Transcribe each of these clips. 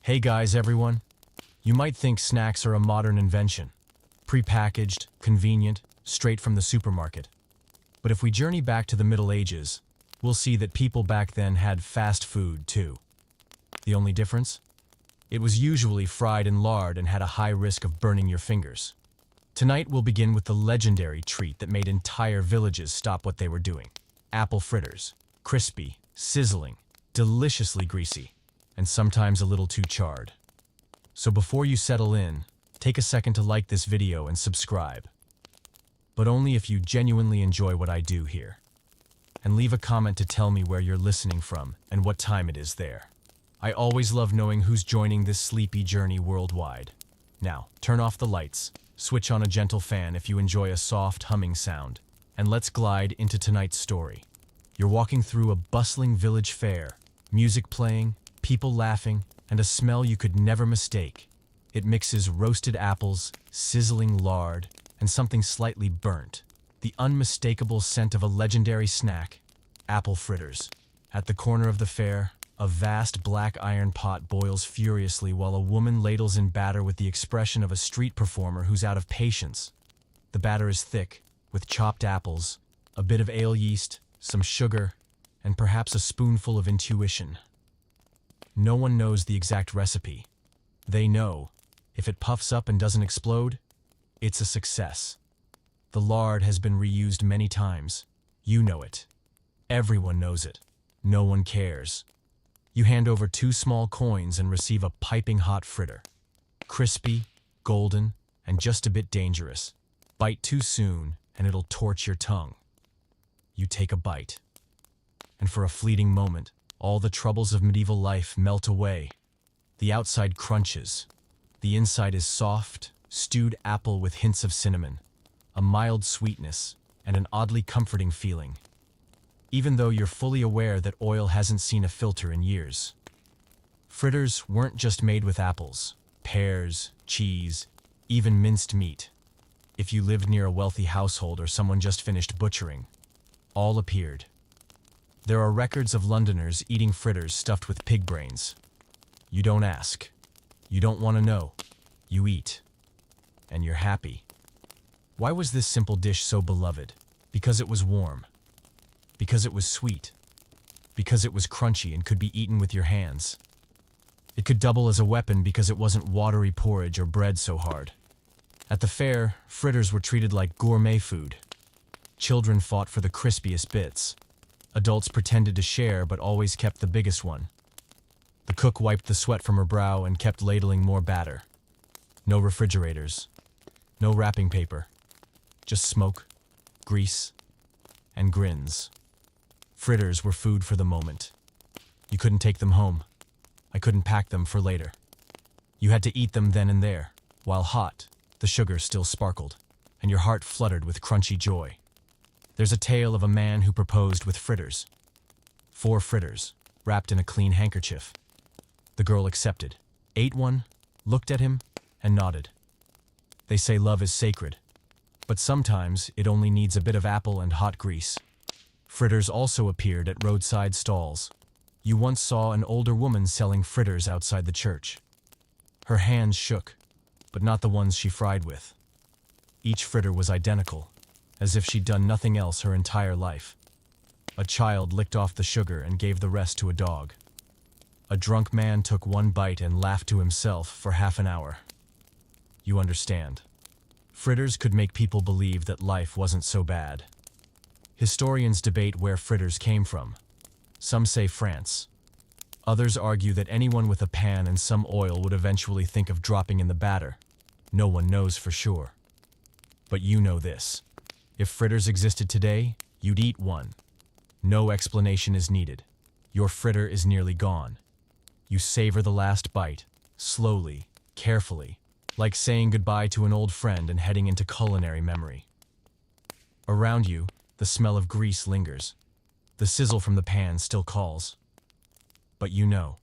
Hey guys, everyone. You might think snacks are a modern invention. Pre-packaged, convenient, straight from the supermarket. But if we journey back to the Middle Ages, we'll see that people back then had fast food too. The only difference? It was usually fried in lard and had a high risk of burning your fingers. Tonight we'll begin with the legendary treat that made entire villages stop what they were doing. Apple fritters. Crispy, sizzling, deliciously greasy, and sometimes a little too charred. So before you settle in, take a second to like this video and subscribe. But only if you genuinely enjoy what I do here. And leave a comment to tell me where you're listening from and what time it is there. I always love knowing who's joining this sleepy journey worldwide. Now, turn off the lights, switch on a gentle fan if you enjoy a soft humming sound, and let's glide into tonight's story. You're walking through a bustling village fair, music playing, people laughing, and a smell you could never mistake. It mixes roasted apples, sizzling lard, and something slightly burnt. The unmistakable scent of a legendary snack, apple fritters. At the corner of the fair, a vast black iron pot boils furiously while a woman ladles in batter with the expression of a street performer who's out of patience. The batter is thick, with chopped apples, a bit of ale yeast, some sugar, and perhaps a spoonful of intuition. No one knows the exact recipe. They know, if it puffs up and doesn't explode, it's a success. The lard has been reused many times. You know it. Everyone knows it. No one cares. You hand over 2 small coins and receive a piping hot fritter. Crispy, golden, and just a bit dangerous. Bite too soon, and it'll torch your tongue. You take a bite. And for a fleeting moment, all the troubles of medieval life melt away. The outside crunches. The inside is soft, stewed apple with hints of cinnamon, a mild sweetness, and an oddly comforting feeling. Even though you're fully aware that oil hasn't seen a filter in years. Fritters weren't just made with apples, pears, cheese, even minced meat. If you lived near a wealthy household or someone just finished butchering, all appeared. There are records of Londoners eating fritters stuffed with pig brains. You don't ask. You don't want to know. You eat. And you're happy. Why was this simple dish so beloved? Because it was warm. Because it was sweet. Because it was crunchy and could be eaten with your hands. It could double as a weapon because it wasn't watery porridge or bread so hard. At the fair, fritters were treated like gourmet food. Children fought for the crispiest bits. Adults pretended to share but always kept the biggest one. The cook wiped the sweat from her brow and kept ladling more batter. No refrigerators. No wrapping paper. Just smoke, grease, and grins. Fritters were food for the moment. You couldn't take them home. I couldn't pack them for later. You had to eat them then and there. While hot, the sugar still sparkled, and your heart fluttered with crunchy joy. There's a tale of a man who proposed with fritters. 4 fritters, wrapped in a clean handkerchief. The girl accepted, ate one, looked at him, and nodded. They say love is sacred, but sometimes it only needs a bit of apple and hot grease. Fritters also appeared at roadside stalls. You once saw an older woman selling fritters outside the church. Her hands shook, but not the ones she fried with. Each fritter was identical, as if she'd done nothing else her entire life. A child licked off the sugar and gave the rest to a dog. A drunk man took 1 bite and laughed to himself for half an hour. You understand. Fritters could make people believe that life wasn't so bad. Historians debate where fritters came from. Some say France. Others argue that anyone with a pan and some oil would eventually think of dropping in the batter. No one knows for sure. But you know this. If fritters existed today, you'd eat one. No explanation is needed. Your fritter is nearly gone. You savor the last bite, slowly, carefully, like saying goodbye to an old friend and heading into culinary memory. Around you, the smell of grease lingers. The sizzle from the pan still calls. But you know,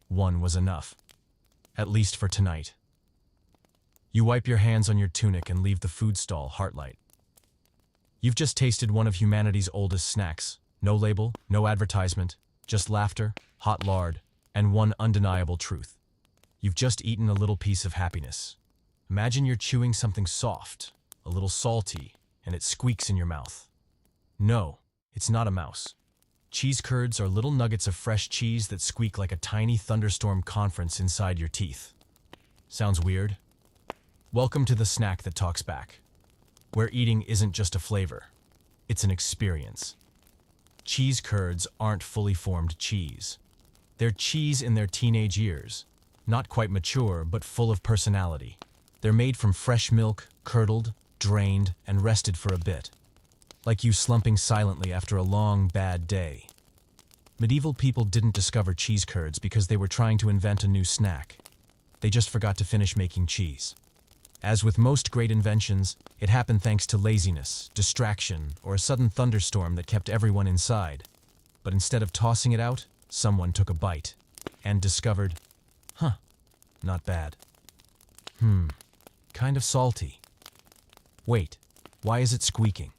one was enough. At least for tonight. You wipe your hands on your tunic and leave the food stall heart-light. You've just tasted one of humanity's oldest snacks. No label, no advertisement, just laughter, hot lard, and one undeniable truth. You've just eaten a little piece of happiness. Imagine you're chewing something soft, a little salty, and it squeaks in your mouth. No, it's not a mouse. Cheese curds are little nuggets of fresh cheese that squeak like a tiny thunderstorm conference inside your teeth. Sounds weird? Welcome to the snack that talks back, where eating isn't just a flavor, it's an experience. Cheese curds aren't fully formed cheese. They're cheese in their teenage years, not quite mature, but full of personality. They're made from fresh milk, curdled, drained, and rested for a bit, like you slumping silently after a long, bad day. Medieval people didn't discover cheese curds because they were trying to invent a new snack. They just forgot to finish making cheese. As with most great inventions, it happened thanks to laziness, distraction, or a sudden thunderstorm that kept everyone inside. But instead of tossing it out, someone took a bite and discovered, not bad. Kind of salty. Wait, why is it squeaking?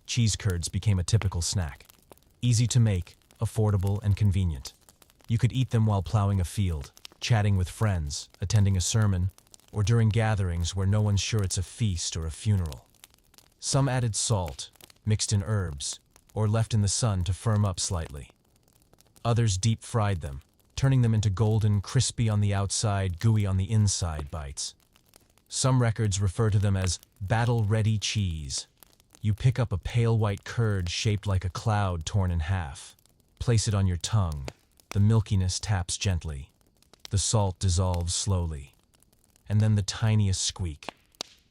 Cheese curds became a typical snack. Easy to make, affordable, and convenient. You could eat them while plowing a field, chatting with friends, attending a sermon, or during gatherings where no one's sure it's a feast or a funeral. Some added salt, mixed in herbs, or left in the sun to firm up slightly. Others deep-fried them, turning them into golden, crispy on the outside, gooey on the inside bites. Some records refer to them as battle-ready cheese. You pick up a pale white curd shaped like a cloud torn in half. Place it on your tongue. The milkiness taps gently. The salt dissolves slowly. And then the tiniest squeak,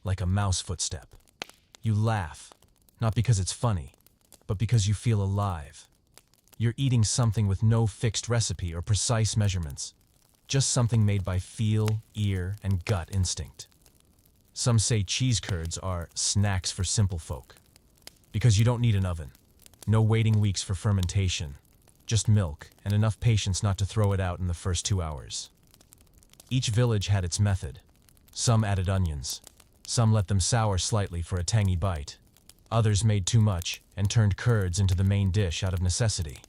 like a mouse footstep. You laugh, not because it's funny, but because you feel alive. You're eating something with no fixed recipe or precise measurements, just something made by feel, ear, and gut instinct. Some say cheese curds are snacks for simple folk, because you don't need an oven, no waiting weeks for fermentation, just milk and enough patience not to throw it out in the first 2 hours. Each village had its method. Some added onions. Some let them sour slightly for a tangy bite. Others made too much and turned curds into the main dish out of necessity.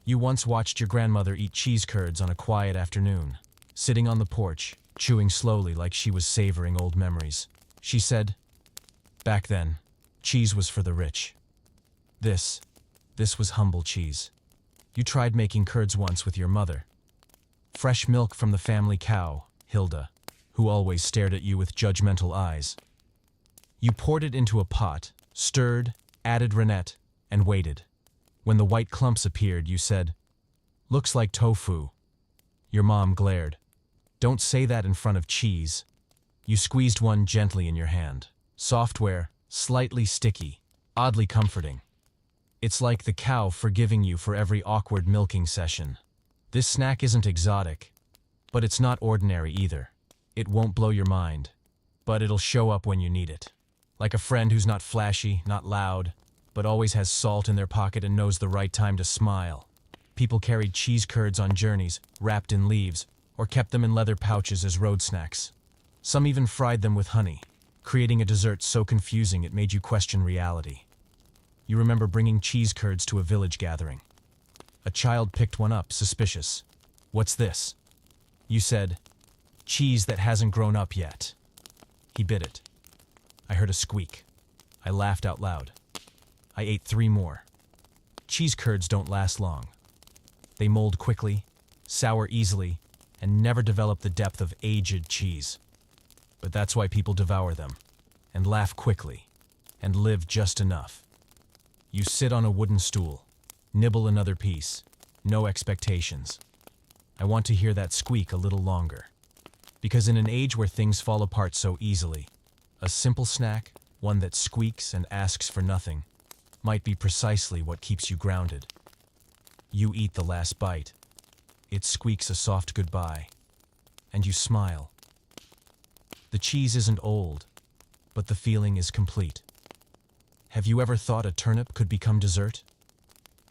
You once watched your grandmother eat cheese curds on a quiet afternoon, sitting on the porch, chewing slowly like she was savoring old memories. She said, "Back then, cheese was for the rich. This was humble cheese. You tried making curds once with your mother. Fresh milk from the family cow, Hilda, who always stared at you with judgmental eyes. You poured it into a pot, stirred, added rennet, and waited. When the white clumps appeared, you said, 'Looks like tofu.' Your mom glared. 'Don't say that in front of cheese.' You squeezed one gently in your hand. Software, slightly sticky, oddly comforting. It's like the cow forgiving you for every awkward milking session. This snack isn't exotic, but it's not ordinary either. It won't blow your mind, but it'll show up when you need it. Like a friend who's not flashy, not loud, but always has salt in their pocket and knows the right time to smile. People carried cheese curds on journeys, wrapped in leaves, or kept them in leather pouches as road snacks. Some even fried them with honey, creating a dessert so confusing it made you question reality. You remember bringing cheese curds to a village gathering. A child picked one up, suspicious. "What's this?" You said, "Cheese that hasn't grown up yet." He bit it. I heard a squeak. I laughed out loud. I ate 3 more. Cheese curds don't last long. They mold quickly, sour easily, and never develop the depth of aged cheese. But that's why people devour them, and laugh quickly, and live just enough. You sit on a wooden stool, nibble another piece, no expectations. I want to hear that squeak a little longer. Because in an age where things fall apart so easily, a simple snack, one that squeaks and asks for nothing, might be precisely what keeps you grounded. You eat the last bite. It squeaks a soft goodbye, and you smile. The cheese isn't old, but the feeling is complete. Have you ever thought a turnip could become dessert?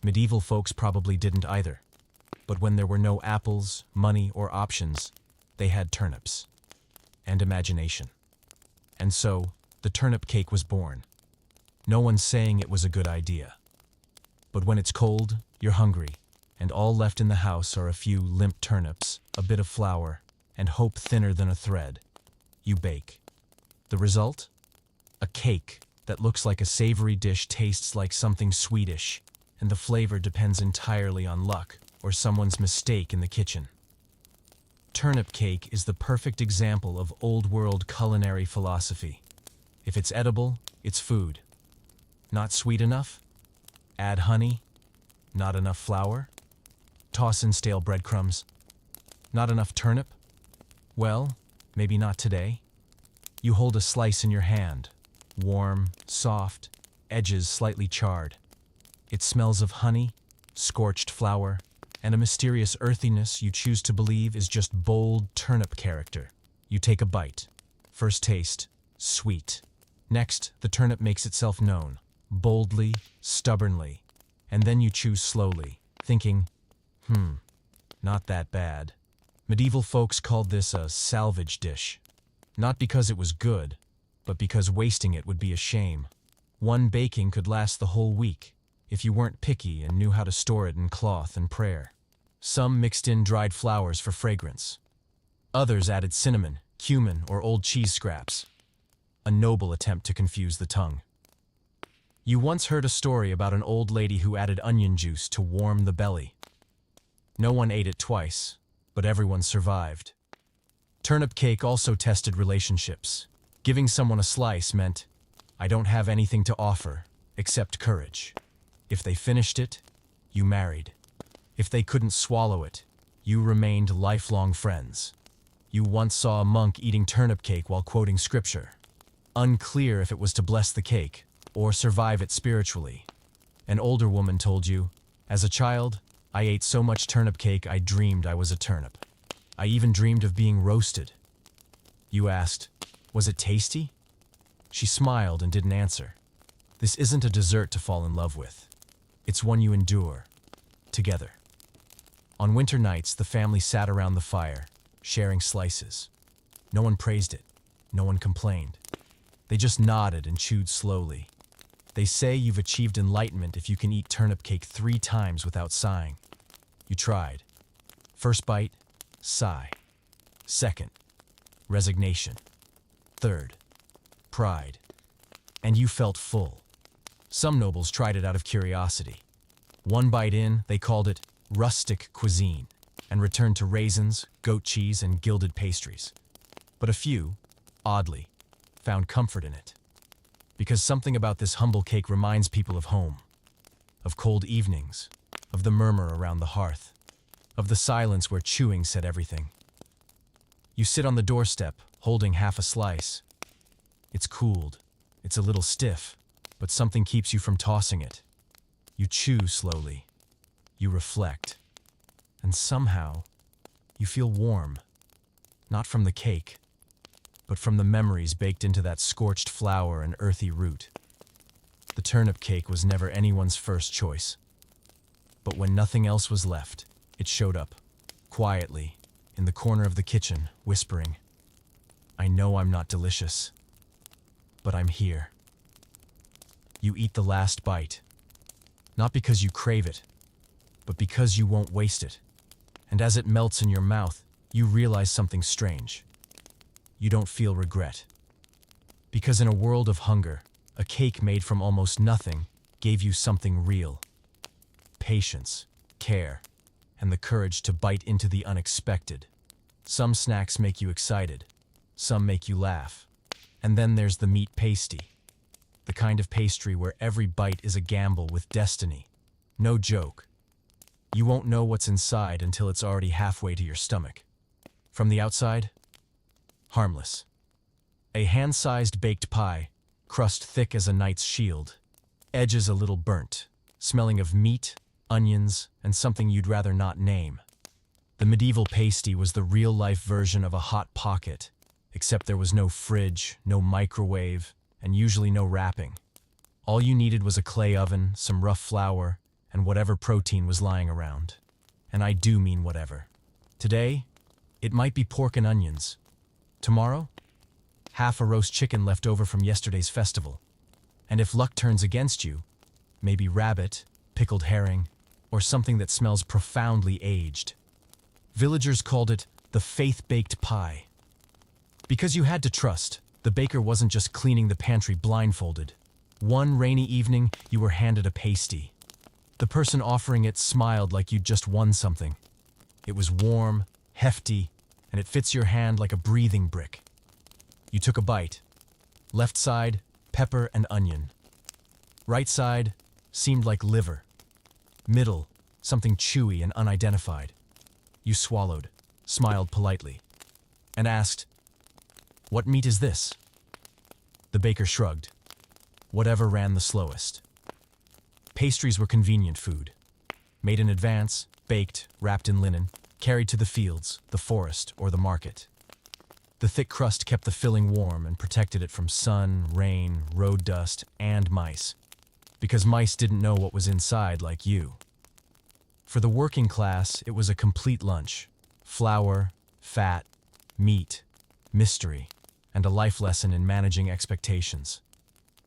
Medieval folks probably didn't either. But when there were no apples, money, or options, they had turnips. And imagination. And so, the turnip cake was born. No one's saying it was a good idea. But when it's cold, you're hungry, and all left in the house are a few limp turnips, a bit of flour, and hope thinner than a thread. You bake. The result? A cake that looks like a savory dish tastes like something Swedish, and the flavor depends entirely on luck or someone's mistake in the kitchen. Turnip cake is the perfect example of old-world culinary philosophy. If it's edible, it's food. Not sweet enough? Add honey. Not enough flour? Toss in stale breadcrumbs. Not enough turnip? Well, maybe not today. You hold a slice in your hand, warm, soft, edges slightly charred. It smells of honey, scorched flour, and a mysterious earthiness you choose to believe is just bold turnip character. You take a bite. First taste, sweet. Next, the turnip makes itself known, boldly, stubbornly, and then you chew slowly, thinking, not that bad. Medieval folks called this a salvage dish. Not because it was good, but because wasting it would be a shame. One baking could last the whole week, if you weren't picky and knew how to store it in cloth and prayer. Some mixed in dried flowers for fragrance. Others added cinnamon, cumin, or old cheese scraps. A noble attempt to confuse the tongue. You once heard a story about an old lady who added onion juice to warm the belly. No one ate it twice, but everyone survived. Turnip cake also tested relationships. Giving someone a slice meant, I don't have anything to offer, except courage. If they finished it, you married. If they couldn't swallow it, you remained lifelong friends. You once saw a monk eating turnip cake while quoting scripture. Unclear if it was to bless the cake or survive it spiritually. An older woman told you, as a child, I ate so much turnip cake I dreamed I was a turnip. I even dreamed of being roasted. You asked, was it tasty? She smiled and didn't answer. This isn't a dessert to fall in love with. It's one you endure, together. On winter nights, the family sat around the fire, sharing slices. No one praised it. No one complained. They just nodded and chewed slowly. They say you've achieved enlightenment if you can eat turnip cake 3 times without sighing. You tried. First bite, sigh. Second, resignation. Third, pride. And you felt full. Some nobles tried it out of curiosity. One bite in, they called it rustic cuisine, and returned to raisins, goat cheese, and gilded pastries. But a few, oddly, found comfort in it. Because something about this humble cake reminds people of home, of cold evenings, of the murmur around the hearth, of the silence where chewing said everything. You sit on the doorstep, holding half a slice. It's cooled, it's a little stiff, but something keeps you from tossing it. You chew slowly. You reflect. And somehow, you feel warm. Not from the cake, but from the memories baked into that scorched flour and earthy root. The turnip cake was never anyone's first choice. But when nothing else was left, it showed up, quietly, in the corner of the kitchen, whispering, I know I'm not delicious, but I'm here. You eat the last bite, not because you crave it, but because you won't waste it. And as it melts in your mouth, you realize something strange. You don't feel regret. Because in a world of hunger, a cake made from almost nothing gave you something real. Patience, care, and the courage to bite into the unexpected. Some snacks make you excited, some make you laugh. And then there's the meat pasty, the kind of pastry where every bite is a gamble with destiny. No joke. You won't know what's inside until it's already halfway to your stomach. From the outside, harmless. A hand-sized baked pie, crust thick as a knight's shield, edges a little burnt, smelling of meat, onions, and something you'd rather not name. The medieval pasty was the real-life version of a hot pocket, except there was no fridge, no microwave, and usually no wrapping. All you needed was a clay oven, some rough flour, and whatever protein was lying around. And I do mean whatever. Today, it might be pork and onions. Tomorrow, half a roast chicken left over from yesterday's festival. And if luck turns against you, maybe rabbit, pickled herring, or something that smells profoundly aged. Villagers called it the the faith-baked pie. Because you had to trust, the baker wasn't just cleaning the pantry blindfolded. One rainy evening, you were handed a pasty. The person offering it smiled like you'd just won something. It was warm, hefty, and it fits your hand like a breathing brick. You took a bite. Left side, pepper and onion. Right side, seemed like liver. Middle, something chewy and unidentified. You swallowed, smiled politely, and asked, "What meat is this?" The baker shrugged. Whatever ran the slowest. Pastries were convenient food. Made in advance, baked, wrapped in linen, carried to the fields, the forest, or the market. The thick crust kept the filling warm and protected it from sun, rain, road dust, and mice. Because mice didn't know what was inside like you. For the working class, it was a complete lunch. Flour, fat, meat, mystery, and a life lesson in managing expectations.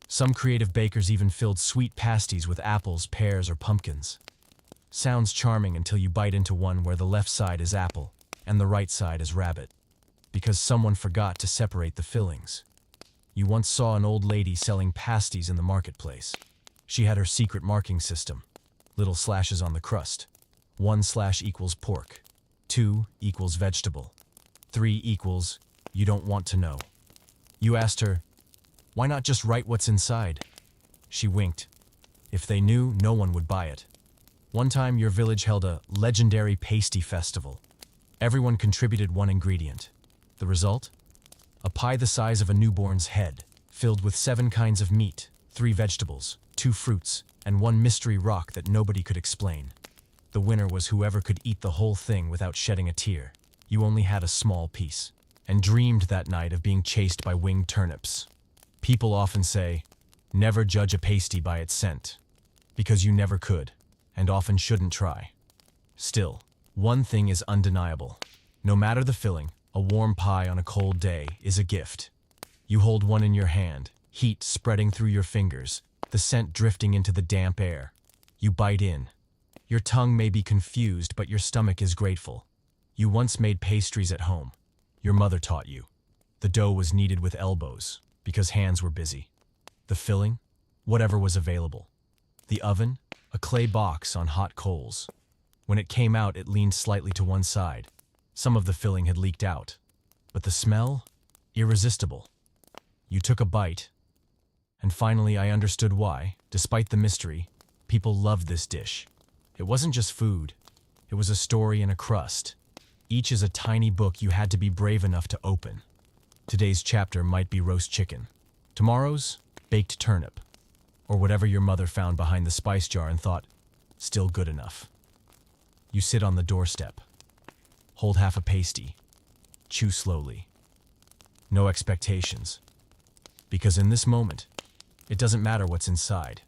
Some creative bakers even filled sweet pasties with apples, pears, or pumpkins. Sounds charming until you bite into one where the left side is apple and the right side is rabbit. Because someone forgot to separate the fillings. You once saw an old lady selling pasties in the marketplace. She had her secret marking system. Little slashes on the crust. 1/ equals pork. 2 equals vegetable. 3 equals you don't want to know. You asked her, "Why not just write what's inside?" She winked. If they knew, no one would buy it. One time, your village held a legendary pasty festival. Everyone contributed one ingredient. The result? A pie the size of a newborn's head, filled with 7 kinds of meat, 3 vegetables, 2 fruits, and 1 mystery rock that nobody could explain. The winner was whoever could eat the whole thing without shedding a tear. You only had a small piece, and dreamed that night of being chased by winged turnips. People often say, never judge a pasty by its scent, because you never could, and often shouldn't try. Still, one thing is undeniable. No matter the filling, a warm pie on a cold day is a gift. You hold one in your hand, heat spreading through your fingers, the scent drifting into the damp air. You bite in. Your tongue may be confused, but your stomach is grateful. You once made pastries at home. Your mother taught you. The dough was kneaded with elbows, because hands were busy. The filling? Whatever was available. The oven? A clay box on hot coals. When it came out, it leaned slightly to one side. Some of the filling had leaked out. But the smell? Irresistible. You took a bite. And finally, I understood why, despite the mystery, people loved this dish. It wasn't just food. It was a story and a crust. Each is a tiny book you had to be brave enough to open. Today's chapter might be roast chicken. Tomorrow's, baked turnip. Or whatever your mother found behind the spice jar and thought, still good enough. You sit on the doorstep. Hold half a pasty. Chew slowly. No expectations. Because in this moment, it doesn't matter what's inside.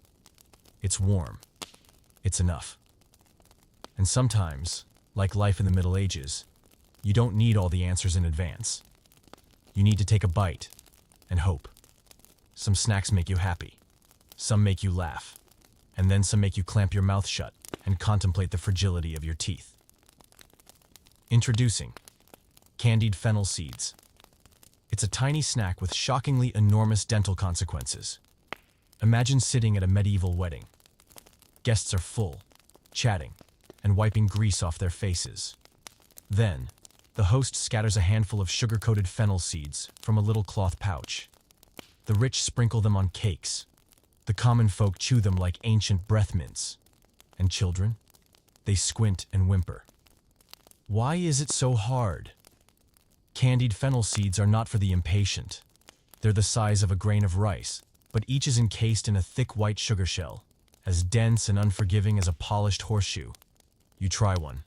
It's warm. It's enough. And sometimes, like life in the Middle Ages, you don't need all the answers in advance. You need to take a bite and hope. Some snacks make you happy. Some make you laugh. And then some make you clamp your mouth shut and contemplate the fragility of your teeth. Introducing candied fennel seeds. It's a tiny snack with shockingly enormous dental consequences. Imagine sitting at a medieval wedding. Guests are full, chatting, and wiping grease off their faces. Then, the host scatters a handful of sugar-coated fennel seeds from a little cloth pouch. The rich sprinkle them on cakes. The common folk chew them like ancient breath mints. And children? They squint and whimper. Why is it so hard? Candied fennel seeds are not for the impatient. They're the size of a grain of rice, but each is encased in a thick white sugar shell, as dense and unforgiving as a polished horseshoe. You try one.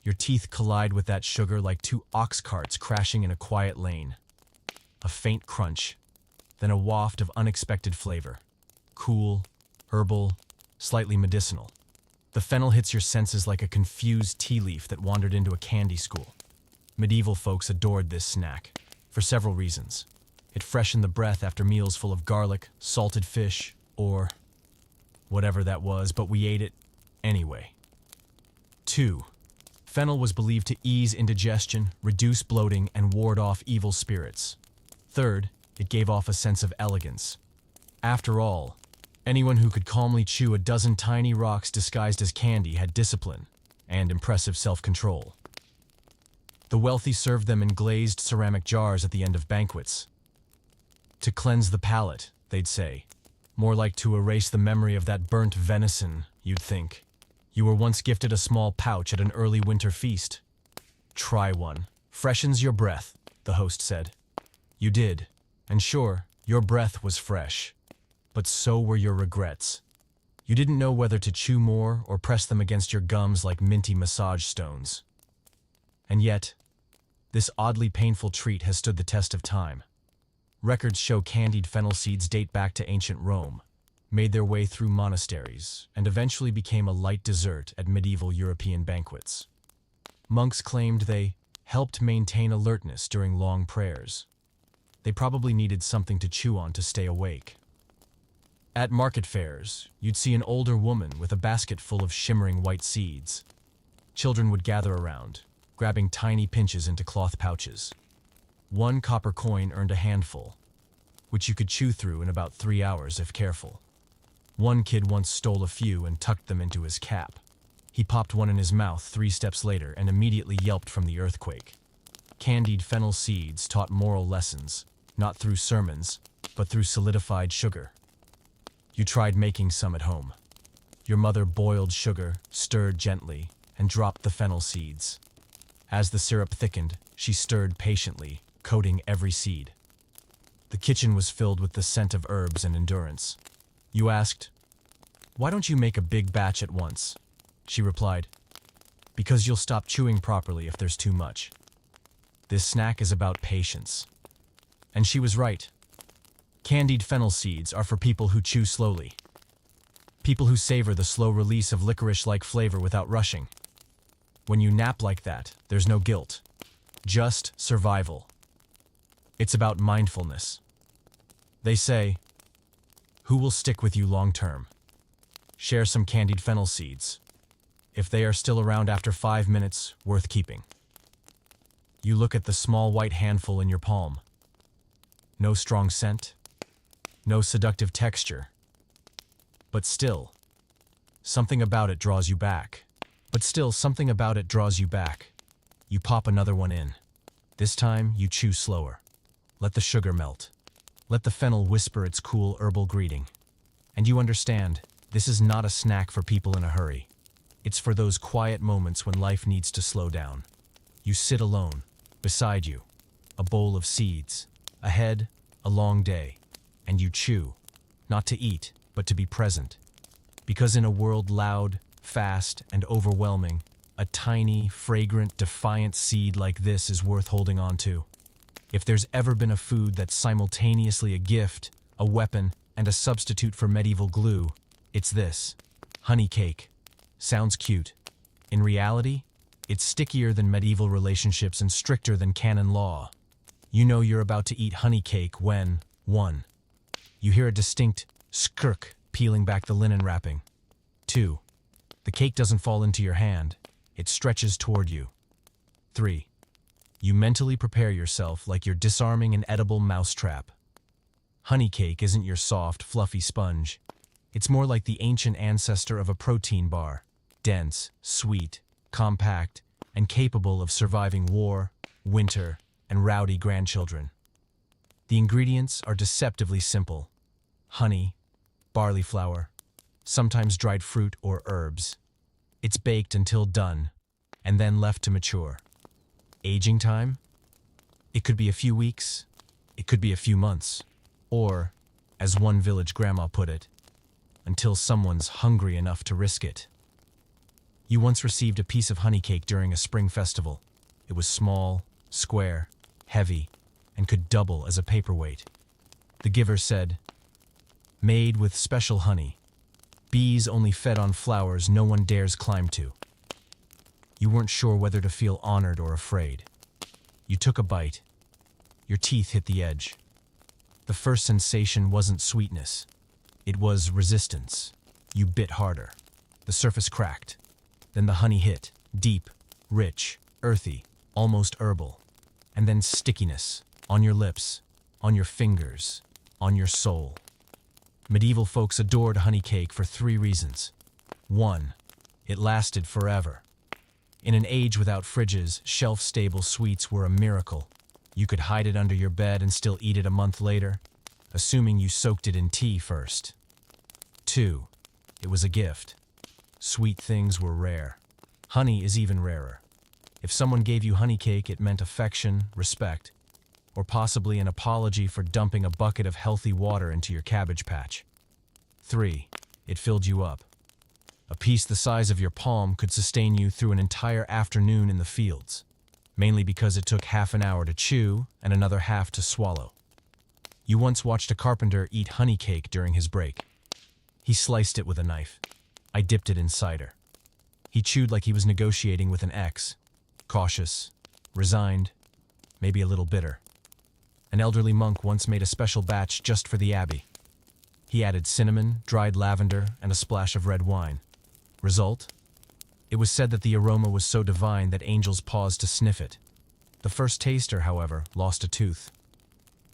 Your teeth collide with that sugar like 2 ox carts crashing in a quiet lane. A faint crunch, then a waft of unexpected flavor. Cool, herbal, slightly medicinal. The fennel hits your senses like a confused tea leaf that wandered into a candy school. Medieval folks adored this snack, for several reasons. It freshened the breath after meals full of garlic, salted fish, or whatever that was, but we ate it anyway. 2. Fennel was believed to ease indigestion, reduce bloating, and ward off evil spirits. Third, it gave off a sense of elegance. After all, anyone who could calmly chew a dozen tiny rocks disguised as candy had discipline and impressive self-control. The wealthy served them in glazed ceramic jars at the end of banquets. To cleanse the palate, they'd say. More like to erase the memory of that burnt venison, you'd think. You were once gifted a small pouch at an early winter feast. Try one. Freshens your breath, the host said. You did, and sure, your breath was fresh. But so were your regrets. You didn't know whether to chew more or press them against your gums like minty massage stones. And yet, this oddly painful treat has stood the test of time. Records show candied fennel seeds date back to ancient Rome, made their way through monasteries, and eventually became a light dessert at medieval European banquets. Monks claimed they helped maintain alertness during long prayers. They probably needed something to chew on to stay awake. At market fairs, you'd see an older woman with a basket full of shimmering white seeds. Children would gather around, grabbing tiny pinches into cloth pouches. One copper coin earned a handful, which you could chew through in about 3 hours if careful. One kid once stole a few and tucked them into his cap. He popped one in his mouth 3 steps later and immediately yelped from the earthquake. Candied fennel seeds taught moral lessons, not through sermons, but through solidified sugar. You tried making some at home. Your mother boiled sugar, stirred gently, and dropped the fennel seeds. As the syrup thickened, she stirred patiently, coating every seed. The kitchen was filled with the scent of herbs and endurance. You asked, "Why don't you make a big batch at once?" She replied, "Because you'll stop chewing properly if there's too much. This snack is about patience." And she was right. Candied fennel seeds are for people who chew slowly. People who savor the slow release of licorice-like flavor without rushing. When you nap like that, there's no guilt. Just survival. It's about mindfulness. They say, who will stick with you long term? Share some candied fennel seeds. If they are still around after 5 minutes, worth keeping. You look at the small white handful in your palm. No strong scent, no seductive texture. But still, something about it draws you back. You pop another one in. This time, you chew slower. Let the sugar melt. Let the fennel whisper its cool herbal greeting. And you understand, this is not a snack for people in a hurry. It's for those quiet moments when life needs to slow down. You sit alone. Beside you, a bowl of seeds. Ahead, a long day. And you chew. Not to eat, but to be present. Because in a world loud, fast, and overwhelming, a tiny, fragrant, defiant seed like this is worth holding on to. If there's ever been a food that's simultaneously a gift, a weapon, and a substitute for medieval glue, it's this. Honey cake. Sounds cute. In reality, it's stickier than medieval relationships and stricter than canon law. You know you're about to eat honey cake when, 1. You hear a distinct skirk peeling back the linen wrapping. 2. The cake doesn't fall into your hand. It stretches toward you. 3. You mentally prepare yourself like you're disarming an edible mousetrap. Honey cake isn't your soft, fluffy sponge. It's more like the ancient ancestor of a protein bar. Dense, sweet, compact, and capable of surviving war, winter, and rowdy grandchildren. The ingredients are deceptively simple. Honey, barley flour, sometimes dried fruit or herbs. It's baked until done, and then left to mature. Aging time? It could be a few weeks, it could be a few months, or, as one village grandma put it, until someone's hungry enough to risk it. You once received a piece of honey cake during a spring festival. It was small, square, heavy, and could double as a paperweight. The giver said, "Made with special honey. Bees only fed on flowers no one dares climb to." You weren't sure whether to feel honored or afraid. You took a bite. Your teeth hit the edge. The first sensation wasn't sweetness. It was resistance. You bit harder. The surface cracked. Then the honey hit, deep, rich, earthy, almost herbal. And then stickiness, on your lips, on your fingers, on your soul. Medieval folks adored honey cake for 3 reasons. 1. It lasted forever. In an age without fridges, shelf-stable sweets were a miracle. You could hide it under your bed and still eat it a month later, assuming you soaked it in tea first. 2. It was a gift. Sweet things were rare. Honey is even rarer. If someone gave you honey cake, it meant affection, respect, or possibly an apology for dumping a bucket of healthy water into your cabbage patch. 3. It filled you up. A piece the size of your palm could sustain you through an entire afternoon in the fields, mainly because it took half an hour to chew and another half to swallow. You once watched a carpenter eat honey cake during his break. He sliced it with a knife. I dipped it in cider. He chewed like he was negotiating with an ex, cautious, resigned, maybe a little bitter. An elderly monk once made a special batch just for the abbey. He added cinnamon, dried lavender, and a splash of red wine. Result? It was said that the aroma was so divine that angels paused to sniff it. The first taster, however, lost a tooth.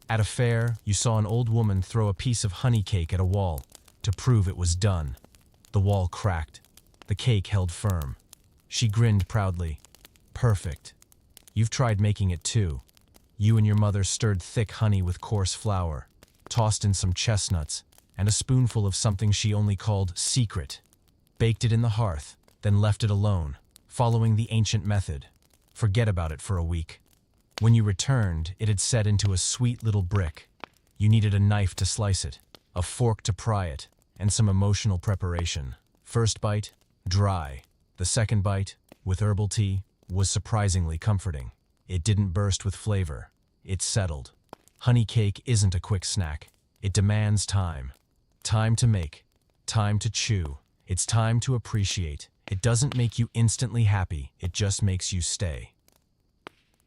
At a fair, you saw an old woman throw a piece of honey cake at a wall to prove it was done. The wall cracked. The cake held firm. She grinned proudly. Perfect. You've tried making it too. You and your mother stirred thick honey with coarse flour, tossed in some chestnuts, and a spoonful of something she only called secret. Baked it in the hearth, then left it alone, following the ancient method. Forget about it for a week. When you returned, it had set into a sweet little brick. You needed a knife to slice it, a fork to pry it, and some emotional preparation. First bite, dry. The second bite, with herbal tea, was surprisingly comforting. It didn't burst with flavor. It settled. Honey cake isn't a quick snack. It demands time. Time to make. Time to chew. It's time to appreciate. It doesn't make you instantly happy. It just makes you stay.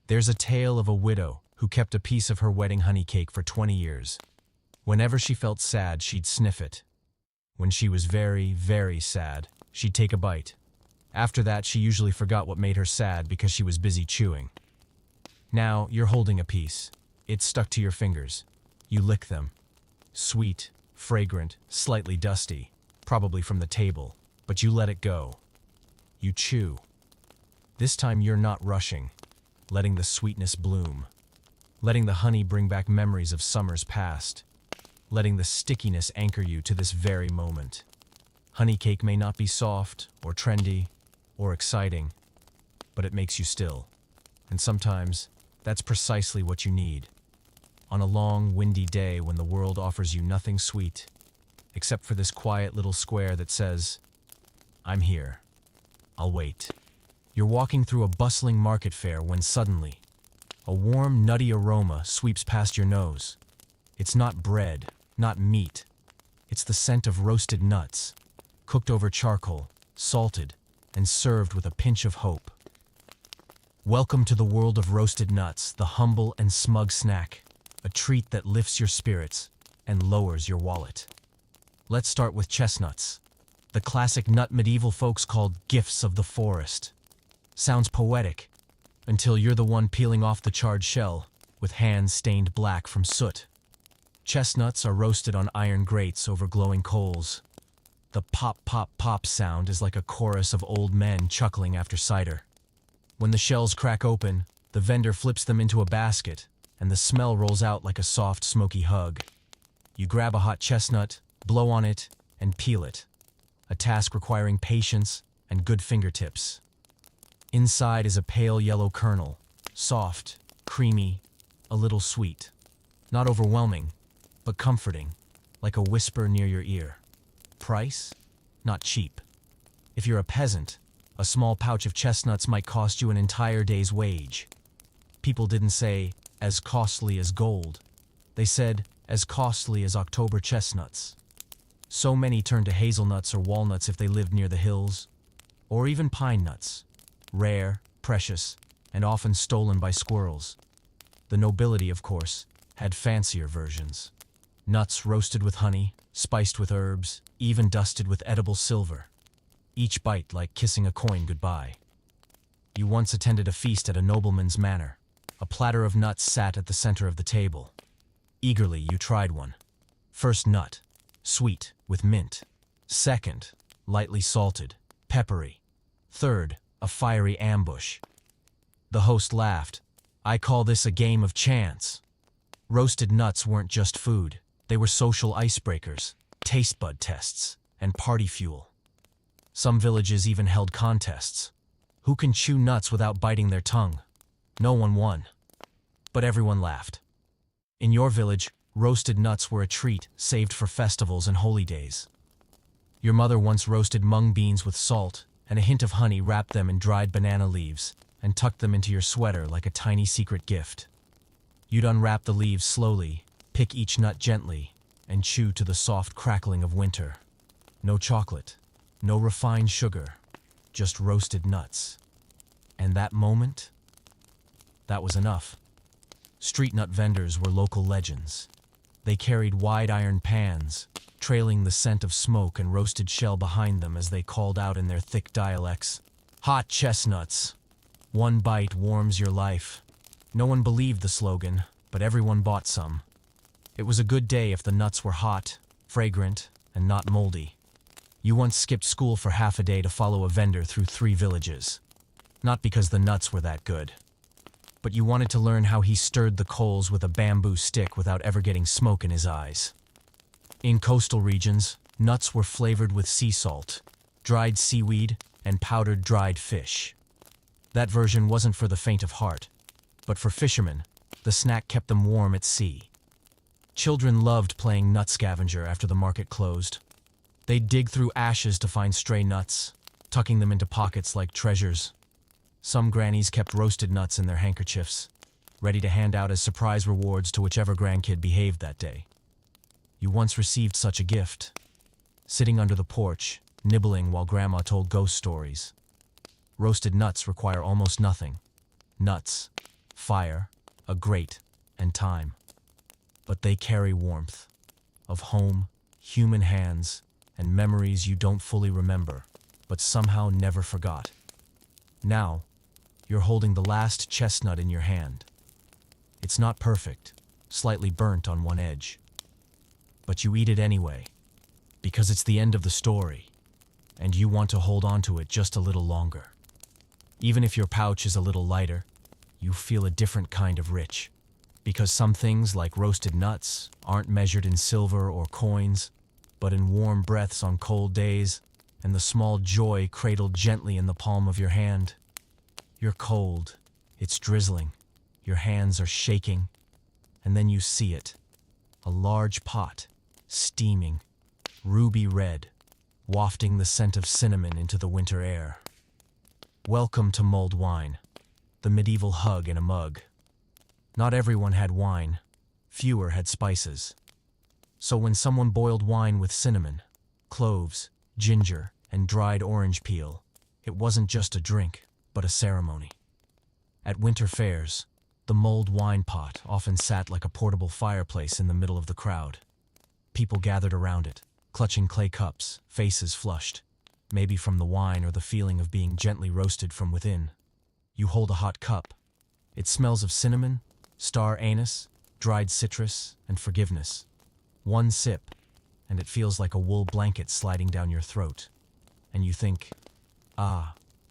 There's a tale of a widow who kept a piece of her wedding honey cake for 20 years. Whenever she felt sad, she'd sniff it. When she was very, very sad, she'd take a bite. After that, she usually forgot what made her sad because she was busy chewing. Now, you're holding a piece. It's stuck to your fingers. You lick them. Sweet, fragrant, slightly dusty, probably from the table, but you let it go. You chew. This time you're not rushing, letting the sweetness bloom, letting the honey bring back memories of summers past, letting the stickiness anchor you to this very moment. Honey cake may not be soft or trendy or exciting, but it makes you still. And sometimes, that's precisely what you need. On a long, windy day when the world offers you nothing sweet, except for this quiet little square that says, I'm here. I'll wait. You're walking through a bustling market fair when suddenly, a warm, nutty aroma sweeps past your nose. It's not bread, not meat. It's the scent of roasted nuts, cooked over charcoal, salted, and served with a pinch of hope. Welcome to the world of roasted nuts, the humble and smug snack, a treat that lifts your spirits and lowers your wallet. Let's start with chestnuts, the classic nut medieval folks called gifts of the forest. Sounds poetic, until you're the one peeling off the charred shell, with hands stained black from soot. Chestnuts are roasted on iron grates over glowing coals. The pop, pop, pop sound is like a chorus of old men chuckling after cider. When the shells crack open, the vendor flips them into a basket, and the smell rolls out like a soft, smoky hug. You grab a hot chestnut, blow on it, and peel it, a task requiring patience and good fingertips. Inside is a pale yellow kernel, soft, creamy, a little sweet. Not overwhelming, but comforting, like a whisper near your ear. Price? Not cheap. If you're a peasant, a small pouch of chestnuts might cost you an entire day's wage. People didn't say, as costly as gold. They said, as costly as October chestnuts. So many turned to hazelnuts or walnuts if they lived near the hills, or even pine nuts, rare, precious, and often stolen by squirrels. The nobility, of course, had fancier versions. Nuts roasted with honey, spiced with herbs, even dusted with edible silver. Each bite like kissing a coin goodbye. You once attended a feast at a nobleman's manor. A platter of nuts sat at the center of the table. Eagerly, you tried one. First nut, sweet, with mint. Second, lightly salted, peppery. Third, a fiery ambush. The host laughed. I call this a game of chance. Roasted nuts weren't just food. They were social icebreakers, taste bud tests, and party fuel. Some villages even held contests. Who can chew nuts without biting their tongue? No one won. But everyone laughed. In your village, roasted nuts were a treat saved for festivals and holy days. Your mother once roasted mung beans with salt and a hint of honey, wrapped them in dried banana leaves, and tucked them into your sweater like a tiny secret gift. You'd unwrap the leaves slowly, pick each nut gently, and chew to the soft crackling of winter. No chocolate, no refined sugar, just roasted nuts. And that moment? That was enough. Street nut vendors were local legends. They carried wide iron pans, trailing the scent of smoke and roasted shell behind them as they called out in their thick dialects, "Hot chestnuts! One bite warms your life." No one believed the slogan, but everyone bought some. It was a good day if the nuts were hot, fragrant, and not moldy. You once skipped school for half a day to follow a vendor through 3 villages. Not because the nuts were that good, but you wanted to learn how he stirred the coals with a bamboo stick without ever getting smoke in his eyes. In coastal regions, nuts were flavored with sea salt, dried seaweed, and powdered dried fish. That version wasn't for the faint of heart, but for fishermen, the snack kept them warm at sea. Children loved playing nut scavenger after the market closed. They'd dig through ashes to find stray nuts, tucking them into pockets like treasures. Some grannies kept roasted nuts in their handkerchiefs, ready to hand out as surprise rewards to whichever grandkid behaved that day. You once received such a gift, sitting under the porch, nibbling while Grandma told ghost stories. Roasted nuts require almost nothing. Nuts, fire, a grate, and time. But they carry warmth of home, human hands, and memories you don't fully remember, but somehow never forgot. Now, you're holding the last chestnut in your hand. It's not perfect, slightly burnt on one edge. But you eat it anyway, because it's the end of the story, and you want to hold on to it just a little longer. Even if your pouch is a little lighter, you feel a different kind of rich, because some things, like roasted nuts, aren't measured in silver or coins, but in warm breaths on cold days, and the small joy cradled gently in the palm of your hand. You're cold, it's drizzling, your hands are shaking, and then you see it. A large pot, steaming, ruby red, wafting the scent of cinnamon into the winter air. Welcome to mulled wine, the medieval hug in a mug. Not everyone had wine, fewer had spices. So when someone boiled wine with cinnamon, cloves, ginger, and dried orange peel, it wasn't just a drink, but a ceremony. At winter fairs, the mulled wine pot often sat like a portable fireplace in the middle of the crowd. People gathered around it, clutching clay cups, faces flushed, maybe from the wine or the feeling of being gently roasted from within. You hold a hot cup. It smells of cinnamon, star anise, dried citrus, and forgiveness. One sip, and it feels like a wool blanket sliding down your throat. And you think,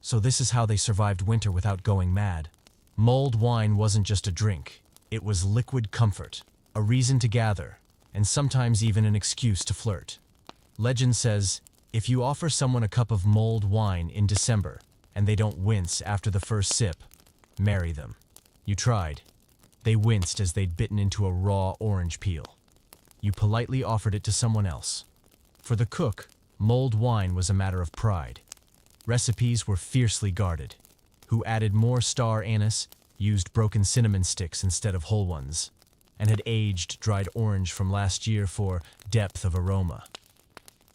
so this is how they survived winter without going mad. Mulled wine wasn't just a drink. It was liquid comfort, a reason to gather, and sometimes even an excuse to flirt. Legend says, if you offer someone a cup of mulled wine in December, and they don't wince after the first sip, marry them. You tried. They winced as they'd bitten into a raw orange peel. You politely offered it to someone else. For the cook, mulled wine was a matter of pride. Recipes were fiercely guarded. Who added more star anise, used broken cinnamon sticks instead of whole ones, and had aged dried orange from last year for depth of aroma.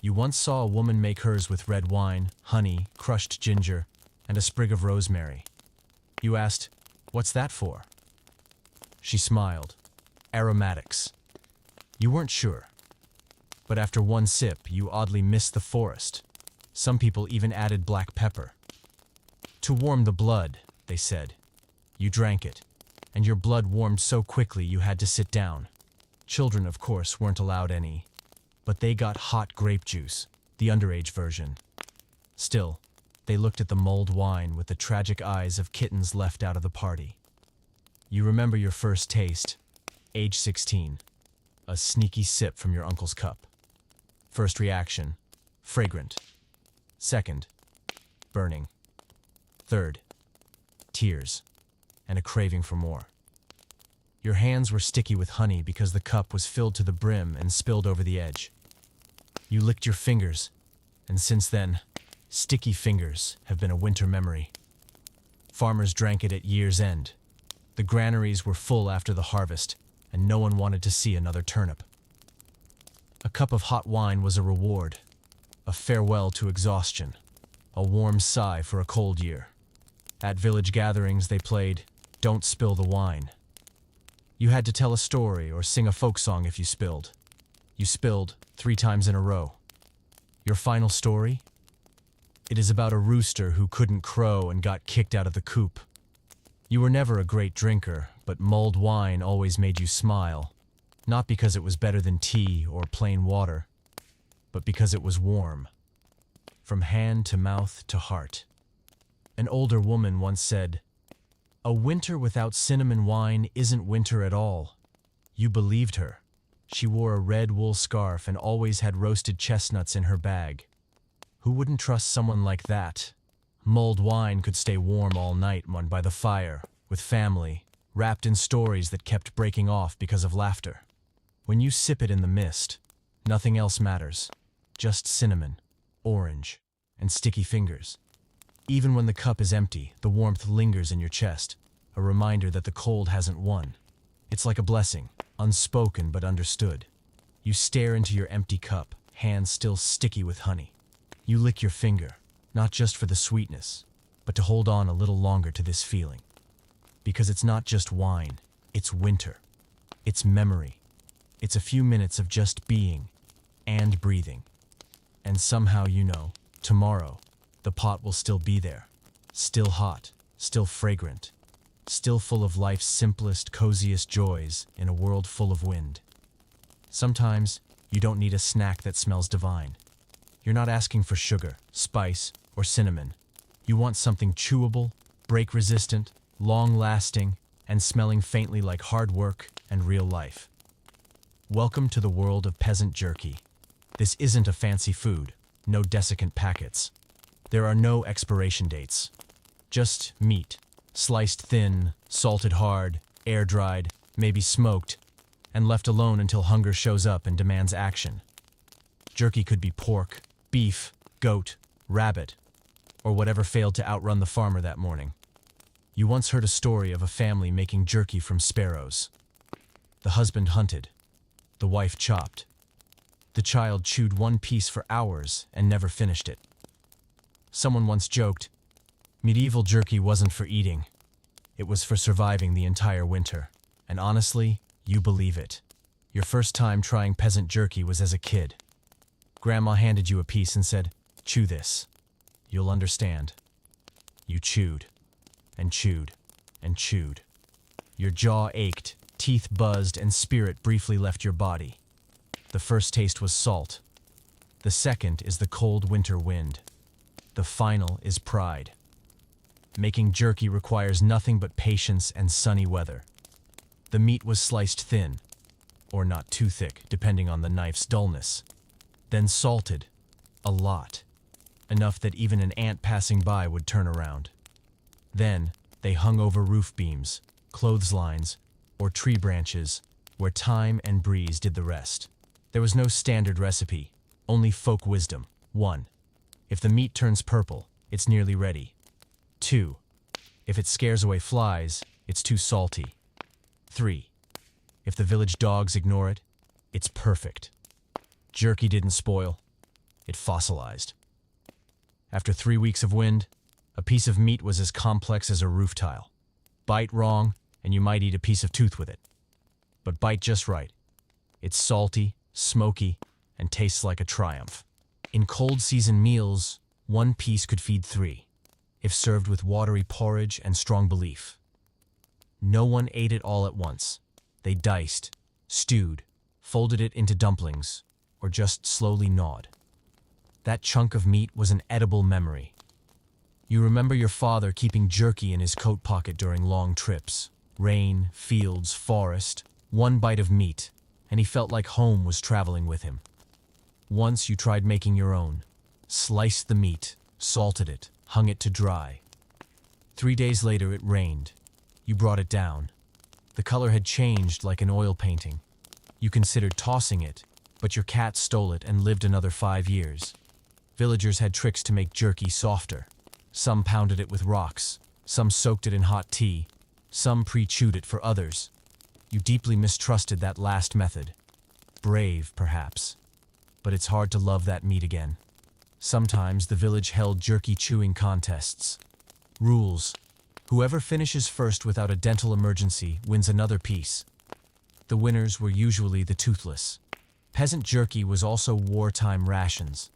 You once saw a woman make hers with red wine, honey, crushed ginger, and a sprig of rosemary. You asked, "What's that for?" She smiled. "Aromatics." You weren't sure. But after one sip, you oddly missed the forest. Some people even added black pepper. To warm the blood, they said. You drank it, and your blood warmed so quickly you had to sit down. Children, of course, weren't allowed any, but they got hot grape juice, the underage version. Still, they looked at the mulled wine with the tragic eyes of kittens left out of the party. You remember your first taste, age 16, a sneaky sip from your uncle's cup. First reaction, fragrant. Second, burning. Third, tears, and a craving for more. Your hands were sticky with honey because the cup was filled to the brim and spilled over the edge. You licked your fingers, and since then, sticky fingers have been a winter memory. Farmers drank it at year's end. The granaries were full after the harvest, and no one wanted to see another turnip. A cup of hot wine was a reward, a farewell to exhaustion, a warm sigh for a cold year. At village gatherings, they played "Don't Spill the Wine." You had to tell a story or sing a folk song if you spilled. You spilled 3 times in a row. Your final story? It is about a rooster who couldn't crow and got kicked out of the coop. You were never a great drinker, but mulled wine always made you smile, not because it was better than tea or plain water, but because it was warm, from hand to mouth to heart. An older woman once said, "A winter without cinnamon wine isn't winter at all." You believed her. She wore a red wool scarf and always had roasted chestnuts in her bag. Who wouldn't trust someone like that? Mulled wine could stay warm all night by the fire, with family, wrapped in stories that kept breaking off because of laughter. When you sip it in the mist, nothing else matters. Just cinnamon, orange, and sticky fingers. Even when the cup is empty, the warmth lingers in your chest, a reminder that the cold hasn't won. It's like a blessing, unspoken but understood. You stare into your empty cup, hands still sticky with honey. You lick your finger, not just for the sweetness, but to hold on a little longer to this feeling. Because it's not just wine, it's winter. It's memory. It's a few minutes of just being and breathing. And somehow you know, tomorrow, the pot will still be there. Still hot, still fragrant, still full of life's simplest, coziest joys in a world full of wind. Sometimes, you don't need a snack that smells divine. You're not asking for sugar, spice, or cinnamon. You want something chewable, break-resistant, long-lasting, and smelling faintly like hard work and real life. Welcome to the world of peasant jerky. This isn't a fancy food, no desiccant packets. There are no expiration dates. Just meat, sliced thin, salted hard, air-dried, maybe smoked, and left alone until hunger shows up and demands action. Jerky could be pork, beef, goat, rabbit, or whatever failed to outrun the farmer that morning. You once heard a story of a family making jerky from sparrows. The husband hunted. The wife chopped. The child chewed one piece for hours and never finished it. Someone once joked, medieval jerky wasn't for eating. It was for surviving the entire winter. And honestly, you believe it. Your first time trying peasant jerky was as a kid. Grandma handed you a piece and said, "Chew this. You'll understand." You chewed, and chewed, and chewed. Your jaw ached, teeth buzzed, and spirit briefly left your body. The first taste was salt. The second is the cold winter wind. The final is pride. Making jerky requires nothing but patience and sunny weather. The meat was sliced thin, or not too thick, depending on the knife's dullness. Then salted, a lot, enough that even an ant passing by would turn around. Then they hung over roof beams, clotheslines, or tree branches, where time and breeze did the rest. There was no standard recipe, only folk wisdom. 1. If the meat turns purple, it's nearly ready. 2. If it scares away flies, it's too salty. 3. If the village dogs ignore it, it's perfect. Jerky didn't spoil, it fossilized. After 3 weeks of wind, a piece of meat was as complex as a roof tile. Bite wrong, and you might eat a piece of tooth with it. But bite just right. It's salty, smoky, and tastes like a triumph. In cold season meals, 1 piece could feed 3. if served with watery porridge and strong belief. No one ate it all at once. They diced, stewed, folded it into dumplings, or just slowly gnawed. That chunk of meat was an edible memory. You remember your father keeping jerky in his coat pocket during long trips. Rain, fields, forest, one bite of meat, and he felt like home was traveling with him. Once you tried making your own. Sliced the meat, salted it, hung it to dry. 3 days later it rained. You brought it down. The color had changed like an oil painting. You considered tossing it, but your cat stole it and lived another 5 years. Villagers had tricks to make jerky softer. Some pounded it with rocks, some soaked it in hot tea, some pre-chewed it for others. You deeply mistrusted that last method. Brave, perhaps. But it's hard to love that meat again. Sometimes the village held jerky chewing contests. Rules: whoever finishes first without a dental emergency wins another piece. The winners were usually the toothless. Peasant jerky was also wartime rations.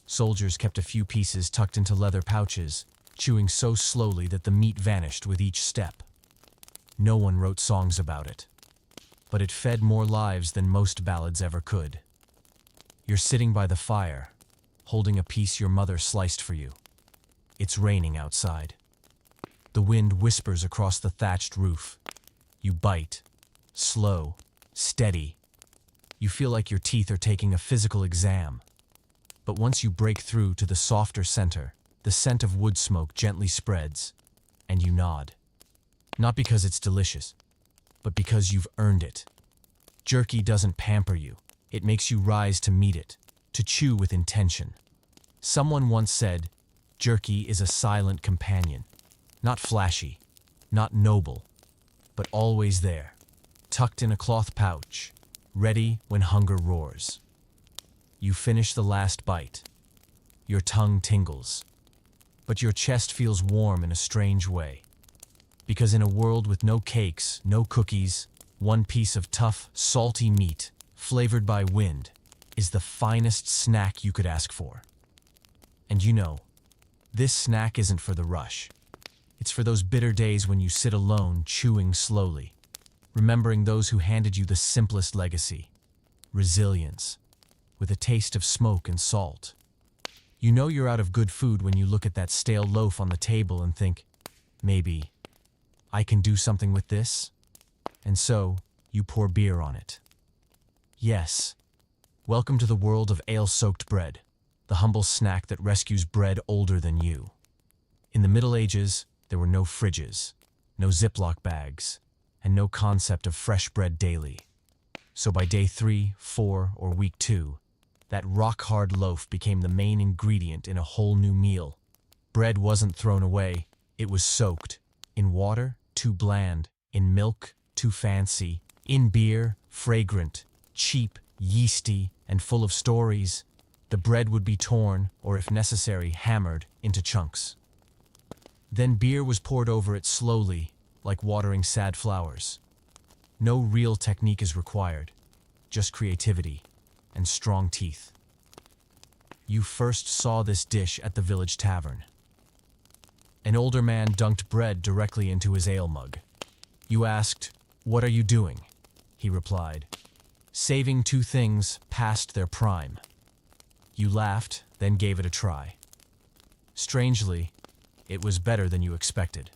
Soldiers kept a few pieces tucked into leather pouches, chewing so slowly that the meat vanished with each step. No one wrote songs about it. But it fed more lives than most ballads ever could. You're sitting by the fire, holding a piece your mother sliced for you. It's raining outside. The wind whispers across the thatched roof. You bite. Slow. Steady. You feel like your teeth are taking a physical exam. But once you break through to the softer center, the scent of wood smoke gently spreads, and you nod. Not because it's delicious, but because you've earned it. Jerky doesn't pamper you. It makes you rise to meet it, to chew with intention. Someone once said, jerky is a silent companion. Not flashy, not noble, but always there, tucked in a cloth pouch, ready when hunger roars. You finish the last bite. Your tongue tingles, but your chest feels warm in a strange way. Because in a world with no cakes, no cookies, one piece of tough, salty meat, flavored by wind, is the finest snack you could ask for. And you know, this snack isn't for the rush. It's for those bitter days when you sit alone, chewing slowly, remembering those who handed you the simplest legacy: resilience, with a taste of smoke and salt. You know you're out of good food when you look at that stale loaf on the table and think, maybe I can do something with this? And so, you pour beer on it. Yes, welcome to the world of ale-soaked bread, the humble snack that rescues bread older than you. In the Middle Ages, there were no fridges, no Ziploc bags, and no concept of fresh bread daily. So by day 3, 4, or week 2, that rock-hard loaf became the main ingredient in a whole new meal. Bread wasn't thrown away, it was soaked. In water, too bland. In milk, too fancy. In beer, fragrant, cheap, yeasty, and full of stories. The bread would be torn, or if necessary, hammered, into chunks. Then beer was poured over it slowly, like watering sad flowers. No real technique is required, just creativity and strong teeth. You first saw this dish at the village tavern. An older man dunked bread directly into his ale mug. You asked, "What are you doing?" He replied, "Saving two things past their prime." You laughed, then gave it a try. Strangely, it was better than you expected.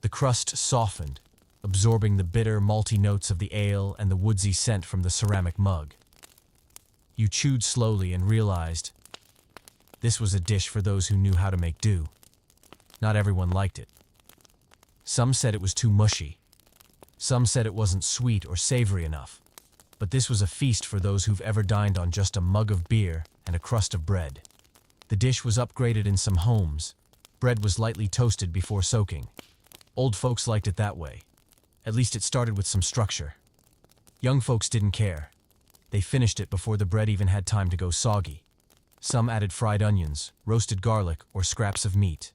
The crust softened, absorbing the bitter, malty notes of the ale and the woodsy scent from the ceramic mug. You chewed slowly and realized this was a dish for those who knew how to make do. Not everyone liked it. Some said it was too mushy. Some said it wasn't sweet or savory enough. But this was a feast for those who've ever dined on just a mug of beer and a crust of bread. The dish was upgraded in some homes. Bread was lightly toasted before soaking. Old folks liked it that way. At least it started with some structure. Young folks didn't care. They finished it before the bread even had time to go soggy. Some added fried onions, roasted garlic, or scraps of meat.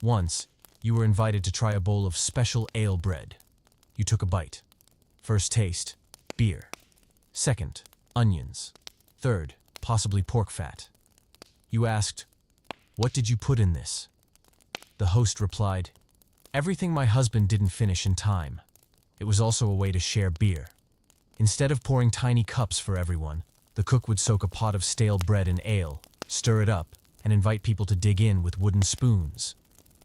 Once, you were invited to try a bowl of special ale bread. You took a bite. First taste, beer. Second, onions. Third, possibly pork fat. You asked, "What did you put in this?" The host replied, "Everything my husband didn't finish in time." It was also a way to share beer. Instead of pouring tiny cups for everyone, the cook would soak a pot of stale bread in ale, stir it up, and invite people to dig in with wooden spoons.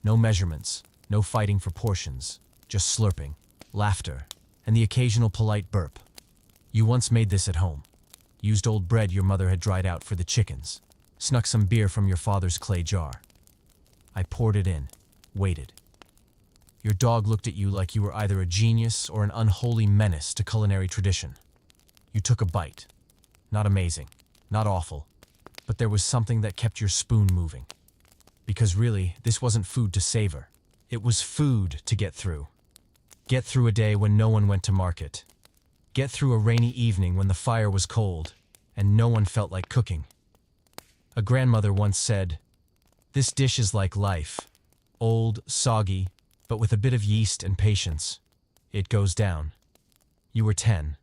No measurements, no fighting for portions, just slurping, laughter, and the occasional polite burp. You once made this at home. Used old bread your mother had dried out for the chickens. Snuck some beer from your father's clay jar. I poured it in, waited. Your dog looked at you like you were either a genius or an unholy menace to culinary tradition. You took a bite. Not amazing, not awful, but there was something that kept your spoon moving. Because really, this wasn't food to savor. It was food to get through. Get through a day when no one went to market. Get through a rainy evening when the fire was cold and no one felt like cooking. A grandmother once said, "This dish is like life. Old, soggy, but with a bit of yeast and patience. It goes down." You were 10.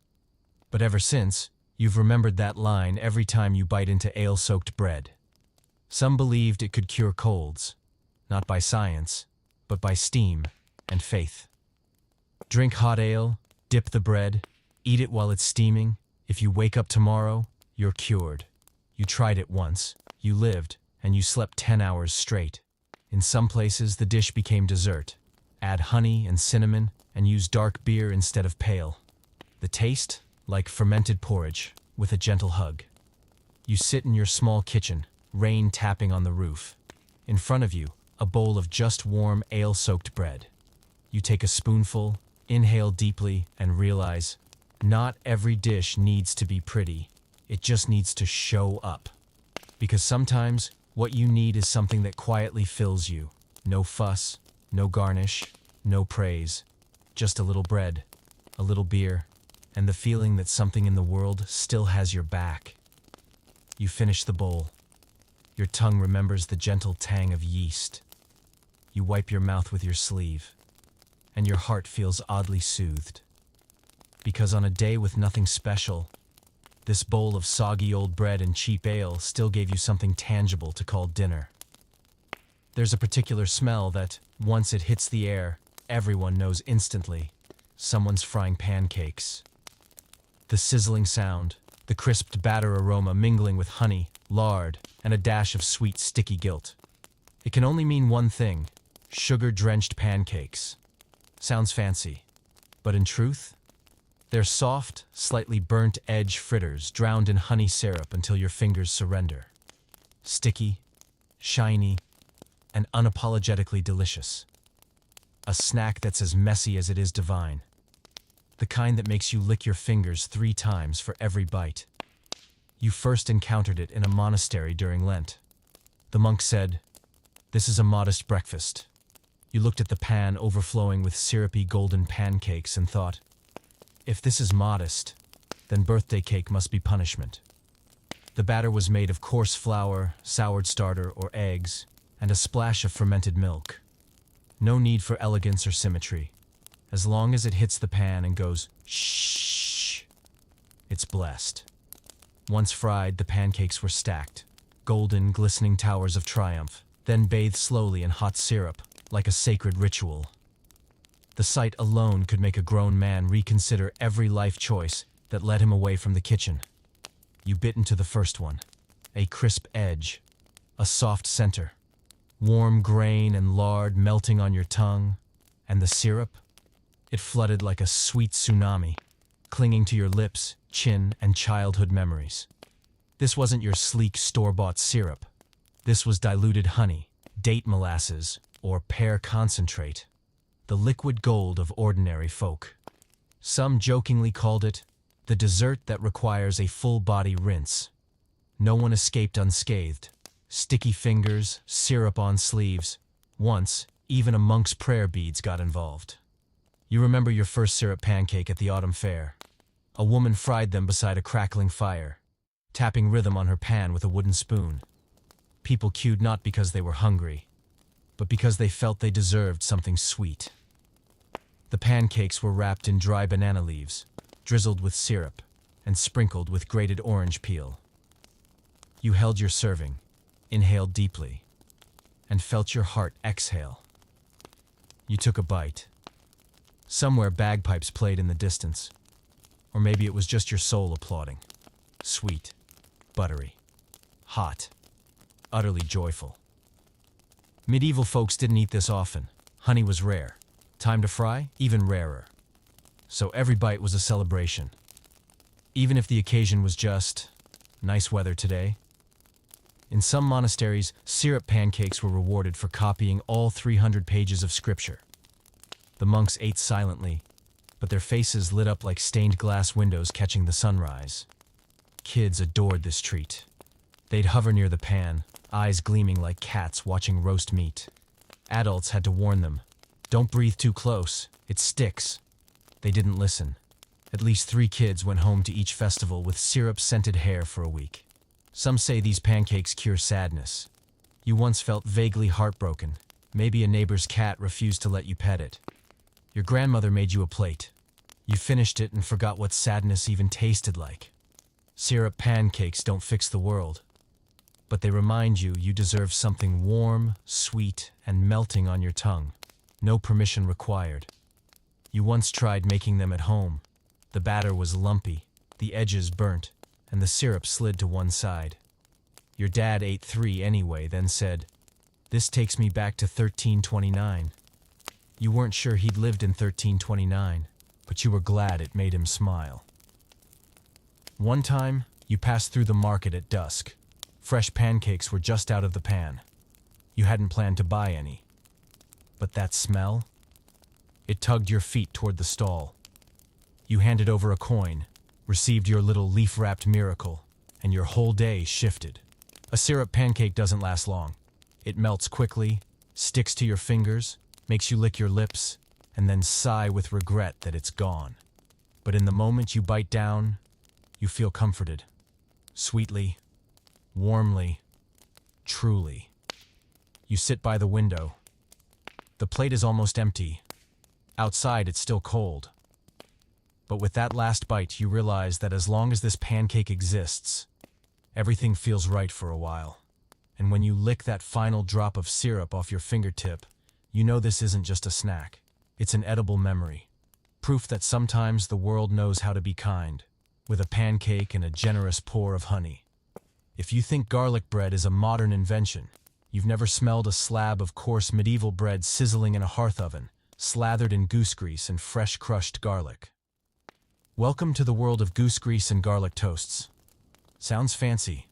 But ever since, you've remembered that line every time you bite into ale-soaked bread. Some believed it could cure colds, not by science, but by steam and faith. Drink hot ale, dip the bread, eat it while it's steaming. If you wake up tomorrow, you're cured. You tried it once, you lived, and you slept 10 hours straight. In some places, the dish became dessert. Add honey and cinnamon, and use dark beer instead of pale. The taste, like fermented porridge, with a gentle hug. You sit in your small kitchen, rain tapping on the roof. In front of you, a bowl of just warm ale-soaked bread. You take a spoonful, inhale deeply, and realize, not every dish needs to be pretty. It just needs to show up. Because sometimes, what you need is something that quietly fills you. No fuss, no garnish, no praise. Just a little bread, a little beer, and the feeling that something in the world still has your back. You finish the bowl. Your tongue remembers the gentle tang of yeast. You wipe your mouth with your sleeve, and your heart feels oddly soothed. Because on a day with nothing special, this bowl of soggy old bread and cheap ale still gave you something tangible to call dinner. There's a particular smell that, once it hits the air, everyone knows instantly. Someone's frying pancakes. The sizzling sound, the crisped batter aroma mingling with honey, lard, and a dash of sweet, sticky guilt. It can only mean one thing: sugar-drenched pancakes. Sounds fancy, but in truth, they're soft, slightly burnt-edge fritters drowned in honey syrup until your fingers surrender. Sticky, shiny, and unapologetically delicious. A snack that's as messy as it is divine. The kind that makes you lick your fingers 3 times for every bite. You first encountered it in a monastery during Lent. The monk said, "This is a modest breakfast." You looked at the pan overflowing with syrupy golden pancakes and thought, if this is modest, then birthday cake must be punishment. The batter was made of coarse flour, soured starter, or eggs, and a splash of fermented milk. No need for elegance or symmetry. As long as it hits the pan and goes shh, it's blessed. Once fried, the pancakes were stacked, golden, glistening towers of triumph, then bathed slowly in hot syrup, like a sacred ritual. The sight alone could make a grown man reconsider every life choice that led him away from the kitchen. You bit into the first one. A crisp edge, a soft center, warm grain and lard melting on your tongue, and the syrup? It flooded like a sweet tsunami, clinging to your lips, chin, and childhood memories. This wasn't your sleek store-bought syrup. This was diluted honey, date molasses, or pear concentrate. The liquid gold of ordinary folk. Some jokingly called it the dessert that requires a full-body rinse. No one escaped unscathed. Sticky fingers, syrup on sleeves. Once, even a monk's prayer beads got involved. You remember your first syrup pancake at the autumn fair. A woman fried them beside a crackling fire, tapping rhythm on her pan with a wooden spoon. People queued not because they were hungry, but because they felt they deserved something sweet. The pancakes were wrapped in dry banana leaves, drizzled with syrup, and sprinkled with grated orange peel. You held your serving, inhaled deeply, and felt your heart exhale. You took a bite. Somewhere bagpipes played in the distance. Or maybe it was just your soul applauding. Sweet, buttery, hot, utterly joyful. Medieval folks didn't eat this often. Honey was rare. Time to fry, even rarer. So every bite was a celebration. Even if the occasion was just nice weather today. In some monasteries, syrup pancakes were rewarded for copying all 300 pages of scripture. The monks ate silently, but their faces lit up like stained glass windows catching the sunrise. Kids adored this treat. They'd hover near the pan, eyes gleaming like cats watching roast meat. Adults had to warn them, "Don't breathe too close, it sticks." They didn't listen. At least 3 kids went home to each festival with syrup-scented hair for a week. Some say these pancakes cure sadness. You once felt vaguely heartbroken. Maybe a neighbor's cat refused to let you pet it. Your grandmother made you a plate. You finished it and forgot what sadness even tasted like. Syrup pancakes don't fix the world, but they remind you you deserve something warm, sweet, and melting on your tongue. No permission required. You once tried making them at home. The batter was lumpy, the edges burnt, and the syrup slid to one side. Your dad ate 3 anyway, then said, "This takes me back to 1329. You weren't sure he'd lived in 1329, but you were glad it made him smile. One time, you passed through the market at dusk. Fresh pancakes were just out of the pan. You hadn't planned to buy any. But that smell? It tugged your feet toward the stall. You handed over a coin, received your little leaf-wrapped miracle, and your whole day shifted. A syrup pancake doesn't last long. It melts quickly, sticks to your fingers, makes you lick your lips, and then sigh with regret that it's gone. But in the moment you bite down, you feel comforted. Sweetly, warmly, truly. You sit by the window. The plate is almost empty. Outside, it's still cold. But with that last bite, you realize that as long as this pancake exists, everything feels right for a while. And when you lick that final drop of syrup off your fingertip, you know this isn't just a snack. It's an edible memory. Proof that sometimes the world knows how to be kind, with a pancake and a generous pour of honey. If you think garlic bread is a modern invention, you've never smelled a slab of coarse medieval bread sizzling in a hearth oven, slathered in goose grease and fresh crushed garlic. Welcome to the world of goose grease and garlic toasts. Sounds fancy,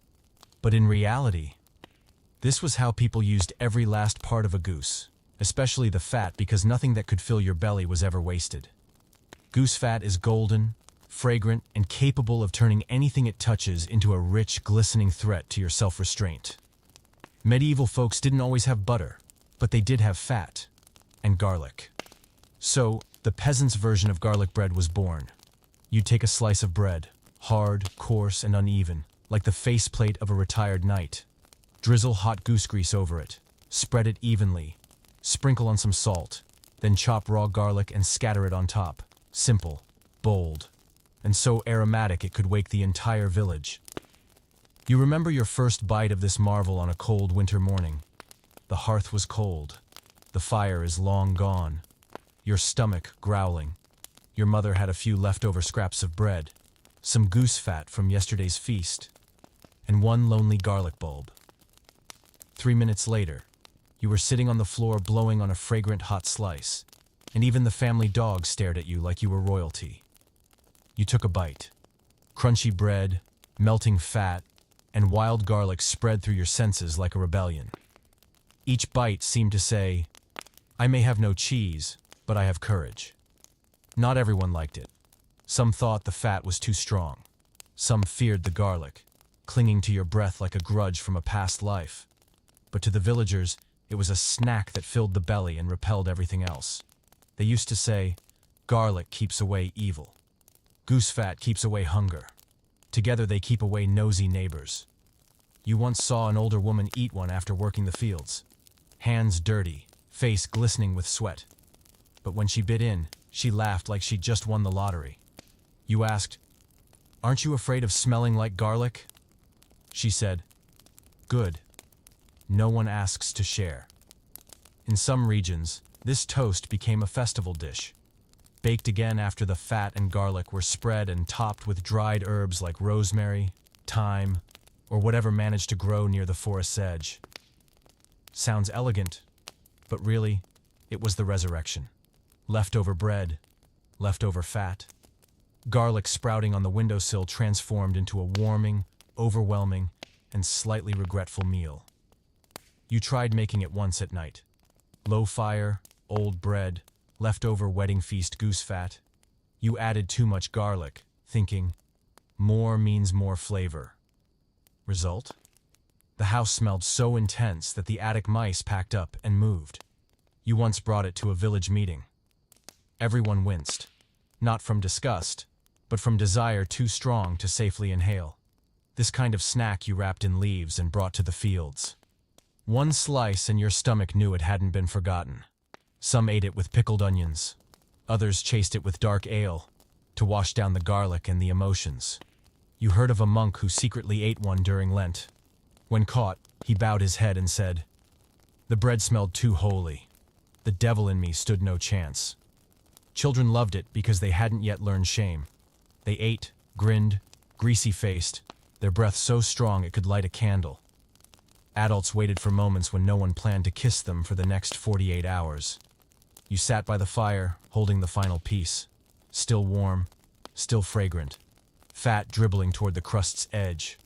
but in reality, this was how people used every last part of a goose, especially the fat, because nothing that could fill your belly was ever wasted. Goose fat is golden, fragrant, and capable of turning anything it touches into a rich, glistening threat to your self-restraint. Medieval folks didn't always have butter, but they did have fat and garlic. So, the peasant's version of garlic bread was born. You'd take a slice of bread, hard, coarse, and uneven, like the faceplate of a retired knight. Drizzle hot goose grease over it, spread it evenly, sprinkle on some salt, then chop raw garlic and scatter it on top. Simple, bold, and so aromatic it could wake the entire village. You remember your first bite of this marvel on a cold winter morning. The hearth was cold. The fire is long gone. Your stomach growling. Your mother had a few leftover scraps of bread, some goose fat from yesterday's feast, and one lonely garlic bulb. 3 minutes later, you were sitting on the floor blowing on a fragrant hot slice, and even the family dog stared at you like you were royalty. You took a bite. Crunchy bread, melting fat, and wild garlic spread through your senses like a rebellion. Each bite seemed to say, "I may have no cheese, but I have courage." Not everyone liked it. Some thought the fat was too strong. Some feared the garlic, clinging to your breath like a grudge from a past life. But to the villagers, it was a snack that filled the belly and repelled everything else. They used to say, "Garlic keeps away evil. Goose fat keeps away hunger. Together they keep away nosy neighbors." You once saw an older woman eat one after working the fields. Hands dirty, face glistening with sweat. But when she bit in, she laughed like she'd just won the lottery. You asked, "Aren't you afraid of smelling like garlic?" She said, "Good. No one asks to share." In some regions, This toast became a festival dish, baked again after the fat and garlic were spread and topped with dried herbs like rosemary, thyme, or whatever managed to grow near the forest's edge. Sounds elegant, but really, it was the resurrection. Leftover bread, leftover fat. Garlic sprouting on the windowsill transformed into a warming, overwhelming, and slightly regretful meal. You tried making it once at night. Low fire, old bread, leftover wedding feast goose fat. You added too much garlic, thinking, more means more flavor. Result? The house smelled so intense that the attic mice packed up and moved. You once brought it to a village meeting. Everyone winced, not from disgust, but from desire too strong to safely inhale. This kind of snack you wrapped in leaves and brought to the fields. One slice and your stomach knew it hadn't been forgotten. Some ate it with pickled onions. Others chased it with dark ale, to wash down the garlic and the emotions. You heard of a monk who secretly ate one during Lent. When caught, he bowed his head and said, "The bread smelled too holy. The devil in me stood no chance." Children loved it because they hadn't yet learned shame. They ate, grinned, greasy-faced, their breath so strong it could light a candle. Adults waited for moments when no one planned to kiss them for the next 48 hours. You sat by the fire, holding the final piece. Still warm, still fragrant. Fat dribbling toward the crust's edge.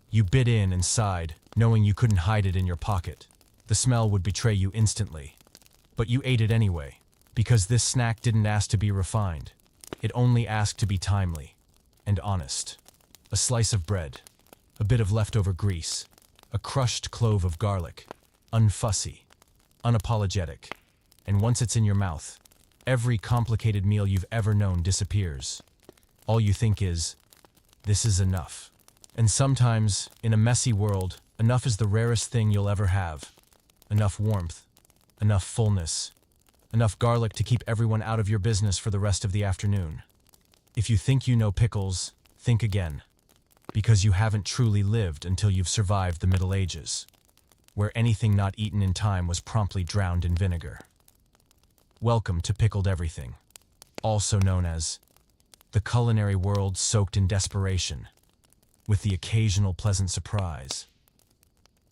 You bit in and sighed, knowing you couldn't hide it in your pocket. The smell would betray you instantly. But you ate it anyway, because this snack didn't ask to be refined. It only asked to be timely and honest. A slice of bread, a bit of leftover grease, a crushed clove of garlic, unfussy, unapologetic. And once it's in your mouth, every complicated meal you've ever known disappears. All you think is, this is enough. And sometimes, in a messy world, enough is the rarest thing you'll ever have. Enough warmth, enough fullness, enough garlic to keep everyone out of your business for the rest of the afternoon. If you think you know pickles, think again. Because you haven't truly lived until you've survived the Middle Ages, where anything not eaten in time was promptly drowned in vinegar. Welcome to Pickled Everything, also known as the culinary world soaked in desperation, with the occasional pleasant surprise.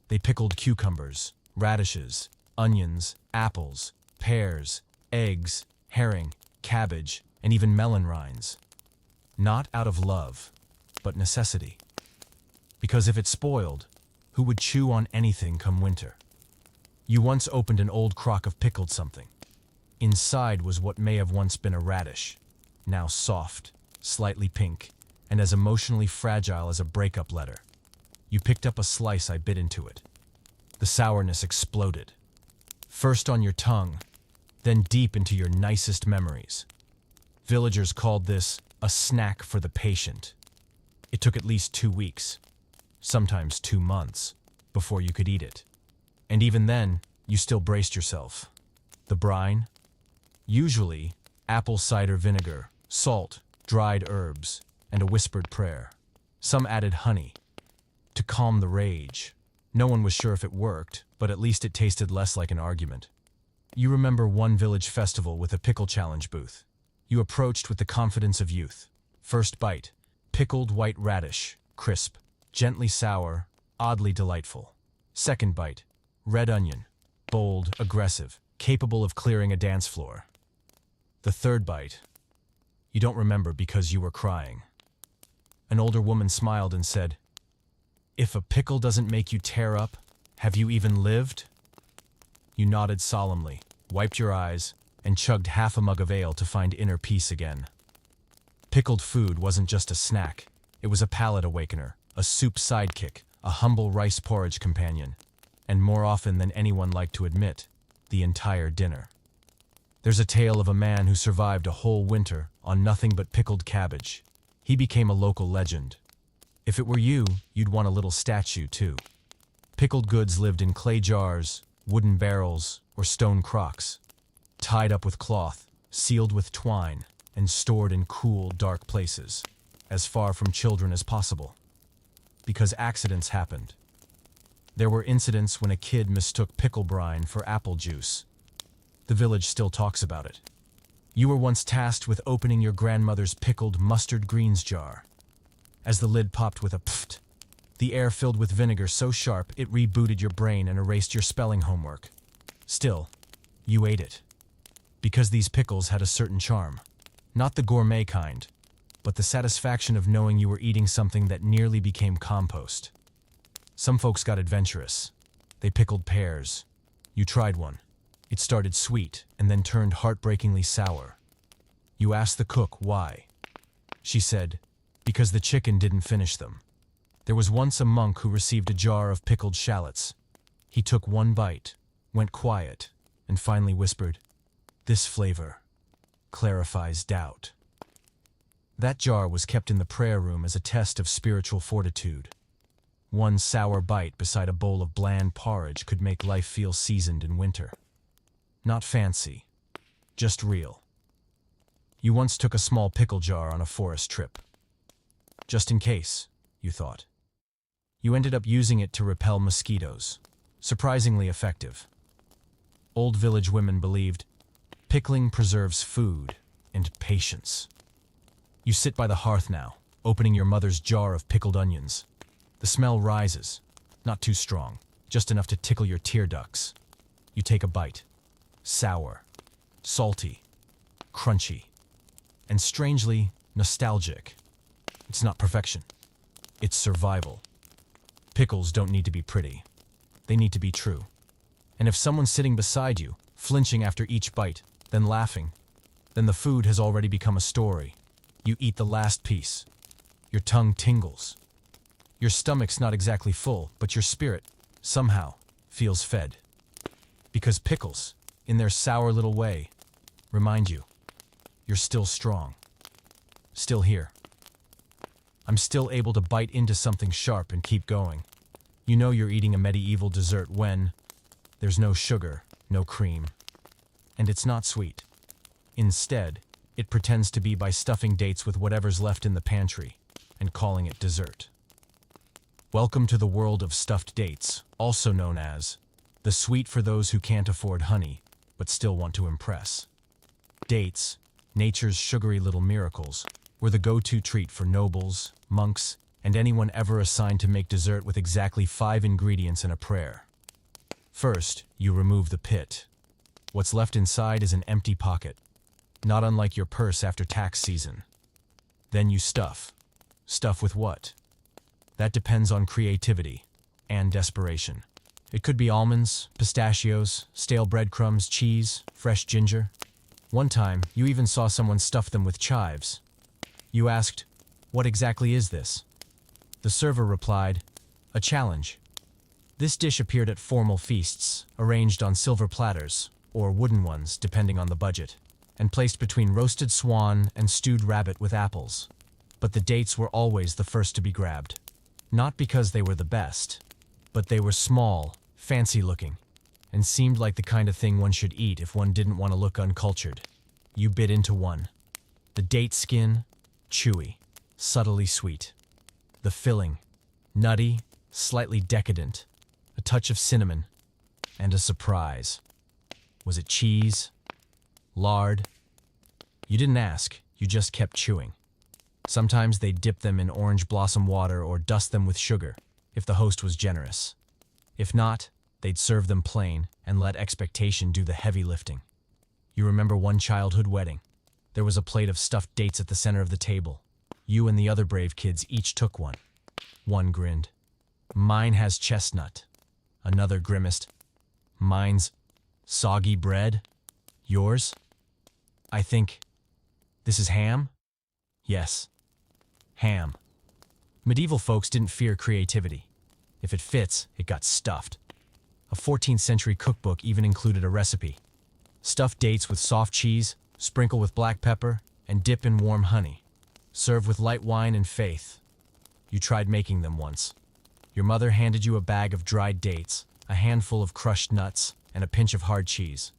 They pickled cucumbers, radishes, onions, apples, pears, eggs, herring, cabbage, and even melon rinds. Not out of love, but necessity. Because if it spoiled, who would chew on anything come winter? You once opened an old crock of pickled something. Inside was what may have once been a radish, now soft, slightly pink, and as emotionally fragile as a breakup letter. You picked up a slice, I bit into it. The sourness exploded. First on your tongue, then deep into your nicest memories. Villagers called this a snack for the patient. It took at least 2 weeks, sometimes 2 months, before you could eat it. And even then, you still braced yourself. The brine? Usually, apple cider vinegar, salt, dried herbs, and a whispered prayer. Some added honey, to calm the rage. No one was sure if it worked, but at least it tasted less like an argument. You remember one village festival with a pickle challenge booth. You approached with the confidence of youth. First bite, pickled white radish, crisp, gently sour, oddly delightful. Second bite, red onion, bold, aggressive, capable of clearing a dance floor. The third bite, you don't remember because you were crying. An older woman smiled and said, "If a pickle doesn't make you tear up, have you even lived?" You nodded solemnly, wiped your eyes, and chugged half a mug of ale to find inner peace again. Pickled food wasn't just a snack. It was a palate awakener, a soup sidekick, a humble rice porridge companion, and more often than anyone liked to admit, the entire dinner. There's a tale of a man who survived a whole winter on nothing but pickled cabbage. He became a local legend. If it were you, you'd want a little statue too. Pickled goods lived in clay jars, wooden barrels, or stone crocks, tied up with cloth, sealed with twine, and stored in cool, dark places, as far from children as possible. Because accidents happened. There were incidents when a kid mistook pickle brine for apple juice. The village still talks about it. You were once tasked with opening your grandmother's pickled mustard greens jar. As the lid popped with a pft, the air filled with vinegar so sharp it rebooted your brain and erased your spelling homework. Still, you ate it. Because these pickles had a certain charm. Not the gourmet kind, but the satisfaction of knowing you were eating something that nearly became compost. Some folks got adventurous. They pickled pears. You tried one. It started sweet and then turned heartbreakingly sour. You asked the cook why. She said, because the chicken didn't finish them. There was once a monk who received a jar of pickled shallots. He took one bite, went quiet, and finally whispered, "This flavor clarifies doubt." That jar was kept in the prayer room as a test of spiritual fortitude. One sour bite beside a bowl of bland porridge could make life feel seasoned in winter. Not fancy, just real. You once took a small pickle jar on a forest trip. Just in case, you thought. You ended up using it to repel mosquitoes. Surprisingly effective. Old village women believed pickling preserves food and patience. You sit by the hearth now, opening your mother's jar of pickled onions. The smell rises, not too strong, just enough to tickle your tear ducts. You take a bite. Sour, salty, crunchy, and strangely nostalgic. It's not perfection. It's survival. Pickles don't need to be pretty. They need to be true. And if someone's sitting beside you, flinching after each bite, then laughing, then the food has already become a story. You eat the last piece. Your tongue tingles. Your stomach's not exactly full, but your spirit, somehow, feels fed. Because pickles, in their sour little way, remind you, you're still strong. Still here. I'm still able to bite into something sharp and keep going. You know you're eating a medieval dessert when there's no sugar, no cream. And it's not sweet. Instead, it pretends to be by stuffing dates with whatever's left in the pantry and calling it dessert. Welcome to the world of stuffed dates, also known as the sweet for those who can't afford honey, but still want to impress. Dates, nature's sugary little miracles, were the go-to treat for nobles, monks, and anyone ever assigned to make dessert with exactly 5 ingredients and a prayer. First, you remove the pit. What's left inside is an empty pocket, not unlike your purse after tax season. Then you stuff. Stuff with what? That depends on creativity and desperation. It could be almonds, pistachios, stale breadcrumbs, cheese, fresh ginger. One time, you even saw someone stuff them with chives. You asked, "What exactly is this?" The server replied, "A challenge." This dish appeared at formal feasts, arranged on silver platters, or wooden ones depending on the budget, and placed between roasted swan and stewed rabbit with apples. But the dates were always the first to be grabbed. Not because they were the best, but they were small, fancy-looking, and seemed like the kind of thing one should eat if one didn't want to look uncultured. You bit into one. The date skin, chewy, subtly sweet. The filling, nutty, slightly decadent, a touch of cinnamon, and a surprise. Was it cheese? Lard? You didn't ask, you just kept chewing. Sometimes they'd dip them in orange blossom water or dust them with sugar, if the host was generous. If not, they'd serve them plain and let expectation do the heavy lifting. You remember one childhood wedding. There was a plate of stuffed dates at the center of the table. You and the other brave kids each took one. One grinned. "Mine has chestnut." Another grimaced. "Mine's soggy bread." "Yours?" "I think this is ham?" "Yes. Ham." Medieval folks didn't fear creativity. If it fits, it got stuffed. A 14th century cookbook even included a recipe. Stuff dates with soft cheese, sprinkle with black pepper, and dip in warm honey. Serve with light wine and faith. You tried making them once. Your mother handed you a bag of dried dates, a handful of crushed nuts, and a pinch of hard cheese.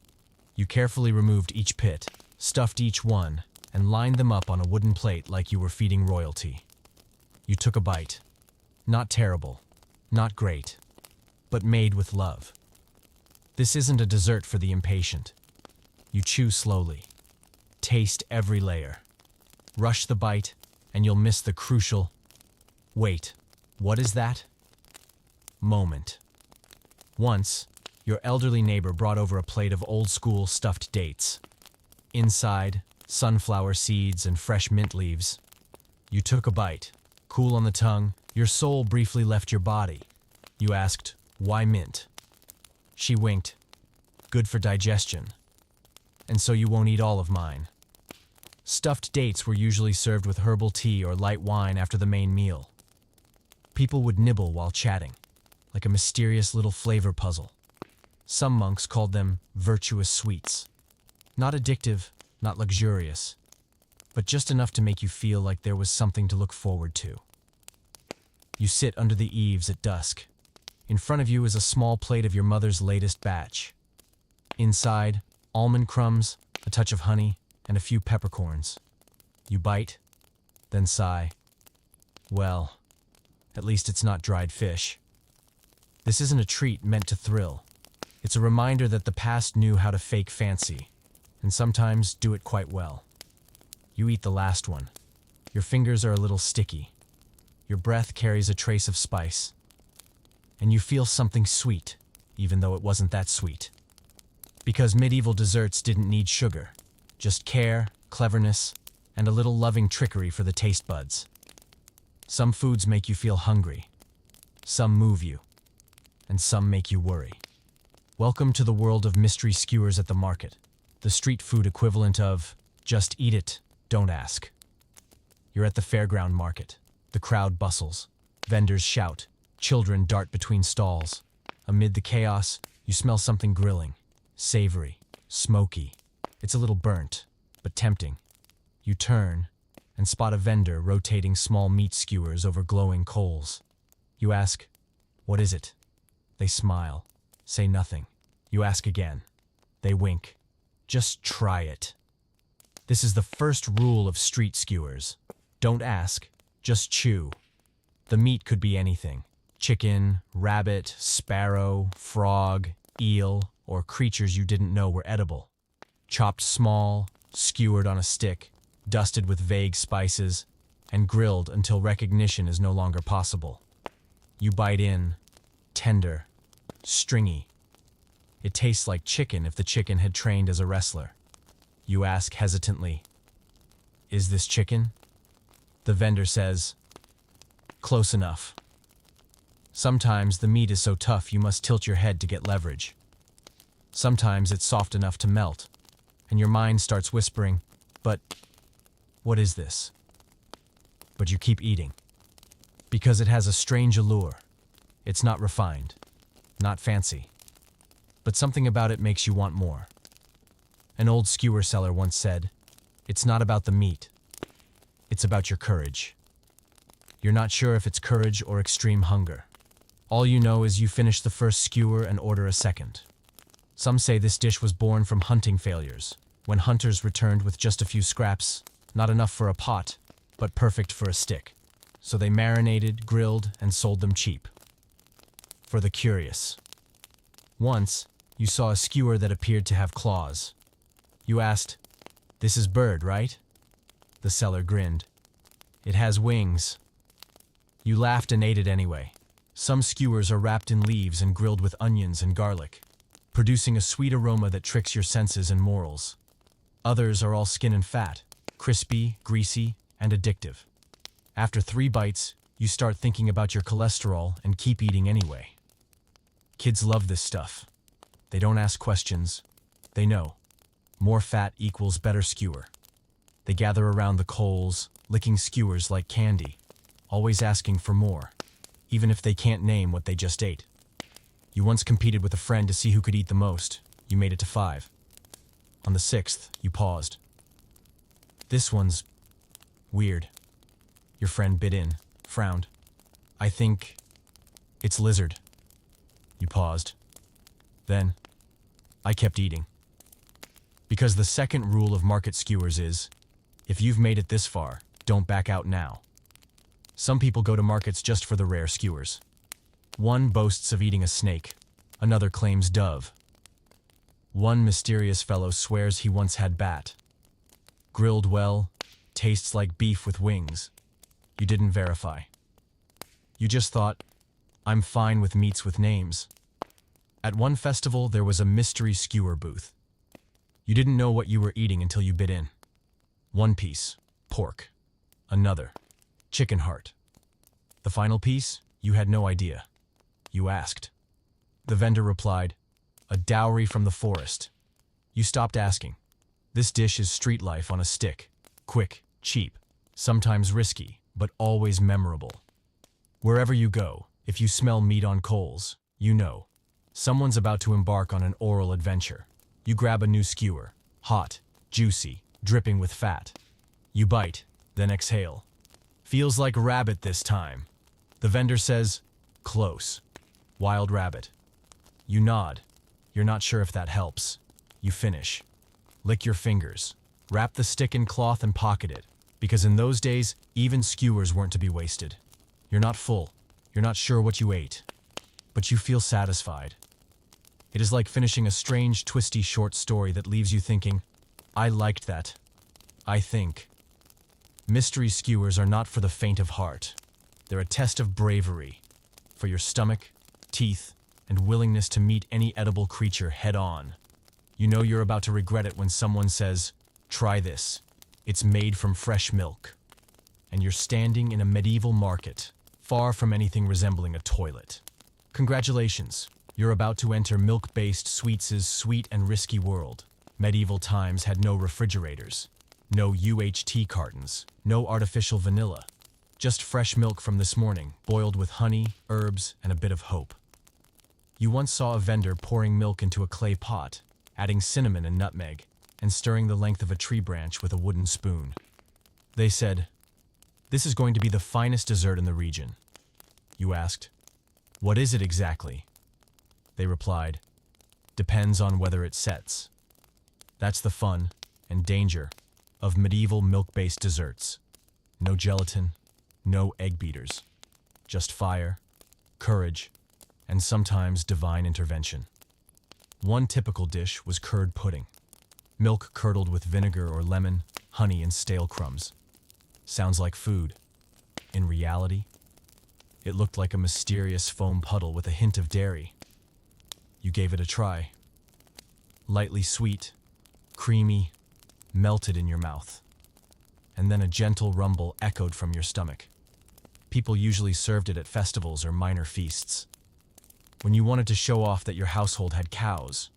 You carefully removed each pit, stuffed each one, and lined them up on a wooden plate like you were feeding royalty. You took a bite. Not terrible, not great, but made with love. This isn't a dessert for the impatient. You chew slowly. Taste every layer. Rush the bite, and you'll miss the crucial, wait, what is that? Moment. Once, your elderly neighbor brought over a plate of old-school stuffed dates. Inside, sunflower seeds and fresh mint leaves. You took a bite. Cool on the tongue, your soul briefly left your body. You asked, why mint? She winked. Good for digestion. And so you won't eat all of mine. Stuffed dates were usually served with herbal tea or light wine after the main meal. People would nibble while chatting, like a mysterious little flavor puzzle. Some monks called them virtuous sweets. Not addictive, not luxurious, but just enough to make you feel like there was something to look forward to. You sit under the eaves at dusk. In front of you is a small plate of your mother's latest batch. Inside, almond crumbs, a touch of honey, and a few peppercorns. You bite, then sigh. Well, at least it's not dried fish. This isn't a treat meant to thrill. It's a reminder that the past knew how to fake fancy, and sometimes do it quite well. You eat the last one. Your fingers are a little sticky. Your breath carries a trace of spice. And you feel something sweet, even though it wasn't that sweet. Because medieval desserts didn't need sugar. Just care, cleverness, and a little loving trickery for the taste buds. Some foods make you feel hungry. Some move you. And some make you worry. Welcome to the world of mystery skewers at the market. The street food equivalent of, just eat it, don't ask. You're at the fairground market. The crowd bustles. Vendors shout. Children dart between stalls. Amid the chaos, you smell something grilling. Savory. Smoky. It's a little burnt, but tempting. You turn and spot a vendor rotating small meat skewers over glowing coals. You ask, what is it? They smile. Say nothing. You ask again. They wink. Just try it. This is the first rule of street skewers. Don't ask, just chew. The meat could be anything. Chicken, rabbit, sparrow, frog, eel, or creatures you didn't know were edible. Chopped small, skewered on a stick, dusted with vague spices, and grilled until recognition is no longer possible. You bite in, tender, stringy. It tastes like chicken if the chicken had trained as a wrestler. You ask hesitantly, is this chicken? The vendor says, close enough. Sometimes the meat is so tough you must tilt your head to get leverage. Sometimes it's soft enough to melt, and your mind starts whispering, but what is this? But you keep eating. Because it has a strange allure. It's not refined, not fancy, but something about it makes you want more. An old skewer seller once said, it's not about the meat, it's about your courage. You're not sure if it's courage or extreme hunger. All you know is you finish the first skewer and order a second. Some say this dish was born from hunting failures, when hunters returned with just a few scraps, not enough for a pot, but perfect for a stick. So they marinated, grilled, and sold them cheap. For the curious. Once, you saw a skewer that appeared to have claws. You asked, this is bird, right? The seller grinned. It has wings. You laughed and ate it anyway. Some skewers are wrapped in leaves and grilled with onions and garlic, producing a sweet aroma that tricks your senses and morals. Others are all skin and fat, crispy, greasy, and addictive. After 3 bites, you start thinking about your cholesterol and keep eating anyway. Kids love this stuff. They don't ask questions. They know. More fat equals better skewer. They gather around the coals, licking skewers like candy, always asking for more, even if they can't name what they just ate. You once competed with a friend to see who could eat the most. You made it to 5. On the 6th, you paused. This one's weird. Your friend bit in, frowned. I think it's lizard. You paused. Then, I kept eating. Because the second rule of market skewers is, if you've made it this far, don't back out now. Some people go to markets just for the rare skewers. One boasts of eating a snake, another claims dove. One mysterious fellow swears he once had bat. Grilled well, tastes like beef with wings. You didn't verify. You just thought, I'm fine with meats with names. At one festival, there was a mystery skewer booth. You didn't know what you were eating until you bit in. One piece, pork. Another, chicken heart. The final piece, you had no idea. You asked. The vendor replied, a dowry from the forest. You stopped asking. This dish is street life on a stick. Quick, cheap, sometimes risky, but always memorable. Wherever you go, if you smell meat on coals, you know. Someone's about to embark on an oral adventure. You grab a new skewer, hot, juicy, dripping with fat. You bite, then exhale. Feels like rabbit this time. The vendor says, close. Wild rabbit. You nod. You're not sure if that helps. You finish. Lick your fingers. Wrap the stick in cloth and pocket it, because in those days, even skewers weren't to be wasted. You're not full. You're not sure what you ate, but you feel satisfied. It is like finishing a strange, twisty short story that leaves you thinking, I liked that. I think. Mystery skewers are not for the faint of heart. They're a test of bravery, for your stomach, teeth, and willingness to meet any edible creature head on. You know you're about to regret it when someone says, try this. It's made from fresh milk. And you're standing in a medieval market, far from anything resembling a toilet. Congratulations, you're about to enter milk-based sweets' sweet and risky world. Medieval times had no refrigerators, no UHT cartons, no artificial vanilla. Just fresh milk from this morning, boiled with honey, herbs, and a bit of hope. You once saw a vendor pouring milk into a clay pot, adding cinnamon and nutmeg, and stirring the length of a tree branch with a wooden spoon. They said, this is going to be the finest dessert in the region. You asked, what is it exactly? They replied, depends on whether it sets. That's the fun and danger of medieval milk-based desserts. No gelatin, no egg beaters, just fire, courage, and sometimes divine intervention. One typical dish was curd pudding. Milk curdled with vinegar or lemon, honey, and stale crumbs. Sounds like food. In reality, it looked like a mysterious foam puddle with a hint of dairy. You gave it a try. Lightly sweet, creamy, melted in your mouth. And then a gentle rumble echoed from your stomach. People usually served it at festivals or minor feasts. When you wanted to show off that your household had cows,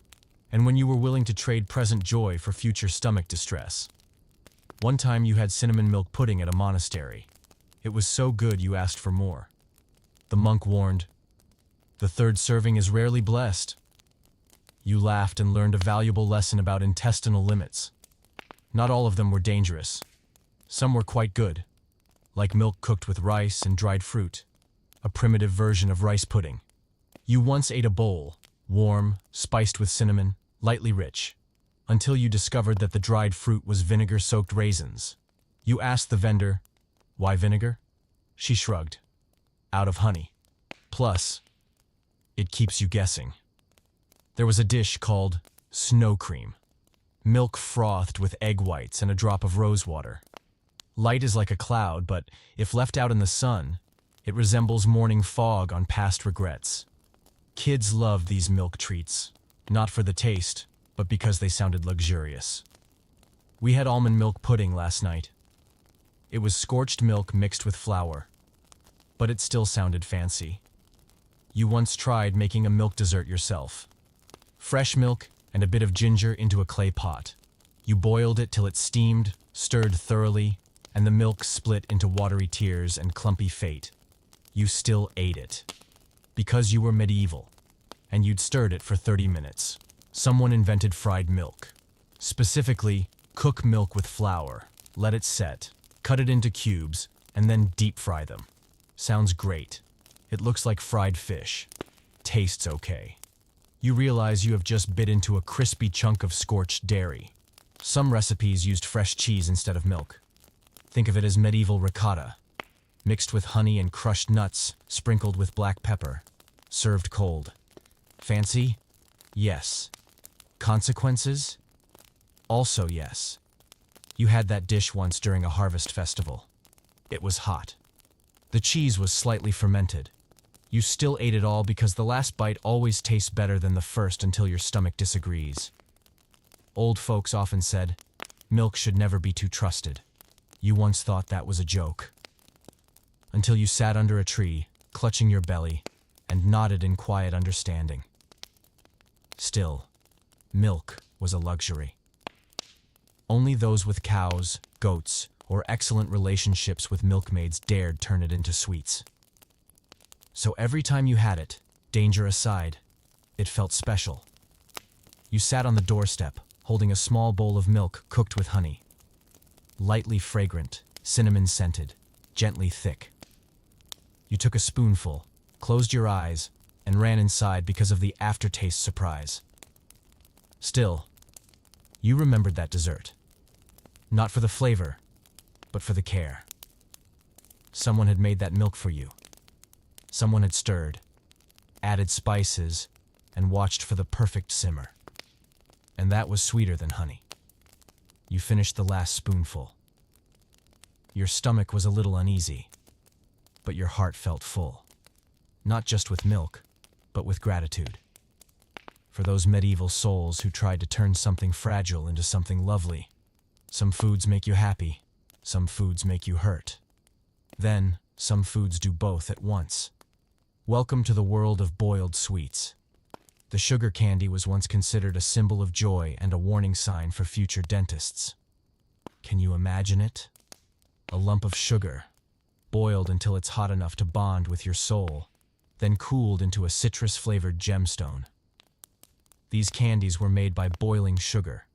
and when you were willing to trade present joy for future stomach distress. One time you had cinnamon milk pudding at a monastery. It was so good you asked for more. The monk warned, the third serving is rarely blessed. You laughed and learned a valuable lesson about intestinal limits. Not all of them were dangerous. Some were quite good, like milk cooked with rice and dried fruit, a primitive version of rice pudding. You once ate a bowl, warm, spiced with cinnamon, lightly rich, until you discovered that the dried fruit was vinegar-soaked raisins. You asked the vendor, why vinegar? She shrugged. Out of honey. Plus, it keeps you guessing. There was a dish called snow cream. Milk frothed with egg whites and a drop of rose water. Light is like a cloud, but if left out in the sun, it resembles morning fog on past regrets. Kids loved these milk treats, not for the taste, but because they sounded luxurious. We had almond milk pudding last night. It was scorched milk mixed with flour, but it still sounded fancy. You once tried making a milk dessert yourself. Fresh milk and a bit of ginger into a clay pot. You boiled it till it steamed, stirred thoroughly, and the milk split into watery tears and clumpy fate. You still ate it. Because you were medieval, and you'd stirred it for 30 minutes. Someone invented fried milk. Specifically, cook milk with flour, let it set, cut it into cubes, and then deep fry them. Sounds great. It looks like fried fish. Tastes okay. You realize you have just bit into a crispy chunk of scorched dairy. Some recipes used fresh cheese instead of milk. Think of it as medieval ricotta, mixed with honey and crushed nuts, sprinkled with black pepper, served cold. Fancy? Yes. Consequences? Also yes. You had that dish once during a harvest festival. It was hot. The cheese was slightly fermented. You still ate it all because the last bite always tastes better than the first until your stomach disagrees. Old folks often said, milk should never be too trusted. You once thought that was a joke. Until you sat under a tree, clutching your belly, and nodded in quiet understanding. Still, milk was a luxury. Only those with cows, goats, or excellent relationships with milkmaids dared turn it into sweets. So every time you had it, danger aside, it felt special. You sat on the doorstep, holding a small bowl of milk cooked with honey. Lightly fragrant, cinnamon-scented, gently thick. You took a spoonful, closed your eyes, and ran inside because of the aftertaste surprise. Still, you remembered that dessert. Not for the flavor, but for the care. Someone had made that milk for you. Someone had stirred, added spices, and watched for the perfect simmer. And that was sweeter than honey. You finished the last spoonful. Your stomach was a little uneasy, but your heart felt full. Not just with milk, but with gratitude. For those medieval souls who tried to turn something fragile into something lovely. Some foods make you happy, some foods make you hurt. Then, some foods do both at once. Welcome to the world of boiled sweets. The sugar candy was once considered a symbol of joy and a warning sign for future dentists. Can you imagine it? A lump of sugar, boiled until it's hot enough to bond with your soul, then cooled into a citrus-flavored gemstone. These candies were made by boiling sugar,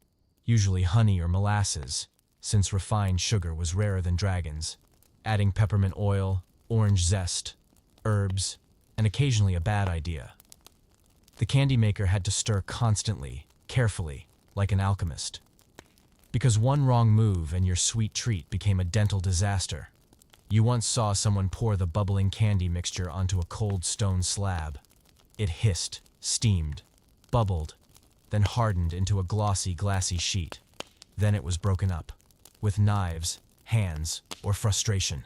usually honey or molasses, since refined sugar was rarer than dragons, adding peppermint oil, orange zest, herbs, and occasionally a bad idea. The candy maker had to stir constantly, carefully, like an alchemist. Because one wrong move and your sweet treat became a dental disaster. You once saw someone pour the bubbling candy mixture onto a cold stone slab. It hissed, steamed, bubbled, then hardened into a glossy, glassy sheet. Then it was broken up, with knives, hands, or frustration.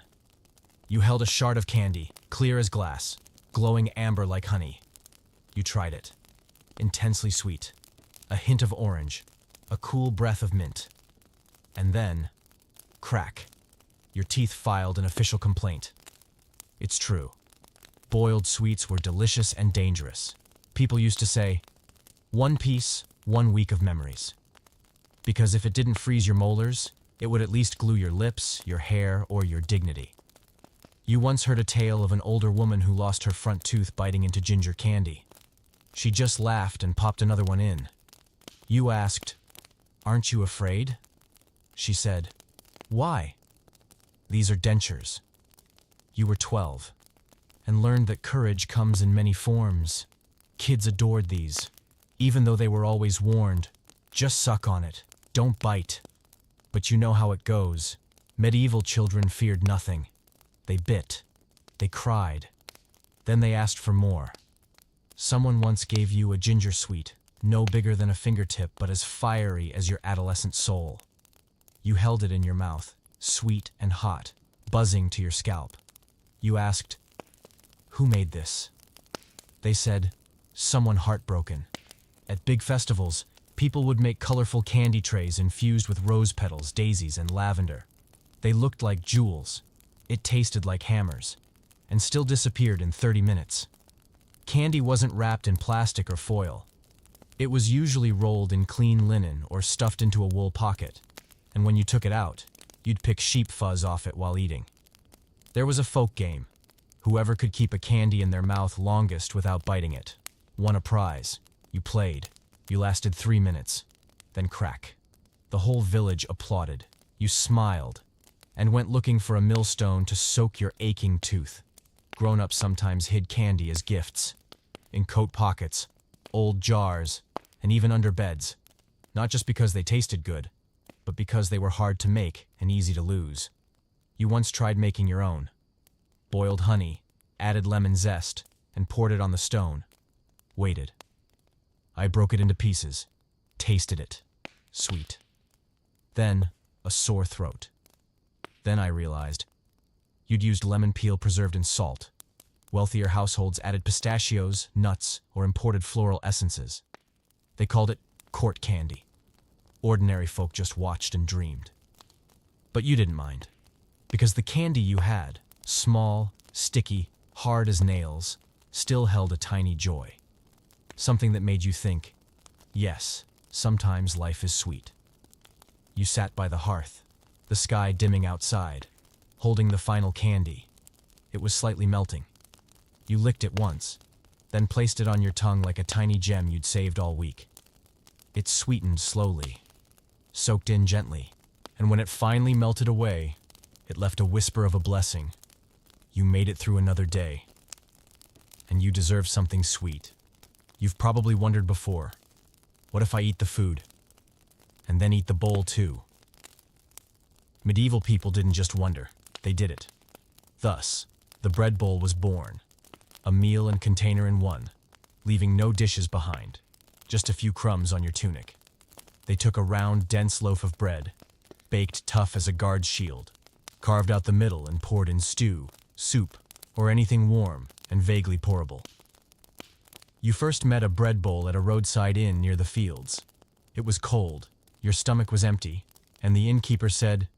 You held a shard of candy, clear as glass, glowing amber like honey. You tried it. Intensely sweet, a hint of orange, a cool breath of mint. And then, crack. Your teeth filed an official complaint. It's true. Boiled sweets were delicious and dangerous. People used to say, 1 piece, 1 week of memories. Because if it didn't freeze your molars, it would at least glue your lips, your hair, or your dignity. You once heard a tale of an older woman who lost her front tooth biting into ginger candy. She just laughed and popped another one in. You asked, "Aren't you afraid?" She said, "Why?" "These are dentures." You were 12, and learned that courage comes in many forms. Kids adored these, even though they were always warned, "Just suck on it, don't bite." But you know how it goes. Medieval children feared nothing. They bit. They cried. Then they asked for more. Someone once gave you a ginger sweet, no bigger than a fingertip but as fiery as your adolescent soul. You held it in your mouth, sweet and hot, buzzing to your scalp. You asked, "Who made this?" They said, "Someone heartbroken." At big festivals, people would make colorful candy trays infused with rose petals, daisies, and lavender. They looked like jewels. It tasted like hammers, and still disappeared in 30 minutes. Candy wasn't wrapped in plastic or foil. It was usually rolled in clean linen or stuffed into a wool pocket, and when you took it out, you'd pick sheep fuzz off it while eating. There was a folk game. Whoever could keep a candy in their mouth longest without biting it won a prize. You played. You lasted 3 minutes. Then crack. The whole village applauded. You smiled and went looking for a millstone to soak your aching tooth. Grown-ups sometimes hid candy as gifts. In coat pockets, old jars, and even under beds. Not just because they tasted good, but because they were hard to make and easy to lose. You once tried making your own. Boiled honey, added lemon zest, and poured it on the stone. Waited. I broke it into pieces. tasted it. Sweet. Then, a sore throat. Then I realized you'd used lemon peel preserved in salt. Wealthier households added pistachios, nuts, or imported floral essences. They called it court candy. Ordinary folk just watched and dreamed. But you didn't mind, because the candy you had, small, sticky, hard as nails, still held a tiny joy. Something that made you think, yes, sometimes life is sweet. You sat by the hearth, the sky dimming outside, holding the final candy. It was slightly melting. You licked it once, then placed it on your tongue like a tiny gem you'd saved all week. It sweetened slowly, soaked in gently, and when it finally melted away, it left a whisper of a blessing. You made it through another day. And you deserve something sweet. You've probably wondered before, what if I eat the food? And then eat the bowl too? Medieval people didn't just wonder, they did it. Thus, the bread bowl was born. A meal and container in one, leaving no dishes behind, just a few crumbs on your tunic. They took a round, dense loaf of bread, baked tough as a guard's shield, carved out the middle and poured in stew, soup, or anything warm and vaguely pourable. You first met a bread bowl at a roadside inn near the fields. It was cold, your stomach was empty, and the innkeeper said,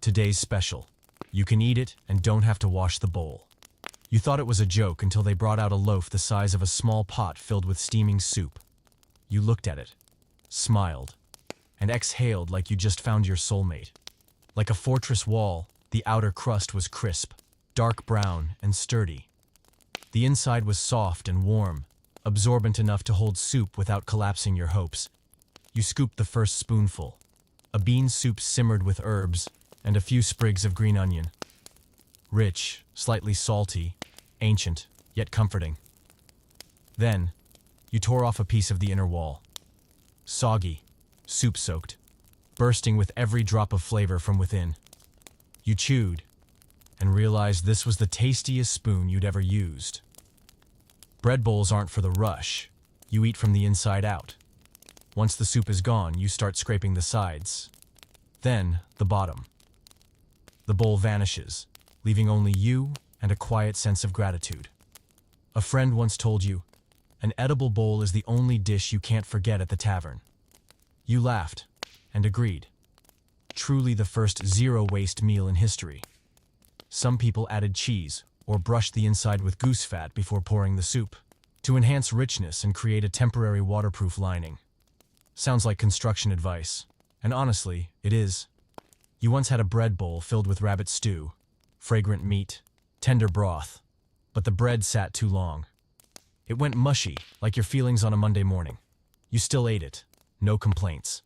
"Today's special. You can eat it and don't have to wash the bowl." You thought it was a joke until they brought out a loaf the size of a small pot filled with steaming soup. You looked at it, smiled, and exhaled like you just found your soulmate. Like a fortress wall, the outer crust was crisp, dark brown, and sturdy. The inside was soft and warm, absorbent enough to hold soup without collapsing your hopes. You scooped the first spoonful, a bean soup simmered with herbs and a few sprigs of green onion. Rich, slightly salty, ancient, yet comforting. Then, you tore off a piece of the inner wall. Soggy, soup-soaked, bursting with every drop of flavor from within. You chewed, and realized this was the tastiest spoon you'd ever used. Bread bowls aren't for the rush. You eat from the inside out. Once the soup is gone, you start scraping the sides. Then, the bottom. The bowl vanishes, leaving only you and a quiet sense of gratitude. A friend once told you, an edible bowl is the only dish you can't forget at the tavern. You laughed and agreed. Truly the first zero-waste meal in history. Some people added cheese or brushed the inside with goose fat before pouring the soup to enhance richness and create a temporary waterproof lining. Sounds like construction advice, and honestly, it is. You once had a bread bowl filled with rabbit stew, fragrant meat, tender broth, but the bread sat too long. It went mushy, like your feelings on a Monday morning. You still ate it, no complaints.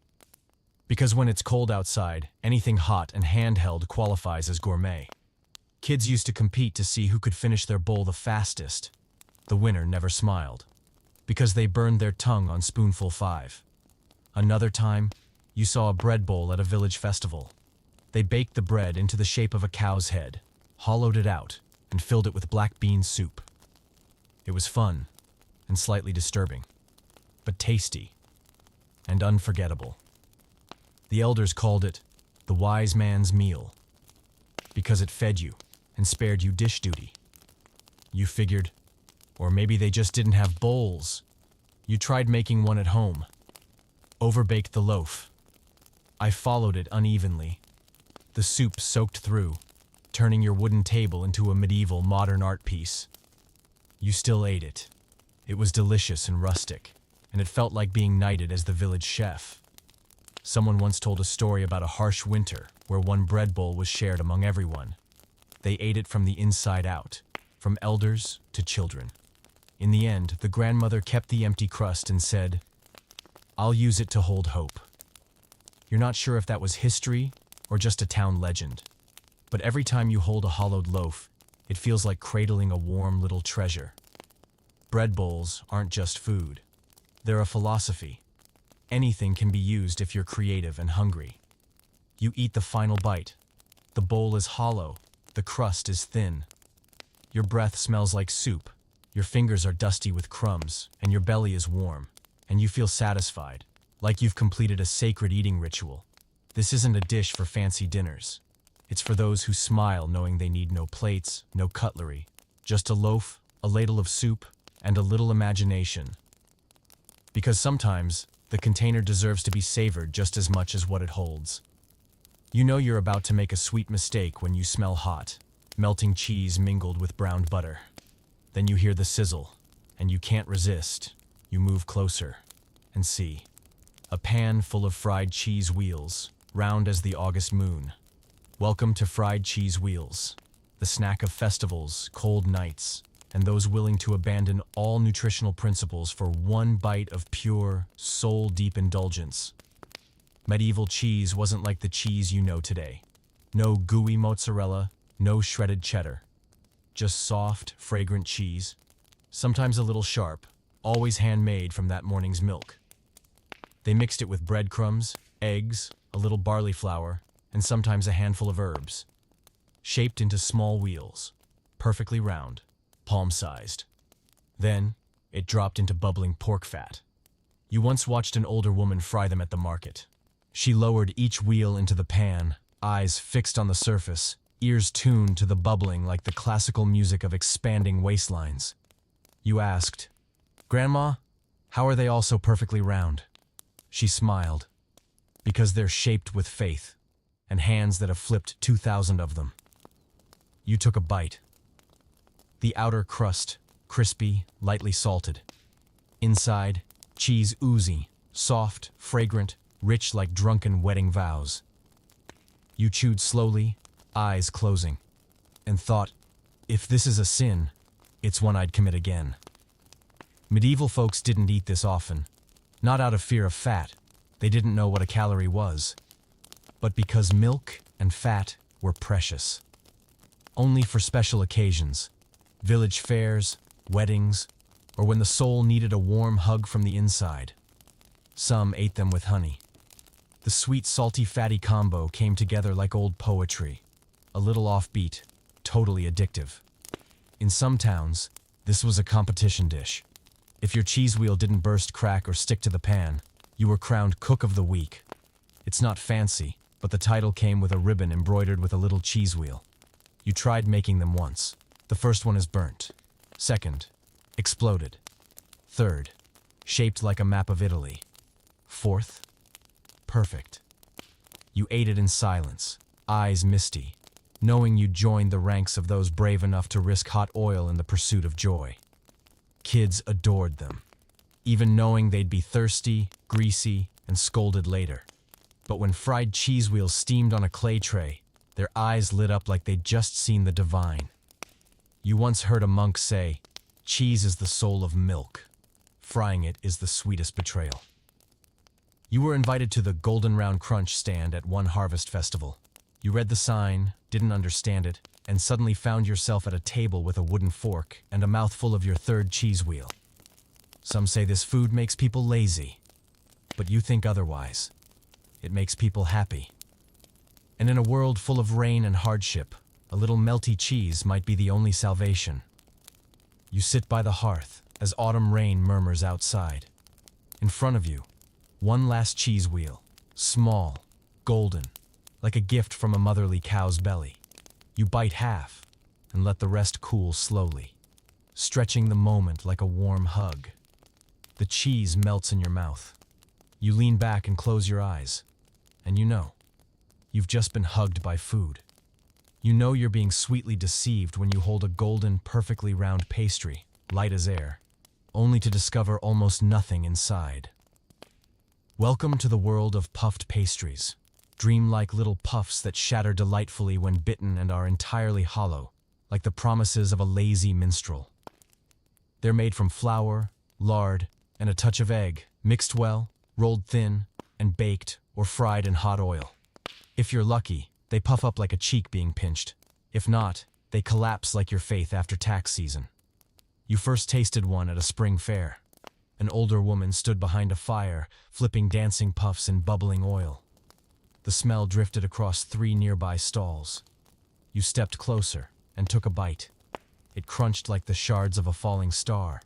Because when it's cold outside, anything hot and handheld qualifies as gourmet. Kids used to compete to see who could finish their bowl the fastest. The winner never smiled, because they burned their tongue on spoonful 5. Another time, you saw a bread bowl at a village festival. They baked the bread into the shape of a cow's head, hollowed it out, and filled it with black bean soup. It was fun, and slightly disturbing, but tasty, and unforgettable. The elders called it the wise man's meal, because it fed you and spared you dish duty. You figured, or maybe they just didn't have bowls. You tried making one at home. Overbaked the loaf. I followed it unevenly. The soup soaked through, turning your wooden table into a medieval modern art piece. You still ate it. It was delicious and rustic, and it felt like being knighted as the village chef. Someone once told a story about a harsh winter where one bread bowl was shared among everyone. They ate it from the inside out, from elders to children. In the end, the grandmother kept the empty crust and said, "I'll use it to hold hope." You're not sure if that was history or just a town legend, but every time you hold a hollowed loaf, it feels like cradling a warm little treasure. Bread bowls aren't just food. They're a philosophy. Anything can be used if you're creative and hungry. You eat the final bite. The bowl is hollow. The crust is thin. Your breath smells like soup. Your fingers are dusty with crumbs, and your belly is warm, and you feel satisfied, like you've completed a sacred eating ritual. This isn't a dish for fancy dinners. It's for those who smile knowing they need no plates, no cutlery, just a loaf, a ladle of soup, and a little imagination. Because sometimes, the container deserves to be savored just as much as what it holds. You know you're about to make a sweet mistake when you smell hot, melting cheese mingled with browned butter. Then you hear the sizzle, and you can't resist. You move closer, and see. A pan full of fried cheese wheels, round as the August moon. Welcome to fried cheese wheels, the snack of festivals, cold nights, and those willing to abandon all nutritional principles for one bite of pure, soul-deep indulgence. Medieval cheese wasn't like the cheese you know today. No gooey mozzarella, no shredded cheddar. Just soft, fragrant cheese, sometimes a little sharp, always handmade from that morning's milk. They mixed it with breadcrumbs, eggs, a little barley flour, and sometimes a handful of herbs. Shaped into small wheels, perfectly round, palm-sized. Then, it dropped into bubbling pork fat. You once watched an older woman fry them at the market. She lowered each wheel into the pan, eyes fixed on the surface, ears tuned to the bubbling like the classical music of expanding waistlines. You asked, "Grandma, how are they all so perfectly round?" She smiled. Because they're shaped with faith, and hands that have flipped 2,000 of them. You took a bite. The outer crust, crispy, lightly salted. Inside, cheese oozy, soft, fragrant, rich like drunken wedding vows. You chewed slowly, eyes closing, and thought, if this is a sin, it's one I'd commit again. Medieval folks didn't eat this often, not out of fear of fat. They didn't know what a calorie was, but because milk and fat were precious. Only for special occasions, village fairs, weddings, or when the soul needed a warm hug from the inside. Some ate them with honey. The sweet, salty, fatty combo came together like old poetry, a little offbeat, totally addictive. In some towns, this was a competition dish. If your cheese wheel didn't burst, crack, or stick to the pan, you were crowned Cook of the Week. It's not fancy, but the title came with a ribbon embroidered with a little cheese wheel. You tried making them once. The first one is burnt. Second, exploded. Third, shaped like a map of Italy. Fourth, perfect. You ate it in silence, eyes misty, knowing you'd joined the ranks of those brave enough to risk hot oil in the pursuit of joy. Kids adored them, even knowing they'd be thirsty, greasy, and scolded later. But when fried cheese wheels steamed on a clay tray, their eyes lit up like they'd just seen the divine. You once heard a monk say, "Cheese is the soul of milk. Frying it is the sweetest betrayal." You were invited to the Golden Round Crunch stand at one harvest festival. You read the sign, didn't understand it, and suddenly found yourself at a table with a wooden fork and a mouthful of your third cheese wheel. Some say this food makes people lazy, but you think otherwise. It makes people happy. And in a world full of rain and hardship, a little melty cheese might be the only salvation. You sit by the hearth as autumn rain murmurs outside. In front of you, one last cheese wheel, small, golden, like a gift from a motherly cow's belly. You bite half and let the rest cool slowly, stretching the moment like a warm hug. The cheese melts in your mouth. You lean back and close your eyes, and you know, you've just been hugged by food. You know you're being sweetly deceived when you hold a golden, perfectly round pastry, light as air, only to discover almost nothing inside. Welcome to the world of puffed pastries, dreamlike little puffs that shatter delightfully when bitten and are entirely hollow, like the promises of a lazy minstrel. They're made from flour, lard, and a touch of egg, mixed well, rolled thin, and baked or fried in hot oil. If you're lucky, they puff up like a cheek being pinched. If not, they collapse like your faith after tax season. You first tasted one at a spring fair. An older woman stood behind a fire, flipping dancing puffs in bubbling oil. The smell drifted across 3 nearby stalls. You stepped closer and took a bite. It crunched like the shards of a falling star,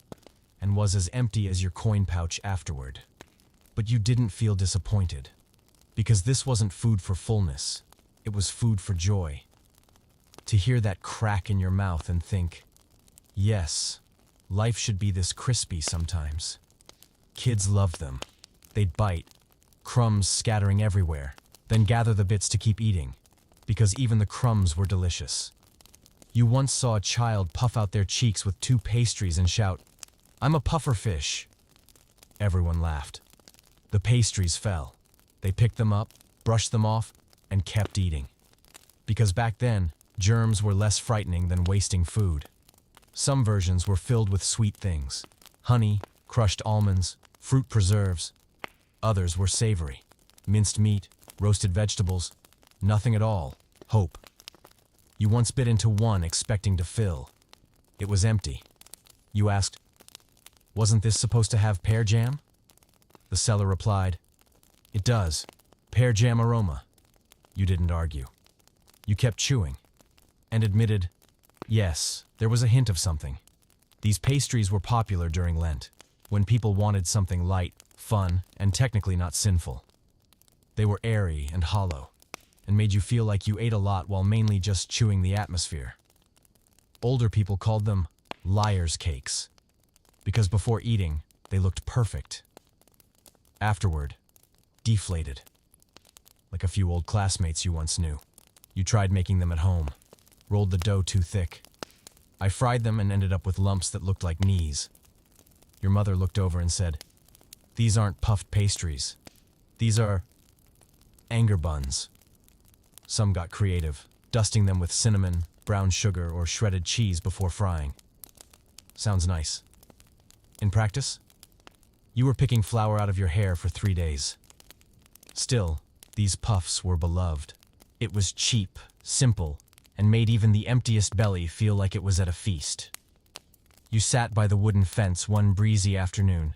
and was as empty as your coin pouch afterward. But you didn't feel disappointed, because this wasn't food for fullness, it was food for joy. To hear that crack in your mouth and think, yes, life should be this crispy sometimes. Kids loved them. They'd bite, crumbs scattering everywhere, then gather the bits to keep eating, because even the crumbs were delicious. You once saw a child puff out their cheeks with 2 pastries and shout, "I'm a puffer fish." Everyone laughed. The pastries fell. They picked them up, brushed them off, and kept eating. Because back then, germs were less frightening than wasting food. Some versions were filled with sweet things: honey, crushed almonds, fruit preserves. Others were savory: minced meat, roasted vegetables, nothing at all: hope. You once bit into one expecting to fill. It was empty. You asked, "Wasn't this supposed to have pear jam?" The seller replied, "It does. Pear jam aroma." You didn't argue. You kept chewing, and admitted, yes, there was a hint of something. These pastries were popular during Lent, when people wanted something light, fun, and technically not sinful. They were airy and hollow, and made you feel like you ate a lot while mainly just chewing the atmosphere. Older people called them liar's cakes, because before eating, they looked perfect. Afterward, deflated. Like a few old classmates you once knew. You tried making them at home, rolled the dough too thick. I fried them and ended up with lumps that looked like knees. Your mother looked over and said, "These aren't puffed pastries. These are anger buns." Some got creative, dusting them with cinnamon, brown sugar, or shredded cheese before frying. Sounds nice. In practice, you were picking flour out of your hair for 3 days. Still, these puffs were beloved. It was cheap, simple, and made even the emptiest belly feel like it was at a feast. You sat by the wooden fence one breezy afternoon,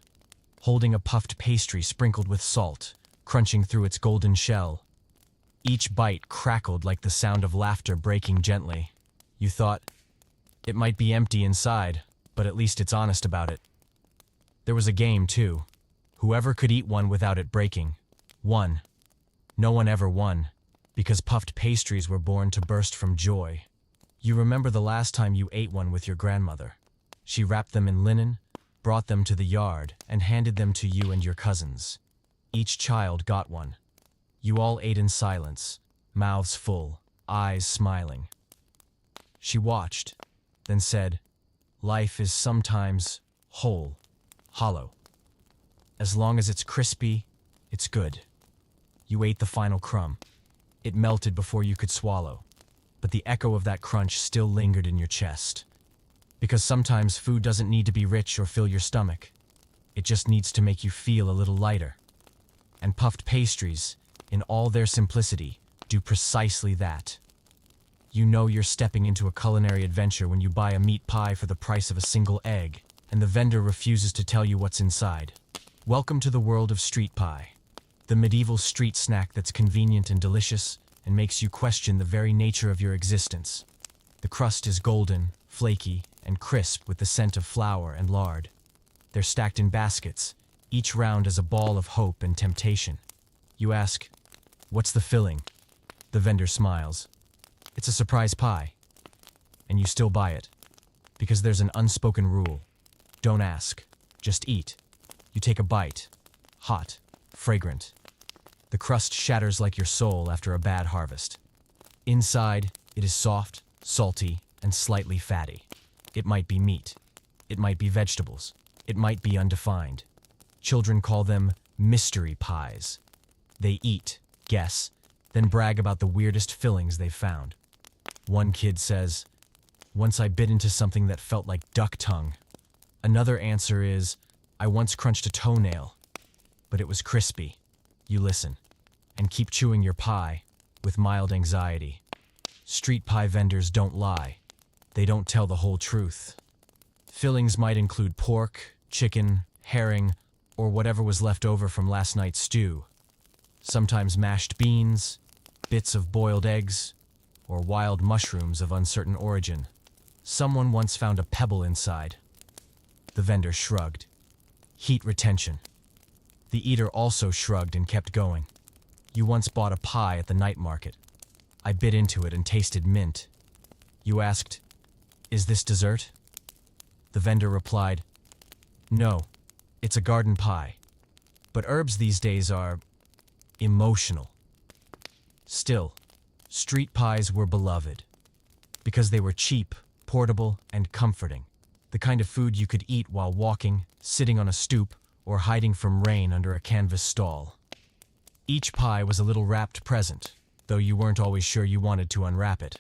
holding a puffed pastry sprinkled with salt, crunching through its golden shell. Each bite crackled like the sound of laughter breaking gently. You thought, it might be empty inside, but at least it's honest about it. There was a game, too. Whoever could eat one without it breaking won. No one ever won, because puffed pastries were born to burst from joy. You remember the last time you ate one with your grandmother. She wrapped them in linen, brought them to the yard, and handed them to you and your cousins. Each child got one. You all ate in silence, mouths full, eyes smiling. She watched, then said, "Life is sometimes whole, hollow. As long as it's crispy, it's good." You ate the final crumb. It melted before you could swallow, but the echo of that crunch still lingered in your chest. Because sometimes food doesn't need to be rich or fill your stomach. It just needs to make you feel a little lighter. And puffed pastries, in all their simplicity, do precisely that. You know you're stepping into a culinary adventure when you buy a meat pie for the price of a single egg, and the vendor refuses to tell you what's inside. Welcome to the world of street pie, the medieval street snack that's convenient and delicious and makes you question the very nature of your existence. The crust is golden, flaky, and crisp with the scent of flour and lard. They're stacked in baskets, each round as a ball of hope and temptation. You ask, "What's the filling?" The vendor smiles. "It's a surprise pie." And you still buy it, because there's an unspoken rule. Don't ask, just eat. You take a bite, hot, fragrant. The crust shatters like your soul after a bad harvest. Inside, it is soft, salty, and slightly fatty. It might be meat. It might be vegetables. It might be undefined. Children call them mystery pies. They eat, guess, then brag about the weirdest fillings they've found. One kid says, "Once I bit into something that felt like duck tongue." Another answer is, "I once crunched a toenail, but it was crispy." You listen, and keep chewing your pie, with mild anxiety. Street pie vendors don't lie. They don't tell the whole truth. Fillings might include pork, chicken, herring, or whatever was left over from last night's stew. Sometimes mashed beans, bits of boiled eggs, or wild mushrooms of uncertain origin. Someone once found a pebble inside. The vendor shrugged. Heat retention. The eater also shrugged and kept going. You once bought a pie at the night market. I bit into it and tasted mint. You asked, "Is this dessert?" The vendor replied, "No, it's a garden pie. But herbs these days are emotional." Still, street pies were beloved because they were cheap, portable, and comforting. The kind of food you could eat while walking, sitting on a stoop, or hiding from rain under a canvas stall. Each pie was a little wrapped present, though you weren't always sure you wanted to unwrap it.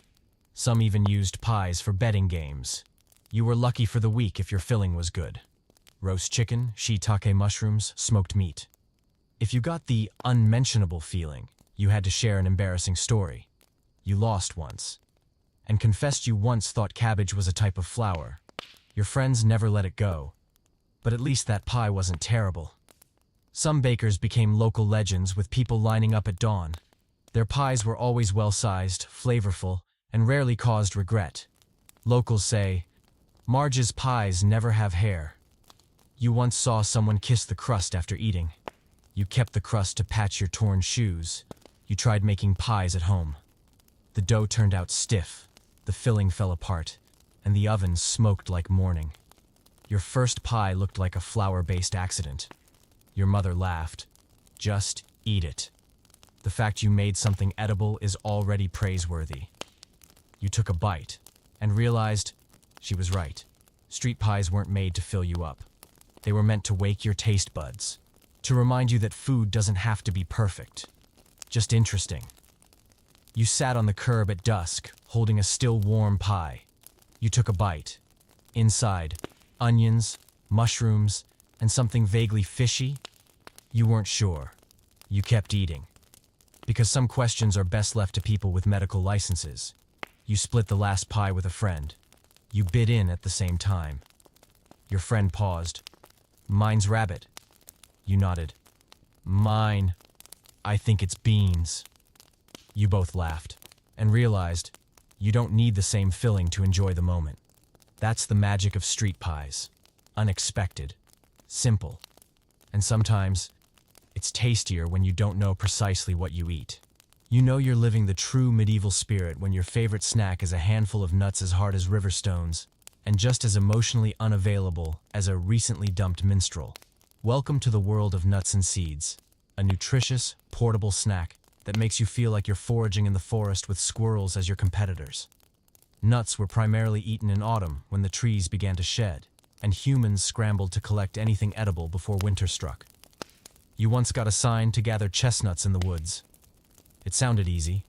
Some even used pies for betting games. You were lucky for the week if your filling was good. Roast chicken, shiitake mushrooms, smoked meat. If you got the unmentionable feeling, you had to share an embarrassing story. You lost once, and confessed you once thought cabbage was a type of flower. Your friends never let it go, but at least that pie wasn't terrible. Some bakers became local legends with people lining up at dawn. Their pies were always well-sized, flavorful, and rarely caused regret. Locals say, "Marge's pies never have hair." You once saw someone kiss the crust after eating. You kept the crust to patch your torn shoes. You tried making pies at home. The dough turned out stiff, the filling fell apart, and the oven smoked like morning. Your first pie looked like a flour-based accident. Your mother laughed. "Just eat it. The fact you made something edible is already praiseworthy." You took a bite and realized she was right. Street pies weren't made to fill you up. They were meant to wake your taste buds, to remind you that food doesn't have to be perfect, just interesting. You sat on the curb at dusk, holding a still warm pie. You took a bite. Inside, onions, mushrooms, and something vaguely fishy. You weren't sure. You kept eating. Because some questions are best left to people with medical licenses. You split the last pie with a friend. You bit in at the same time. Your friend paused. "Mine's rabbit." You nodded. "Mine. I think it's beans." You both laughed and realized you don't need the same filling to enjoy the moment. That's the magic of street pies. Unexpected, simple, and sometimes it's tastier when you don't know precisely what you eat. You know you're living the true medieval spirit when your favorite snack is a handful of nuts as hard as river stones and just as emotionally unavailable as a recently dumped minstrel. Welcome to the world of nuts and seeds, a nutritious, portable snack that makes you feel like you're foraging in the forest with squirrels as your competitors. Nuts were primarily eaten in autumn when the trees began to shed, and humans scrambled to collect anything edible before winter struck. You once got assigned to gather chestnuts in the woods. It sounded easy.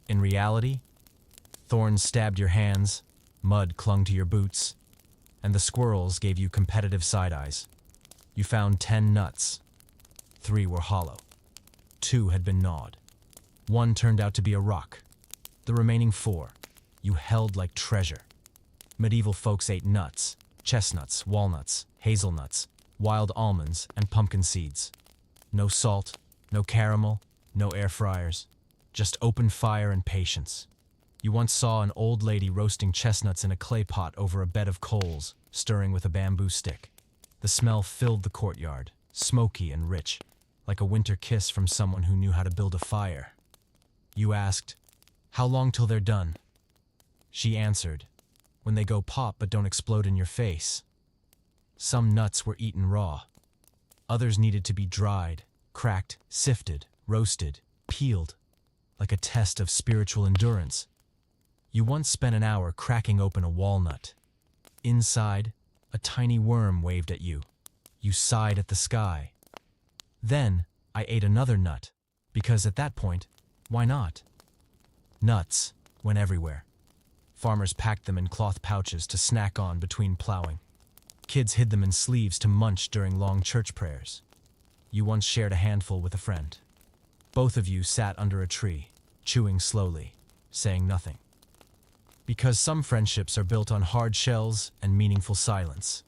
In reality, thorns stabbed your hands, mud clung to your boots, and the squirrels gave you competitive side-eyes. You found 10 nuts. 3 were hollow. 2 had been gnawed. 1 turned out to be a rock. The remaining 4, you held like treasure. Medieval folks ate nuts, chestnuts, walnuts, hazelnuts, wild almonds, and pumpkin seeds. No salt, no caramel, no air fryers. Just open fire and patience. You once saw an old lady roasting chestnuts in a clay pot over a bed of coals, stirring with a bamboo stick. The smell filled the courtyard, smoky and rich, like a winter kiss from someone who knew how to build a fire. You asked, "How long till they're done?" She answered, "When they go pop but don't explode in your face." Some nuts were eaten raw. Others needed to be dried, cracked, sifted, roasted, peeled, like a test of spiritual endurance. You once spent an hour cracking open a walnut. Inside, a tiny worm waved at you. You sighed at the sky. Then, I ate another nut, because at that point, why not? Nuts went everywhere. Farmers packed them in cloth pouches to snack on between plowing. Kids hid them in sleeves to munch during long church prayers. You once shared a handful with a friend. Both of you sat under a tree, chewing slowly, saying nothing. Because some friendships are built on hard shells and meaningful silence.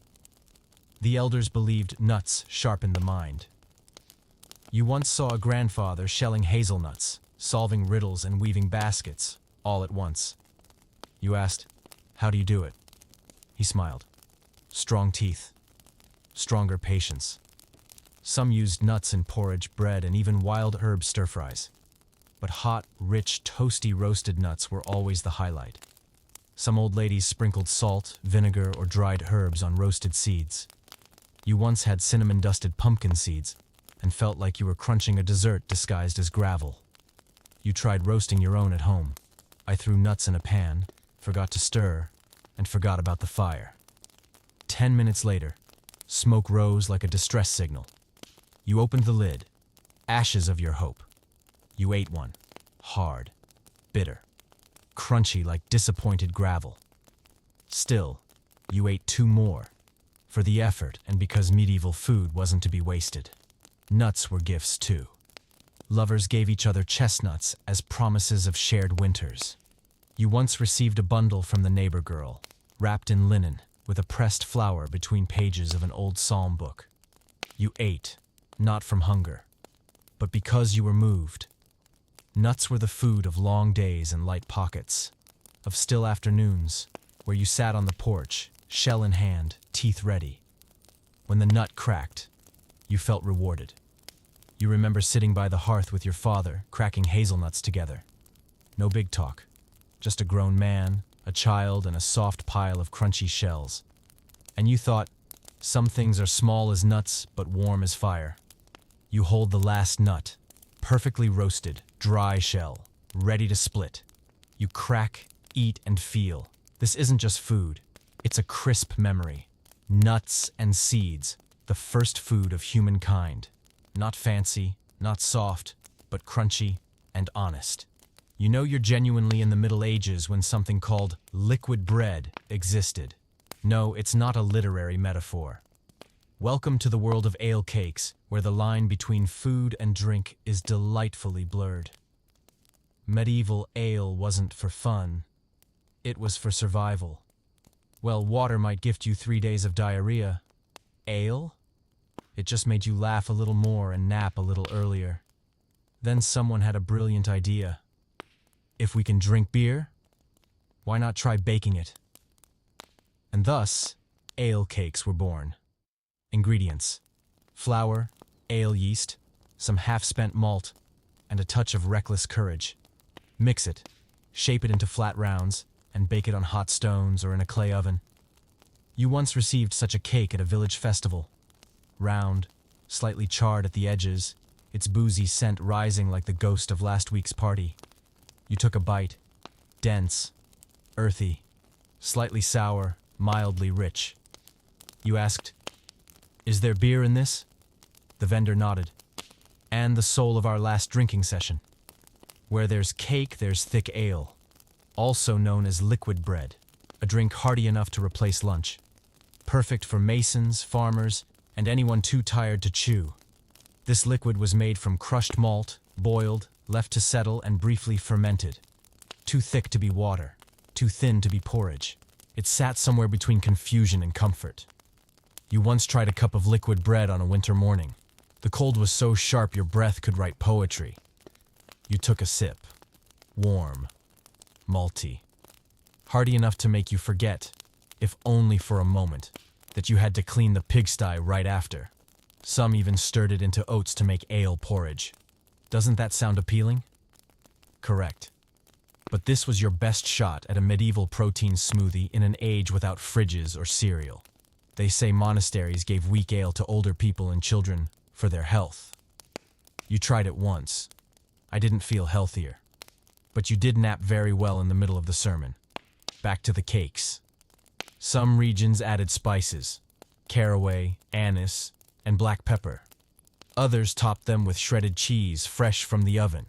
The elders believed nuts sharpened the mind. You once saw a grandfather shelling hazelnuts, solving riddles and weaving baskets, all at once. You asked, "How do you do it?" He smiled. "Strong teeth. Stronger patience. Some used nuts in porridge, bread, and even wild herb stir-fries. But hot, rich, toasty roasted nuts were always the highlight. Some old ladies sprinkled salt, vinegar, or dried herbs on roasted seeds. You once had cinnamon-dusted pumpkin seeds and felt like you were crunching a dessert disguised as gravel. You tried roasting your own at home. I threw nuts in a pan, forgot to stir, and forgot about the fire. 10 minutes later, smoke rose like a distress signal. You opened the lid, ashes of your hope. You ate one, hard, bitter, crunchy like disappointed gravel. Still, you ate 2 more, for the effort and because medieval food wasn't to be wasted. Nuts were gifts too. Lovers gave each other chestnuts as promises of shared winters. You once received a bundle from the neighbor girl, wrapped in linen, with a pressed flower between pages of an old psalm book. You ate, not from hunger, but because you were moved. Nuts were the food of long days and light pockets, of still afternoons, where you sat on the porch, shell in hand, teeth ready. When the nut cracked, you felt rewarded. You remember sitting by the hearth with your father, cracking hazelnuts together. No big talk, just a grown man, a child, and a soft pile of crunchy shells. And you thought, some things are small as nuts, but warm as fire. You hold the last nut, perfectly roasted, dry shell, ready to split. You crack, eat, and feel. This isn't just food, it's a crisp memory. Nuts and seeds, the first food of humankind. Not fancy, not soft, but crunchy and honest. You know you're genuinely in the Middle Ages when something called liquid bread existed. No, it's not a literary metaphor. Welcome to the world of ale cakes, where the line between food and drink is delightfully blurred. Medieval ale wasn't for fun. It was for survival. Well, water might gift you 3 days of diarrhea. Ale? It just made you laugh a little more and nap a little earlier. Then someone had a brilliant idea. If we can drink beer, why not try baking it? And thus, ale cakes were born. Ingredients: flour, ale yeast, some half-spent malt, and a touch of reckless courage. Mix it, shape it into flat rounds, and bake it on hot stones or in a clay oven. You once received such a cake at a village festival. Round, slightly charred at the edges, its boozy scent rising like the ghost of last week's party. You took a bite, dense, earthy, slightly sour, mildly rich. You asked, "Is there beer in this?" The vendor nodded. "And the soul of our last drinking session. Where there's cake, there's thick ale, also known as liquid bread, a drink hearty enough to replace lunch. Perfect for masons, farmers, and anyone too tired to chew. This liquid was made from crushed malt, boiled, left to settle, and briefly fermented. Too thick to be water, too thin to be porridge. It sat somewhere between confusion and comfort. You once tried a cup of liquid bread on a winter morning. The cold was so sharp your breath could write poetry. You took a sip. Warm, malty, hearty enough to make you forget, if only for a moment, that you had to clean the pigsty right after. Some even stirred it into oats to make ale porridge. Doesn't that sound appealing? Correct. But this was your best shot at a medieval protein smoothie in an age without fridges or cereal. They say monasteries gave weak ale to older people and children for their health. You tried it once. I didn't feel healthier. But you did nap very well in the middle of the sermon. Back to the cakes. Some regions added spices, caraway, anise, and black pepper. Others topped them with shredded cheese fresh from the oven,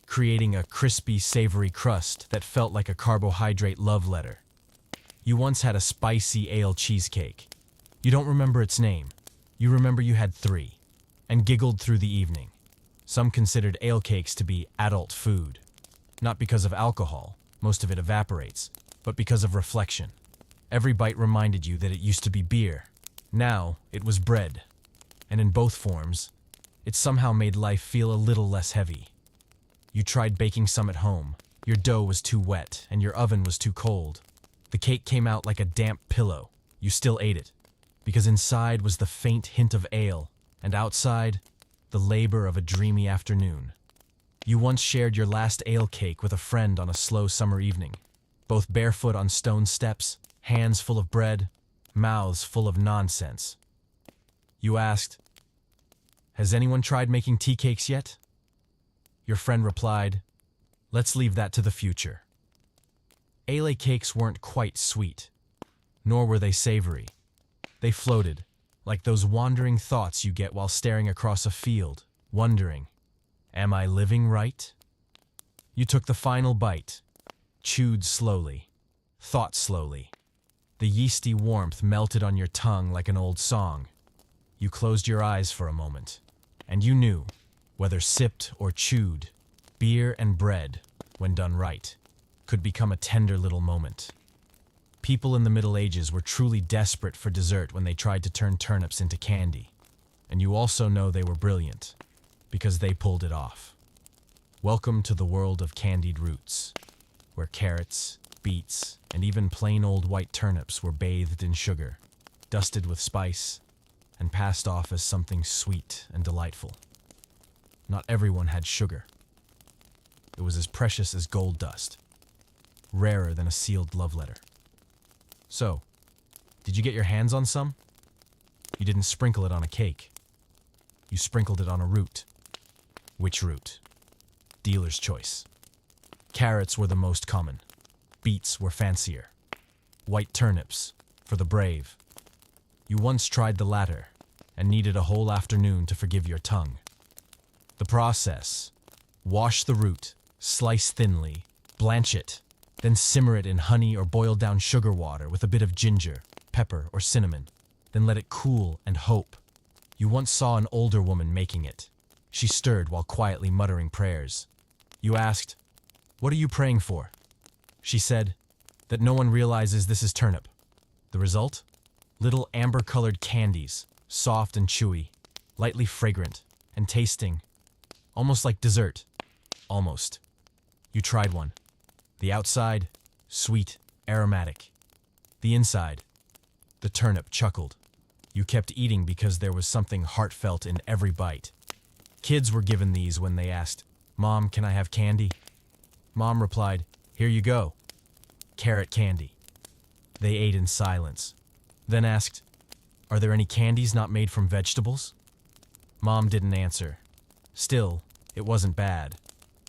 creating a crispy, savory crust that felt like a carbohydrate love letter. You once had a spicy ale cheesecake. You don't remember its name. You remember you had 3, and giggled through the evening. Some considered ale cakes to be adult food. Not because of alcohol, most of it evaporates, but because of reflection. Every bite reminded you that it used to be beer. Now, it was bread. And in both forms, it somehow made life feel a little less heavy. You tried baking some at home. Your dough was too wet, and your oven was too cold. The cake came out like a damp pillow. You still ate it, because inside was the faint hint of ale, And outside, the labor of a dreamy afternoon. You once shared your last ale cake with a friend on a slow summer evening, both barefoot on stone steps, hands full of bread, mouths full of nonsense. You asked, "Has anyone tried making tea cakes yet?" Your friend replied, "Let's leave that to the future." Ale cakes weren't quite sweet, nor were they savory. They floated, like those wandering thoughts you get while staring across a field, wondering, "Am I living right?" You took the final bite, chewed slowly, thought slowly. The yeasty warmth melted on your tongue like an old song. You closed your eyes for a moment, and you knew, whether sipped or chewed, beer and bread, when done right, could become a tender little moment. People in the Middle Ages were truly desperate for dessert when they tried to turn turnips into candy. And you also know they were brilliant, because they pulled it off. Welcome to the world of candied roots, where carrots, beets, and even plain old white turnips were bathed in sugar, dusted with spice, and passed off as something sweet and delightful. Not everyone had sugar. It was as precious as gold dust, rarer than a sealed love letter. So, did you get your hands on some? You didn't sprinkle it on a cake. You sprinkled it on a root. Which root? Dealer's choice. Carrots were the most common. Beets were fancier. White turnips, for the brave. You once tried the latter, and needed a whole afternoon to forgive your tongue. The process: wash the root, slice thinly, blanch it, then simmer it in honey or boiled down sugar water with a bit of ginger, pepper, or cinnamon. Then let it cool and hope. You once saw an older woman making it. She stirred while quietly muttering prayers. You asked, "What are you praying for?" She said, "That no one realizes this is turnip." The result? Little amber-colored candies, soft and chewy, lightly fragrant, and tasting almost like dessert. Almost. You tried one. The outside, sweet, aromatic. The inside, the turnip chuckled. You kept eating because there was something heartfelt in every bite. Kids were given these when they asked, "Mom, can I have candy?" Mom replied, "Here you go." Carrot candy. They ate in silence, then asked, "Are there any candies not made from vegetables?" Mom didn't answer. Still, it wasn't bad.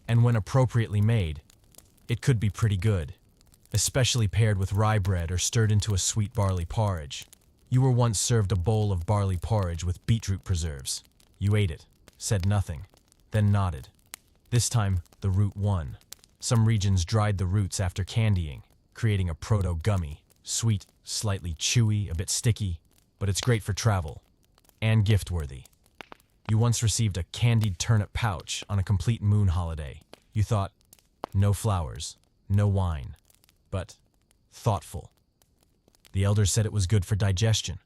And when appropriately made, it could be pretty good, especially paired with rye bread or stirred into a sweet barley porridge. You were once served a bowl of barley porridge with beetroot preserves. You ate it, said nothing, then nodded. This time, the root won. Some regions dried the roots after candying, creating a proto-gummy, sweet, slightly chewy, a bit sticky, but it's great for travel, and gift-worthy. You once received a candied turnip pouch on a complete moon holiday. You thought, no flowers, no wine, but thoughtful. The elders said it was good for digestion,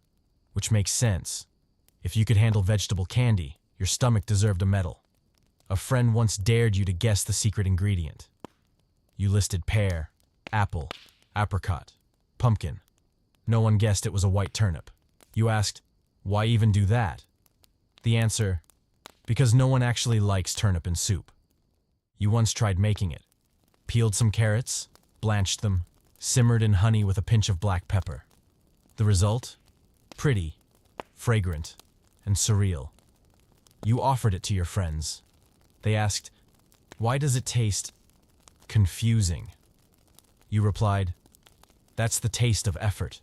which makes sense. If you could handle vegetable candy, your stomach deserved a medal. A friend once dared you to guess the secret ingredient. You listed pear, apple, apricot, pumpkin. No one guessed it was a white turnip. You asked, "Why even do that?" The answer: because no one actually likes turnip in soup. You once tried making it. Peeled some carrots, blanched them, simmered in honey with a pinch of black pepper. The result? Pretty, fragrant, and surreal. You offered it to your friends. They asked, "Why does it taste confusing?" You replied, "That's the taste of effort."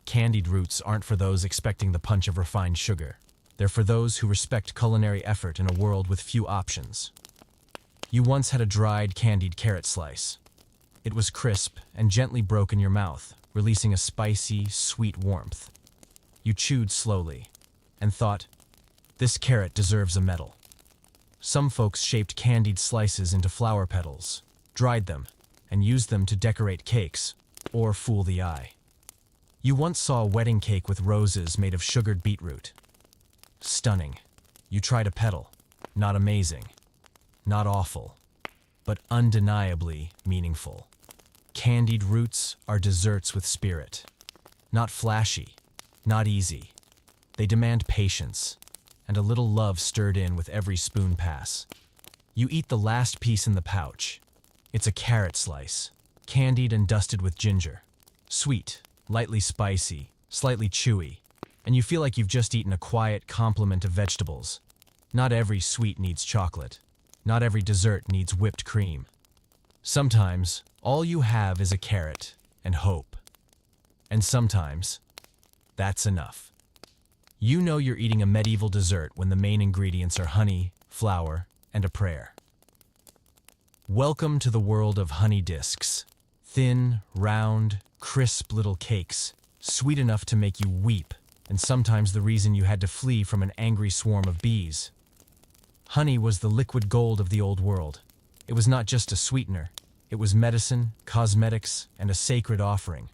Candied roots aren't for those expecting the punch of refined sugar. They're for those who respect culinary effort in a world with few options. You once had a dried, candied carrot slice. It was crisp and gently broke in your mouth, releasing a spicy, sweet warmth. You chewed slowly and thought, "This carrot deserves a medal." Some folks shaped candied slices into flower petals, dried them, and used them to decorate cakes or fool the eye. You once saw a wedding cake with roses made of sugared beetroot. Stunning. You tried a petal. Not amazing. Not awful. But undeniably meaningful. Candied roots are desserts with spirit. Not flashy. Not easy. They demand patience. and a little love stirred in with every spoon pass. You eat the last piece in the pouch. It's a carrot slice, candied and dusted with ginger. Sweet, lightly spicy, slightly chewy, and you feel like you've just eaten a quiet complement of vegetables. Not every sweet needs chocolate. Not every dessert needs whipped cream. Sometimes, all you have is a carrot and hope. And sometimes, that's enough. You know you're eating a medieval dessert when the main ingredients are honey, flour, and a prayer. Welcome to the world of honey discs. Thin, round, crisp little cakes, sweet enough to make you weep, and sometimes the reason you had to flee from an angry swarm of bees. Honey was the liquid gold of the old world. It was not just a sweetener. It was medicine, cosmetics, and a sacred offering.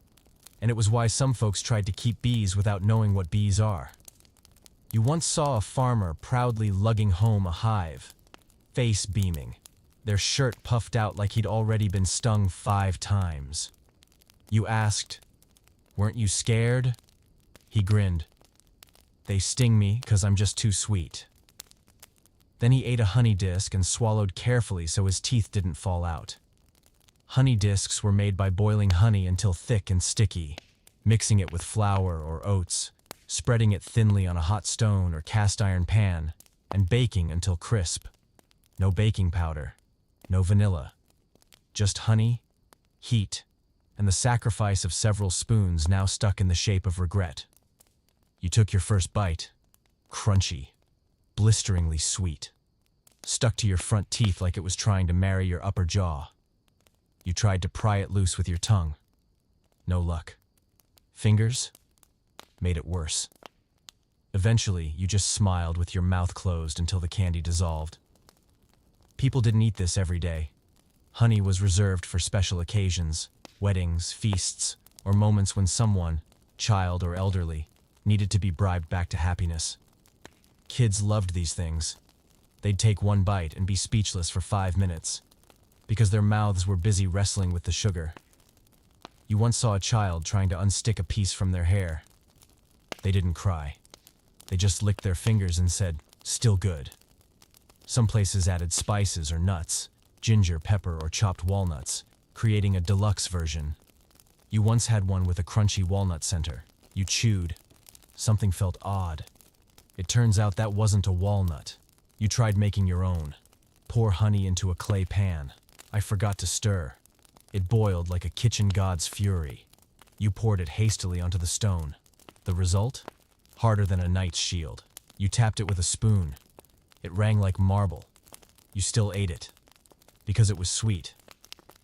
And it was why some folks tried to keep bees without knowing what bees are. You once saw a farmer proudly lugging home a hive, face beaming, their shirt puffed out like he'd already been stung 5 times. You asked, "Weren't you scared?" He grinned. "They sting me 'cause I'm just too sweet." Then he ate a honey disc and swallowed carefully so his teeth didn't fall out. Honey discs were made by boiling honey until thick and sticky, mixing it with flour or oats, spreading it thinly on a hot stone or cast iron pan, and baking until crisp. No baking powder, no vanilla. Just honey, heat, and the sacrifice of several spoons now stuck in the shape of regret. You took your first bite, crunchy, blisteringly sweet, stuck to your front teeth like it was trying to marry your upper jaw. You tried to pry it loose with your tongue. No luck. Fingers? Made it worse. Eventually, you just smiled with your mouth closed until the candy dissolved. People didn't eat this every day. Honey was reserved for special occasions, weddings, feasts, or moments when someone, child or elderly, needed to be bribed back to happiness. Kids loved these things. They'd take one bite and be speechless for 5 minutes, because their mouths were busy wrestling with the sugar. You once saw a child trying to unstick a piece from their hair. They didn't cry. They just licked their fingers and said, "Still good." Some places added spices or nuts, ginger, pepper, or chopped walnuts, creating a deluxe version. You once had one with a crunchy walnut center. You chewed. Something felt odd. It turns out that wasn't a walnut. You tried making your own. Pour honey into a clay pan. I forgot to stir. It boiled like a kitchen god's fury. You poured it hastily onto the stone. The result? Harder than a knight's shield. You tapped it with a spoon. It rang like marble. You still ate it. Because it was sweet.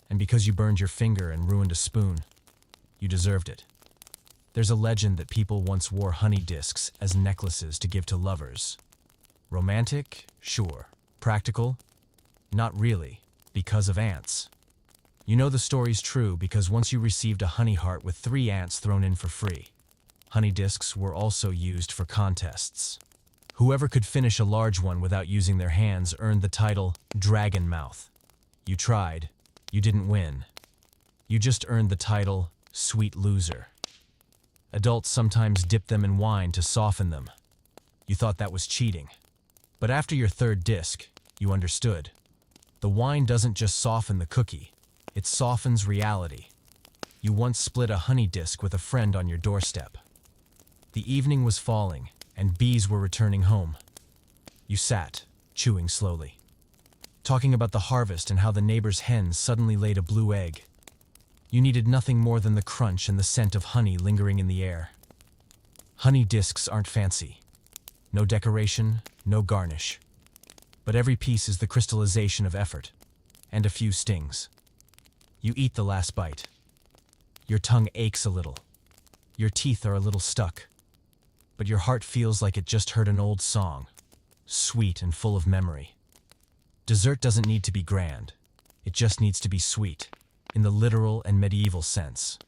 And because you burned your finger and ruined a spoon. You deserved it. There's a legend that people once wore honey discs as necklaces to give to lovers. Romantic? Sure. Practical? Not really, because of ants. You know the story's true because once you received a honey heart with 3 ants thrown in for free. Honey discs were also used for contests. Whoever could finish a large one without using their hands earned the title Dragon Mouth. You tried. You didn't win. You just earned the title Sweet Loser. Adults sometimes dip them in wine to soften them. You thought that was cheating. But after your 3rd disc, you understood. The wine doesn't just soften the cookie, it softens reality. You once split a honey disc with a friend on your doorstep. The evening was falling, and bees were returning home. You sat, chewing slowly, talking about the harvest and how the neighbor's hen suddenly laid a blue egg. You needed nothing more than the crunch and the scent of honey lingering in the air. Honey discs aren't fancy. No decoration, no garnish. But every piece is the crystallization of effort, and a few stings. You eat the last bite. Your tongue aches a little. Your teeth are a little stuck. But your heart feels like it just heard an old song, sweet and full of memory. Dessert doesn't need to be grand. It just needs to be sweet, in the literal and medieval sense.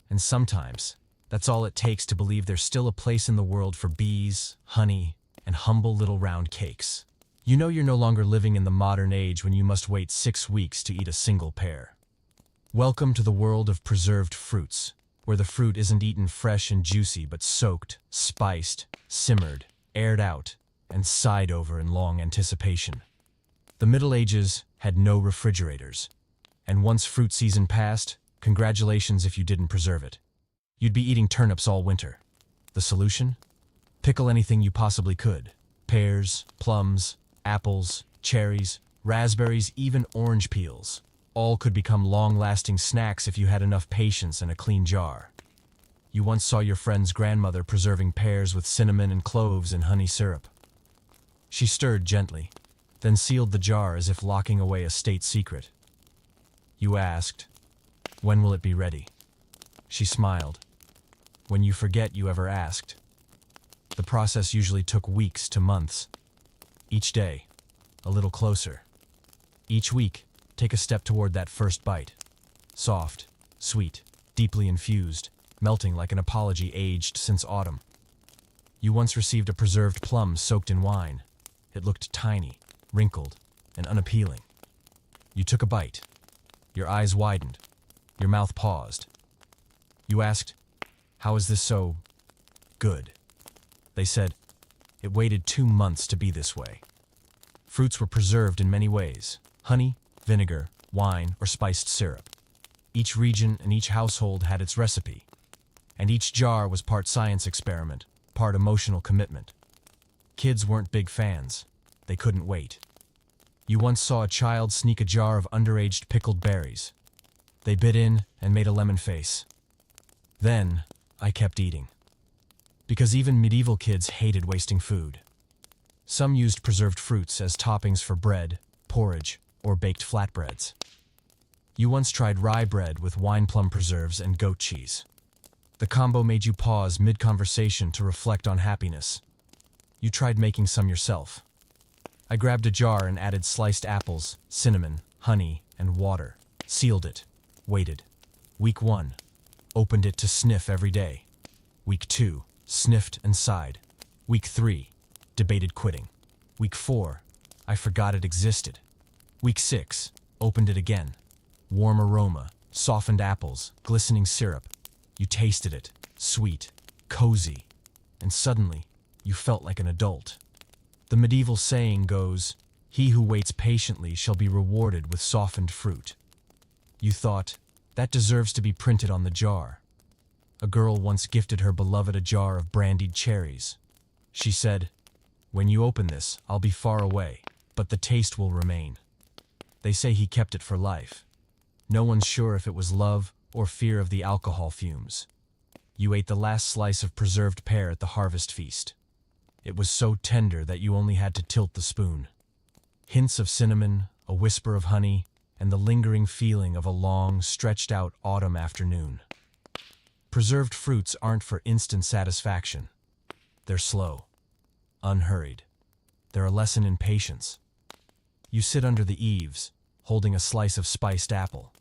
And sometimes, that's all it takes to believe there's still a place in the world for bees, honey, and humble little round cakes. You know you're no longer living in the modern age when you must wait 6 weeks to eat a single pear. Welcome to the world of preserved fruits, where the fruit isn't eaten fresh and juicy but soaked, spiced, simmered, aired out, and sighed over in long anticipation. The Middle Ages had no refrigerators, and once fruit season passed, congratulations if you didn't preserve it. You'd be eating turnips all winter. The solution? Pickle anything you possibly could. Pears, plums, apples, cherries, raspberries, even orange peels. All could become long-lasting snacks if you had enough patience and a clean jar. You once saw your friend's grandmother preserving pears with cinnamon and cloves in honey syrup. She stirred gently, then sealed the jar as if locking away a state secret. You asked, "When will it be ready?" She smiled. When you forget you ever asked. The process usually took weeks to months. Each day, a little closer. Each week, take a step toward that first bite. Soft, sweet, deeply infused, melting like an apology aged since autumn. You once received a preserved plum soaked in wine. It looked tiny, wrinkled, and unappealing. You took a bite. Your eyes widened. Your mouth paused. You asked, "How is this so good?" They said, "It waited 2 months to be this way." Fruits were preserved in many ways: honey, vinegar, wine, or spiced syrup. Each region and each household had its recipe, and each jar was part science experiment, part emotional commitment. Kids weren't big fans. They couldn't wait. You once saw a child sneak a jar of underaged pickled berries. They bit in and made a lemon face. Then, I kept eating. Because even medieval kids hated wasting food. Some used preserved fruits as toppings for bread, porridge, or baked flatbreads. You once tried rye bread with wine plum preserves and goat cheese. The combo made you pause mid-conversation to reflect on happiness. You tried making some yourself. I grabbed a jar and added sliced apples, cinnamon, honey, and water. Sealed it. Waited. Week 1. Opened it to sniff every day. Week 2. Sniffed and sighed. Week 3. Debated quitting. Week 4. I forgot it existed. Week 6. Opened it again. Warm aroma, softened apples, glistening syrup. You tasted it. Sweet. Cozy. And suddenly, you felt like an adult. The medieval saying goes, "He who waits patiently shall be rewarded with softened fruit." You thought, that deserves to be printed on the jar. A girl once gifted her beloved a jar of brandied cherries. She said, "When you open this, I'll be far away, but the taste will remain." They say he kept it for life. No one's sure if it was love or fear of the alcohol fumes. You ate the last slice of preserved pear at the harvest feast. It was so tender that you only had to tilt the spoon. Hints of cinnamon, a whisper of honey, and the lingering feeling of a long, stretched-out autumn afternoon. Preserved fruits aren't for instant satisfaction. They're slow, unhurried. They're a lesson in patience. You sit under the eaves, holding a slice of spiced apple.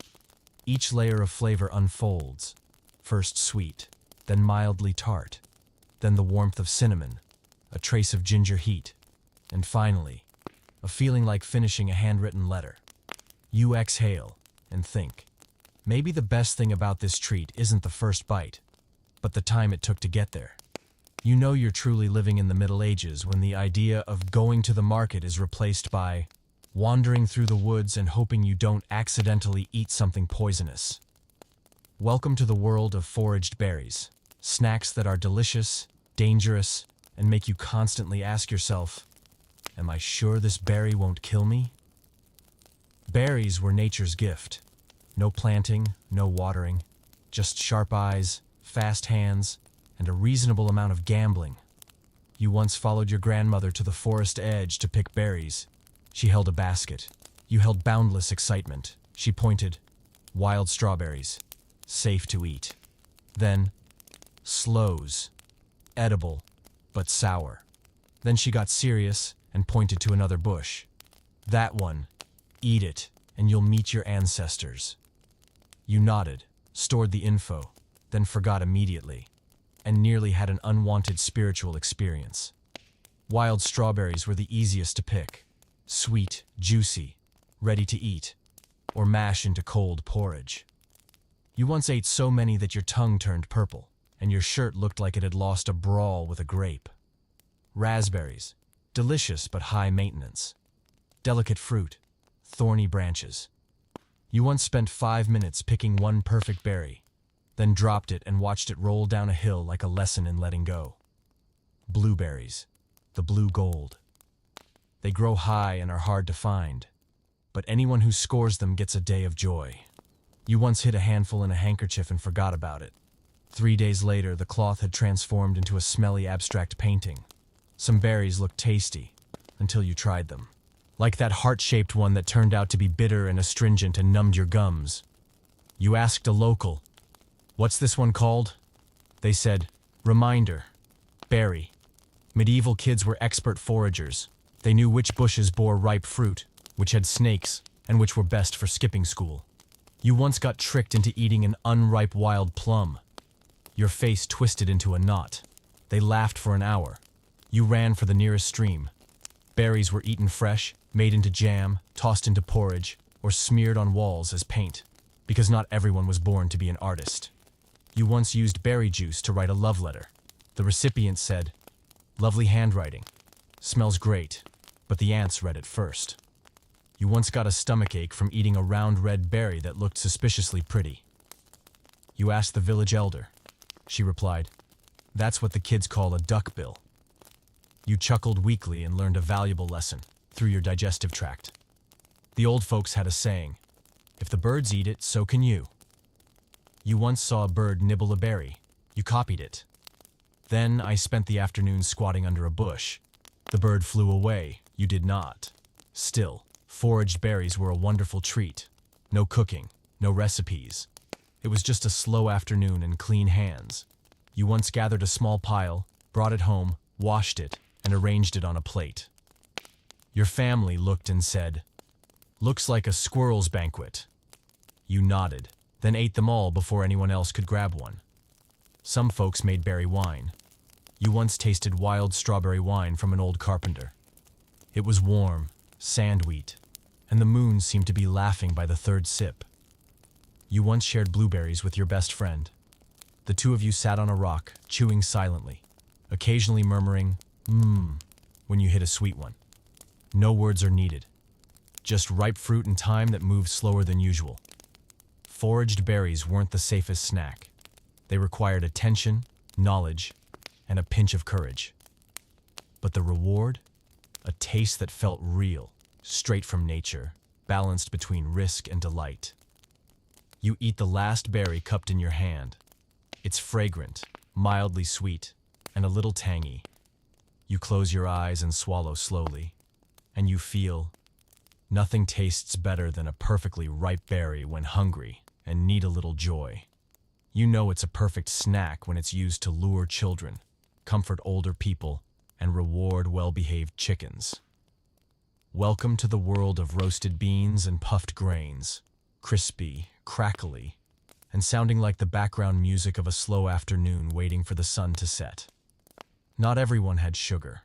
Each layer of flavor unfolds, first sweet, then mildly tart, then the warmth of cinnamon, a trace of ginger heat, and finally, a feeling like finishing a handwritten letter. You exhale and think, maybe the best thing about this treat isn't the first bite, but the time it took to get there. You know you're truly living in the Middle Ages when the idea of going to the market is replaced by wandering through the woods and hoping you don't accidentally eat something poisonous. Welcome to the world of foraged berries, snacks that are delicious, dangerous, and make you constantly ask yourself, am I sure this berry won't kill me? Berries were nature's gift. No planting, no watering, just sharp eyes, fast hands, and a reasonable amount of gambling. You once followed your grandmother to the forest edge to pick berries. She held a basket. You held boundless excitement. She pointed, wild strawberries, safe to eat. Then, sloes, edible, but sour. Then she got serious and pointed to another bush. That one, eat it, and you'll meet your ancestors. You nodded, stored the info, then forgot immediately, and nearly had an unwanted spiritual experience. Wild strawberries were the easiest to pick. Sweet, juicy, ready to eat, or mash into cold porridge. You once ate so many that your tongue turned purple, and your shirt looked like it had lost a brawl with a grape. Raspberries, Delicious but high maintenance. Delicate fruit, thorny branches. You once spent 5 minutes picking one perfect berry, then dropped it and watched it roll down a hill like a lesson in letting go. Blueberries, the blue gold. They grow high and are hard to find, but anyone who scores them gets a day of joy. You once hid a handful in a handkerchief and forgot about it. 3 days later, the cloth had transformed into a smelly abstract painting. Some berries looked tasty, until you tried them. Like that heart-shaped one that turned out to be bitter and astringent and numbed your gums. You asked a local, "What's this one called?" They said, "Reminder. Berry." Medieval kids were expert foragers. They knew which bushes bore ripe fruit, which had snakes, and which were best for skipping school. You once got tricked into eating an unripe wild plum. Your face twisted into a knot. They laughed for an hour. You ran for the nearest stream. Berries were eaten fresh, made into jam, tossed into porridge, or smeared on walls as paint, because not everyone was born to be an artist. You once used berry juice to write a love letter. The recipient said, "Lovely handwriting. Smells great," but the ants read it first. You once got a stomachache from eating a round red berry that looked suspiciously pretty. You asked the village elder. She replied, "That's what the kids call a duckbill." You chuckled weakly and learned a valuable lesson through your digestive tract. The old folks had a saying, "If the birds eat it, so can you." You once saw a bird nibble a berry. You copied it. Then I spent the afternoon squatting under a bush. The bird flew away. You did not. Still, foraged berries were a wonderful treat. No cooking, no recipes. It was just a slow afternoon and clean hands. You once gathered a small pile, brought it home, washed it, and arranged it on a plate. Your family looked and said, "Looks like a squirrel's banquet." You nodded, then ate them all before anyone else could grab one. Some folks made berry wine. You once tasted wild strawberry wine from an old carpenter. It was warm, sand-wheat, and the moon seemed to be laughing by the third sip. You once shared blueberries with your best friend. The two of you sat on a rock, chewing silently, occasionally murmuring, when you hit a sweet one. No words are needed. Just ripe fruit and time that moved slower than usual. Foraged berries weren't the safest snack. They required attention, knowledge, and a pinch of courage. But the reward? A taste that felt real, straight from nature, balanced between risk and delight. You eat the last berry cupped in your hand. It's fragrant, mildly sweet, and a little tangy. You close your eyes and swallow slowly, and you feel nothing tastes better than a perfectly ripe berry when hungry and need a little joy. You know it's a perfect snack when it's used to lure children, comfort older people, and reward well-behaved chickens. Welcome to the world of roasted beans and puffed grains, crispy, crackly, and sounding like the background music of a slow afternoon waiting for the sun to set. Not everyone had sugar.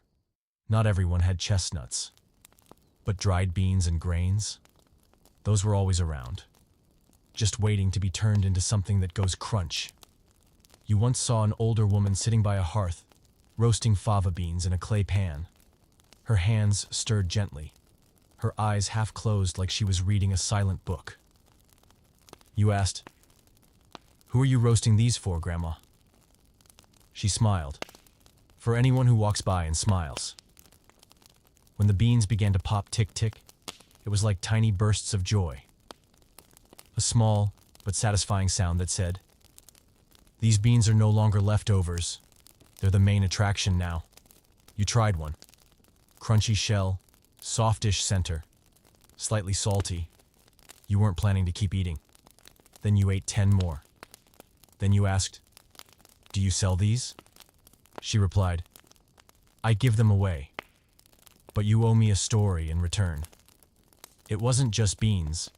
Not everyone had chestnuts. But dried beans and grains? Those were always around, just waiting to be turned into something that goes crunch. You once saw an older woman sitting by a hearth, roasting fava beans in a clay pan. Her hands stirred gently, her eyes half closed like she was reading a silent book. You asked, "Who are you roasting these for, Grandma?" She smiled. For anyone who walks by and smiles. When the beans began to pop tick-tick, it was like tiny bursts of joy. A small but satisfying sound that said, "These beans are no longer leftovers. They're the main attraction now." You tried one. Crunchy shell, softish center, slightly salty. You weren't planning to keep eating. Then you ate 10 more. Then you asked, "Do you sell these?" She replied, "I give them away, but you owe me a story in return." It wasn't just beans.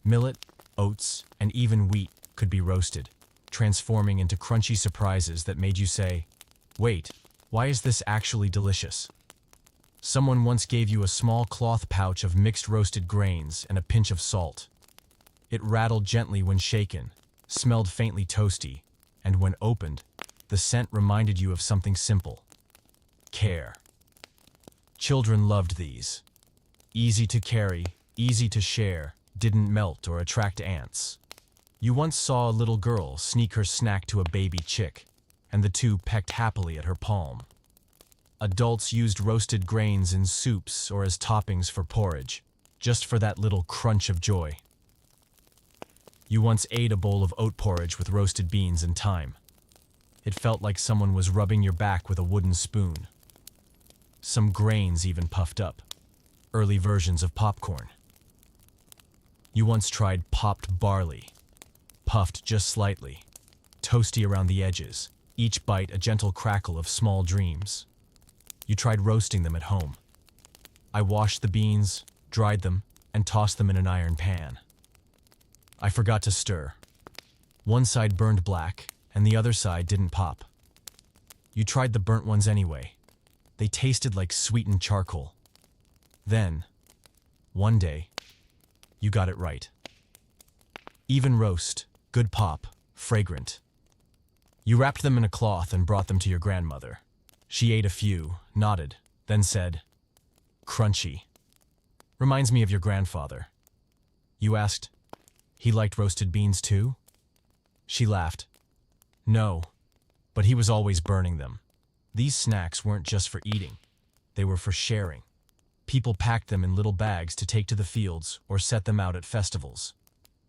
Millet, oats, and even wheat could be roasted, transforming into crunchy surprises that made you say, "Wait, why is this actually delicious?" Someone once gave you a small cloth pouch of mixed roasted grains and a pinch of salt. It rattled gently when shaken, smelled faintly toasty, and when opened, the scent reminded you of something simple: care. Children loved these. Easy to carry, easy to share, didn't melt or attract ants. You once saw a little girl sneak her snack to a baby chick, and the two pecked happily at her palm. Adults used roasted grains in soups or as toppings for porridge, just for that little crunch of joy. You once ate a bowl of oat porridge with roasted beans and thyme. It felt like someone was rubbing your back with a wooden spoon. Some grains even puffed up, early versions of popcorn. You once tried popped barley, puffed just slightly, toasty around the edges, each bite a gentle crackle of small dreams. You tried roasting them at home. I washed the beans, dried them, and tossed them in an iron pan. I forgot to stir. One side burned black, and the other side didn't pop. You tried the burnt ones anyway. They tasted like sweetened charcoal. Then, one day, you got it right. Even roast, good pop, fragrant. You wrapped them in a cloth and brought them to your grandmother. She ate a few, nodded, then said, "Crunchy. Reminds me of your grandfather." You asked, "He liked roasted beans too?" She laughed. "No, but he was always burning them." These snacks weren't just for eating. They were for sharing. People packed them in little bags to take to the fields or set them out at festivals.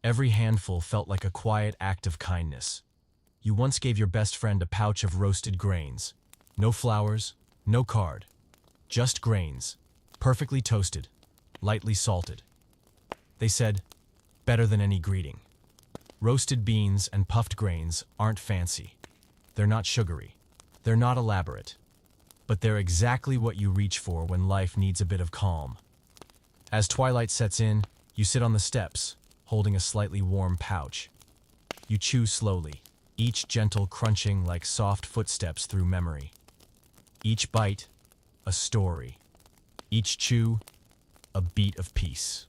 Every handful felt like a quiet act of kindness. You once gave your best friend a pouch of roasted grains. No flowers, no card. Just grains, perfectly toasted, lightly salted. They said, better than any greeting. Roasted beans and puffed grains aren't fancy. They're not sugary. They're not elaborate. But they're exactly what you reach for when life needs a bit of calm. As twilight sets in, you sit on the steps, holding a slightly warm pouch. You chew slowly, each gentle crunching like soft footsteps through memory. Each bite, a story. Each chew, a beat of peace.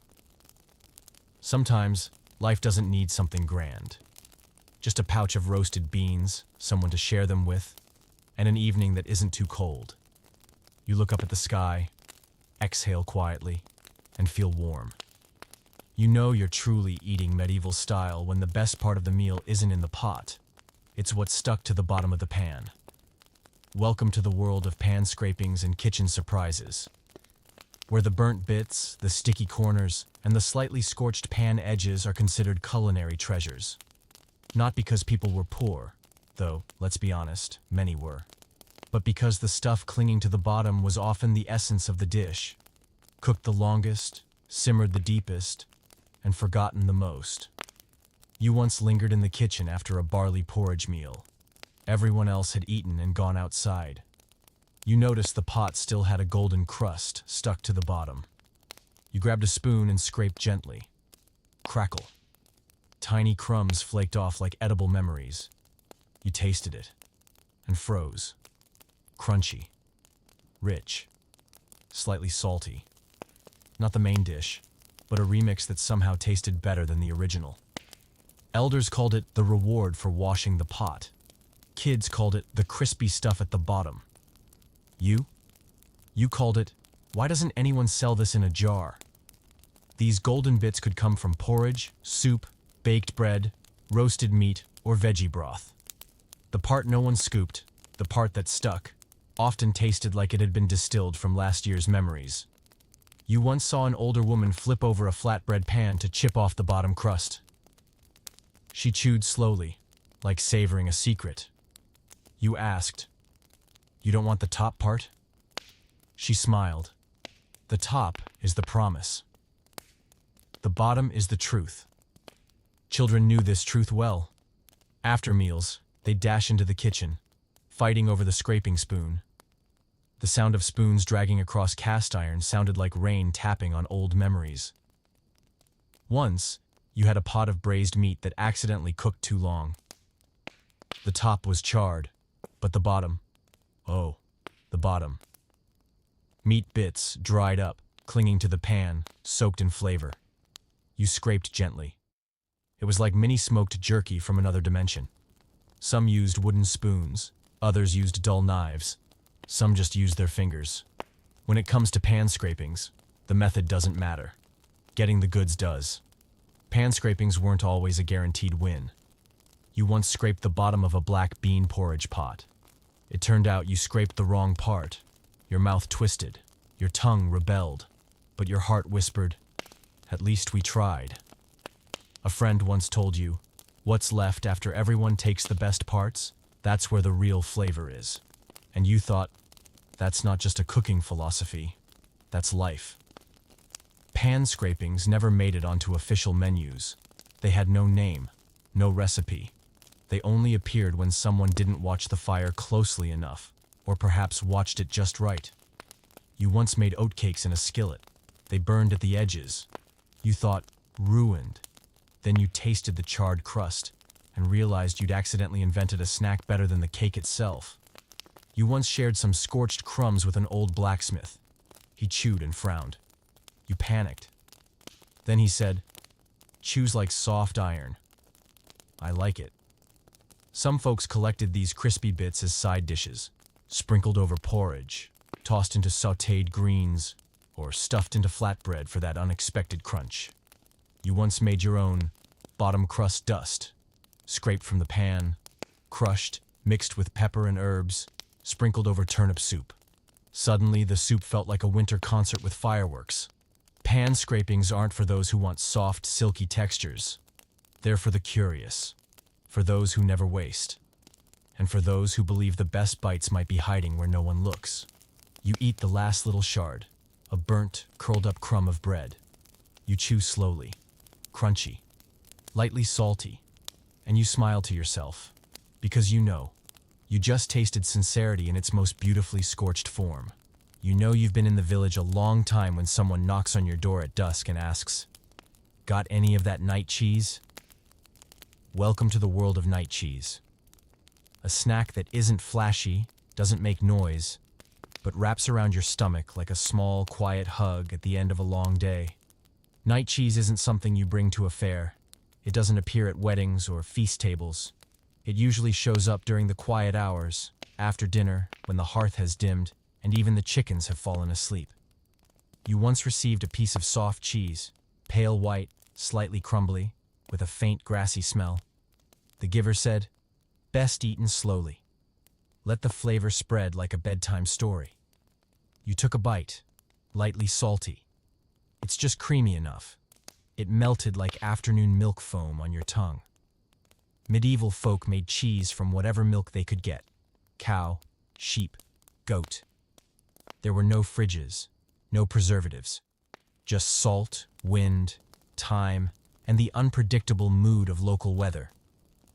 Sometimes, life doesn't need something grand. Just a pouch of roasted beans, someone to share them with, and an evening that isn't too cold. You look up at the sky, exhale quietly, and feel warm. You know you're truly eating medieval style when the best part of the meal isn't in the pot. It's what's stuck to the bottom of the pan. Welcome to the world of pan scrapings and kitchen surprises, where the burnt bits, the sticky corners, and the slightly scorched pan edges are considered culinary treasures. Not because people were poor, though, let's be honest, many were, but because the stuff clinging to the bottom was often the essence of the dish, cooked the longest, simmered the deepest, and forgotten the most. You once lingered in the kitchen after a barley porridge meal. Everyone else had eaten and gone outside. You noticed the pot still had a golden crust stuck to the bottom. You grabbed a spoon and scraped gently. Crackle. Tiny crumbs flaked off like edible memories. You tasted it and froze. Crunchy. Rich. Slightly salty. Not the main dish, but a remix that somehow tasted better than the original. Elders called it the reward for washing the pot. Kids called it the crispy stuff at the bottom. You called it, why doesn't anyone sell this in a jar? These golden bits could come from porridge, soup, baked bread, roasted meat, or veggie broth. The part no one scooped, the part that stuck, often tasted like it had been distilled from last year's memories. You once saw an older woman flip over a flatbread pan to chip off the bottom crust. She chewed slowly, like savoring a secret. You asked, "You don't want the top part?" She smiled. The top is the promise. The bottom is the truth. Children knew this truth well. After meals, they'd dash into the kitchen, fighting over the scraping spoon. The sound of spoons dragging across cast iron sounded like rain tapping on old memories. Once, you had a pot of braised meat that accidentally cooked too long. The top was charred, but the bottom, oh, the bottom. Meat bits dried up, clinging to the pan, soaked in flavor. You scraped gently. It was like mini smoked jerky from another dimension. Some used wooden spoons, others used dull knives, some just used their fingers. When it comes to pan scrapings, the method doesn't matter. Getting the goods does. Pan scrapings weren't always a guaranteed win. You once scraped the bottom of a black bean porridge pot. It turned out you scraped the wrong part. Your mouth twisted, your tongue rebelled, but your heart whispered, "At least we tried." A friend once told you, "What's left after everyone takes the best parts? That's where the real flavor is." And you thought, that's not just a cooking philosophy, that's life. Pan scrapings never made it onto official menus. They had no name, no recipe. They only appeared when someone didn't watch the fire closely enough, or perhaps watched it just right. You once made oatcakes in a skillet. They burned at the edges. You thought, ruined. Then you tasted the charred crust and realized you'd accidentally invented a snack better than the cake itself. You once shared some scorched crumbs with an old blacksmith. He chewed and frowned. You panicked. Then he said, "Chews like soft iron." I like it. Some folks collected these crispy bits as side dishes, sprinkled over porridge, tossed into sautéed greens, or stuffed into flatbread for that unexpected crunch. You once made your own bottom crust dust, scraped from the pan, crushed, mixed with pepper and herbs, sprinkled over turnip soup. Suddenly, the soup felt like a winter concert with fireworks. Pan scrapings aren't for those who want soft, silky textures. They're for the curious, for those who never waste, and for those who believe the best bites might be hiding where no one looks. You eat the last little shard, a burnt, curled-up crumb of bread. You chew slowly, crunchy, lightly salty, and you smile to yourself, because you know, you just tasted sincerity in its most beautifully scorched form. You know you've been in the village a long time when someone knocks on your door at dusk and asks, "Got any of that night cheese?" Welcome to the world of night cheese. A snack that isn't flashy, doesn't make noise, but wraps around your stomach like a small, quiet hug at the end of a long day. Night cheese isn't something you bring to a fair. It doesn't appear at weddings or feast tables. It usually shows up during the quiet hours, after dinner, when the hearth has dimmed, and even the chickens have fallen asleep. You once received a piece of soft cheese, pale white, slightly crumbly, with a faint grassy smell. The giver said, "Best eaten slowly. Let the flavor spread like a bedtime story." You took a bite, lightly salty. It's just creamy enough. It melted like afternoon milk foam on your tongue. Medieval folk made cheese from whatever milk they could get: cow, sheep, goat. There were no fridges, no preservatives, just salt, wind, time, and the unpredictable mood of local weather.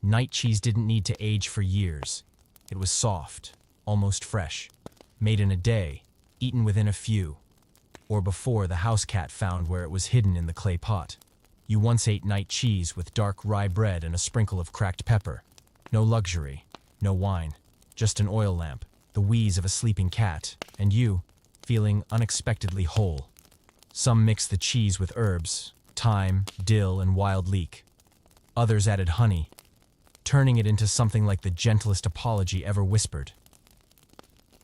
Night cheese didn't need to age for years. It was soft, almost fresh, made in a day, eaten within a few, or before the house cat found where it was hidden in the clay pot. You once ate night cheese with dark rye bread and a sprinkle of cracked pepper. No luxury, no wine, just an oil lamp, the wheeze of a sleeping cat, and you, feeling unexpectedly whole. Some mixed the cheese with herbs, thyme, dill, and wild leek. Others added honey, turning it into something like the gentlest apology ever whispered.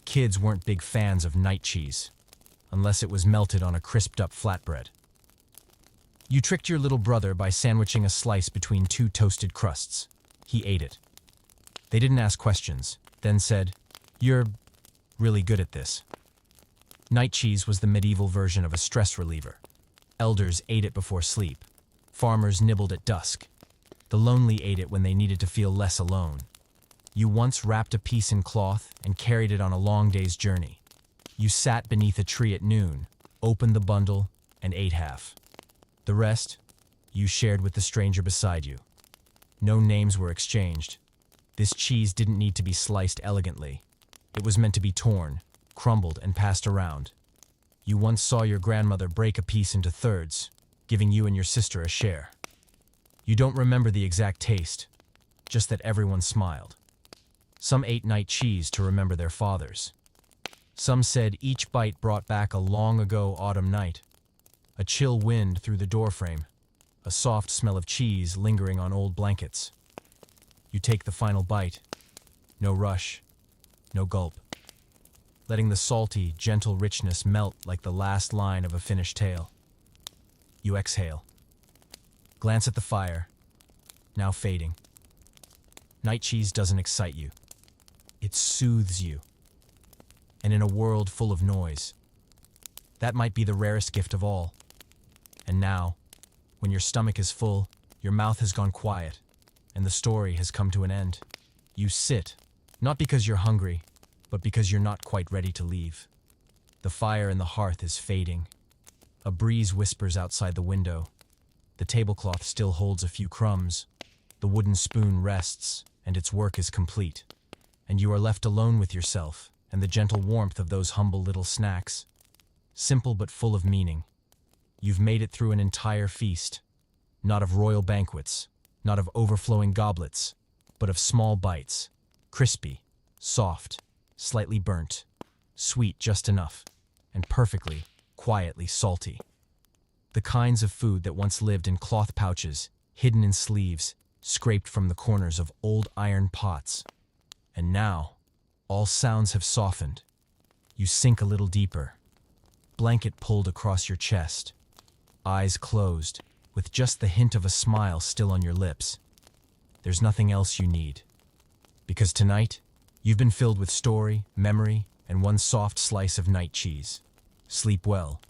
Kids weren't big fans of night cheese, unless it was melted on a crisped-up flatbread. You tricked your little brother by sandwiching a slice between two toasted crusts. He ate it. They didn't ask questions, then said, "You're really good at this." Night cheese was the medieval version of a stress reliever. Elders ate it before sleep. Farmers nibbled at dusk. The lonely ate it when they needed to feel less alone. You once wrapped a piece in cloth and carried it on a long day's journey. You sat beneath a tree at noon, opened the bundle, and ate half. The rest, you shared with the stranger beside you. No names were exchanged. This cheese didn't need to be sliced elegantly. It was meant to be torn, crumbled, and passed around. You once saw your grandmother break a piece into thirds, giving you and your sister a share. You don't remember the exact taste, just that everyone smiled. Some ate night cheese to remember their fathers. Some said each bite brought back a long-ago autumn night. A chill wind through the doorframe, a soft smell of cheese lingering on old blankets. You take the final bite. No rush, no gulp. letting the salty, gentle richness melt like the last line of a finished tale. You exhale. Glance at the fire, now fading. Night cheese doesn't excite you. It soothes you. And in a world full of noise, that might be the rarest gift of all. And now, when your stomach is full, your mouth has gone quiet, and the story has come to an end, you sit, not because you're hungry, but because you're not quite ready to leave. The fire in the hearth is fading. A breeze whispers outside the window. The tablecloth still holds a few crumbs. The wooden spoon rests, and its work is complete. And you are left alone with yourself and the gentle warmth of those humble little snacks. Simple but full of meaning. You've made it through an entire feast. Not of royal banquets, not of overflowing goblets, but of small bites. Crispy, soft, slightly burnt, sweet just enough, and perfectly, quietly salty. The kinds of food that once lived in cloth pouches, hidden in sleeves, scraped from the corners of old iron pots. And now, all sounds have softened. You sink a little deeper. Blanket pulled across your chest. Eyes closed, with just the hint of a smile still on your lips. There's nothing else you need. Because tonight, you've been filled with story, memory, and one soft slice of night cheese. Sleep well,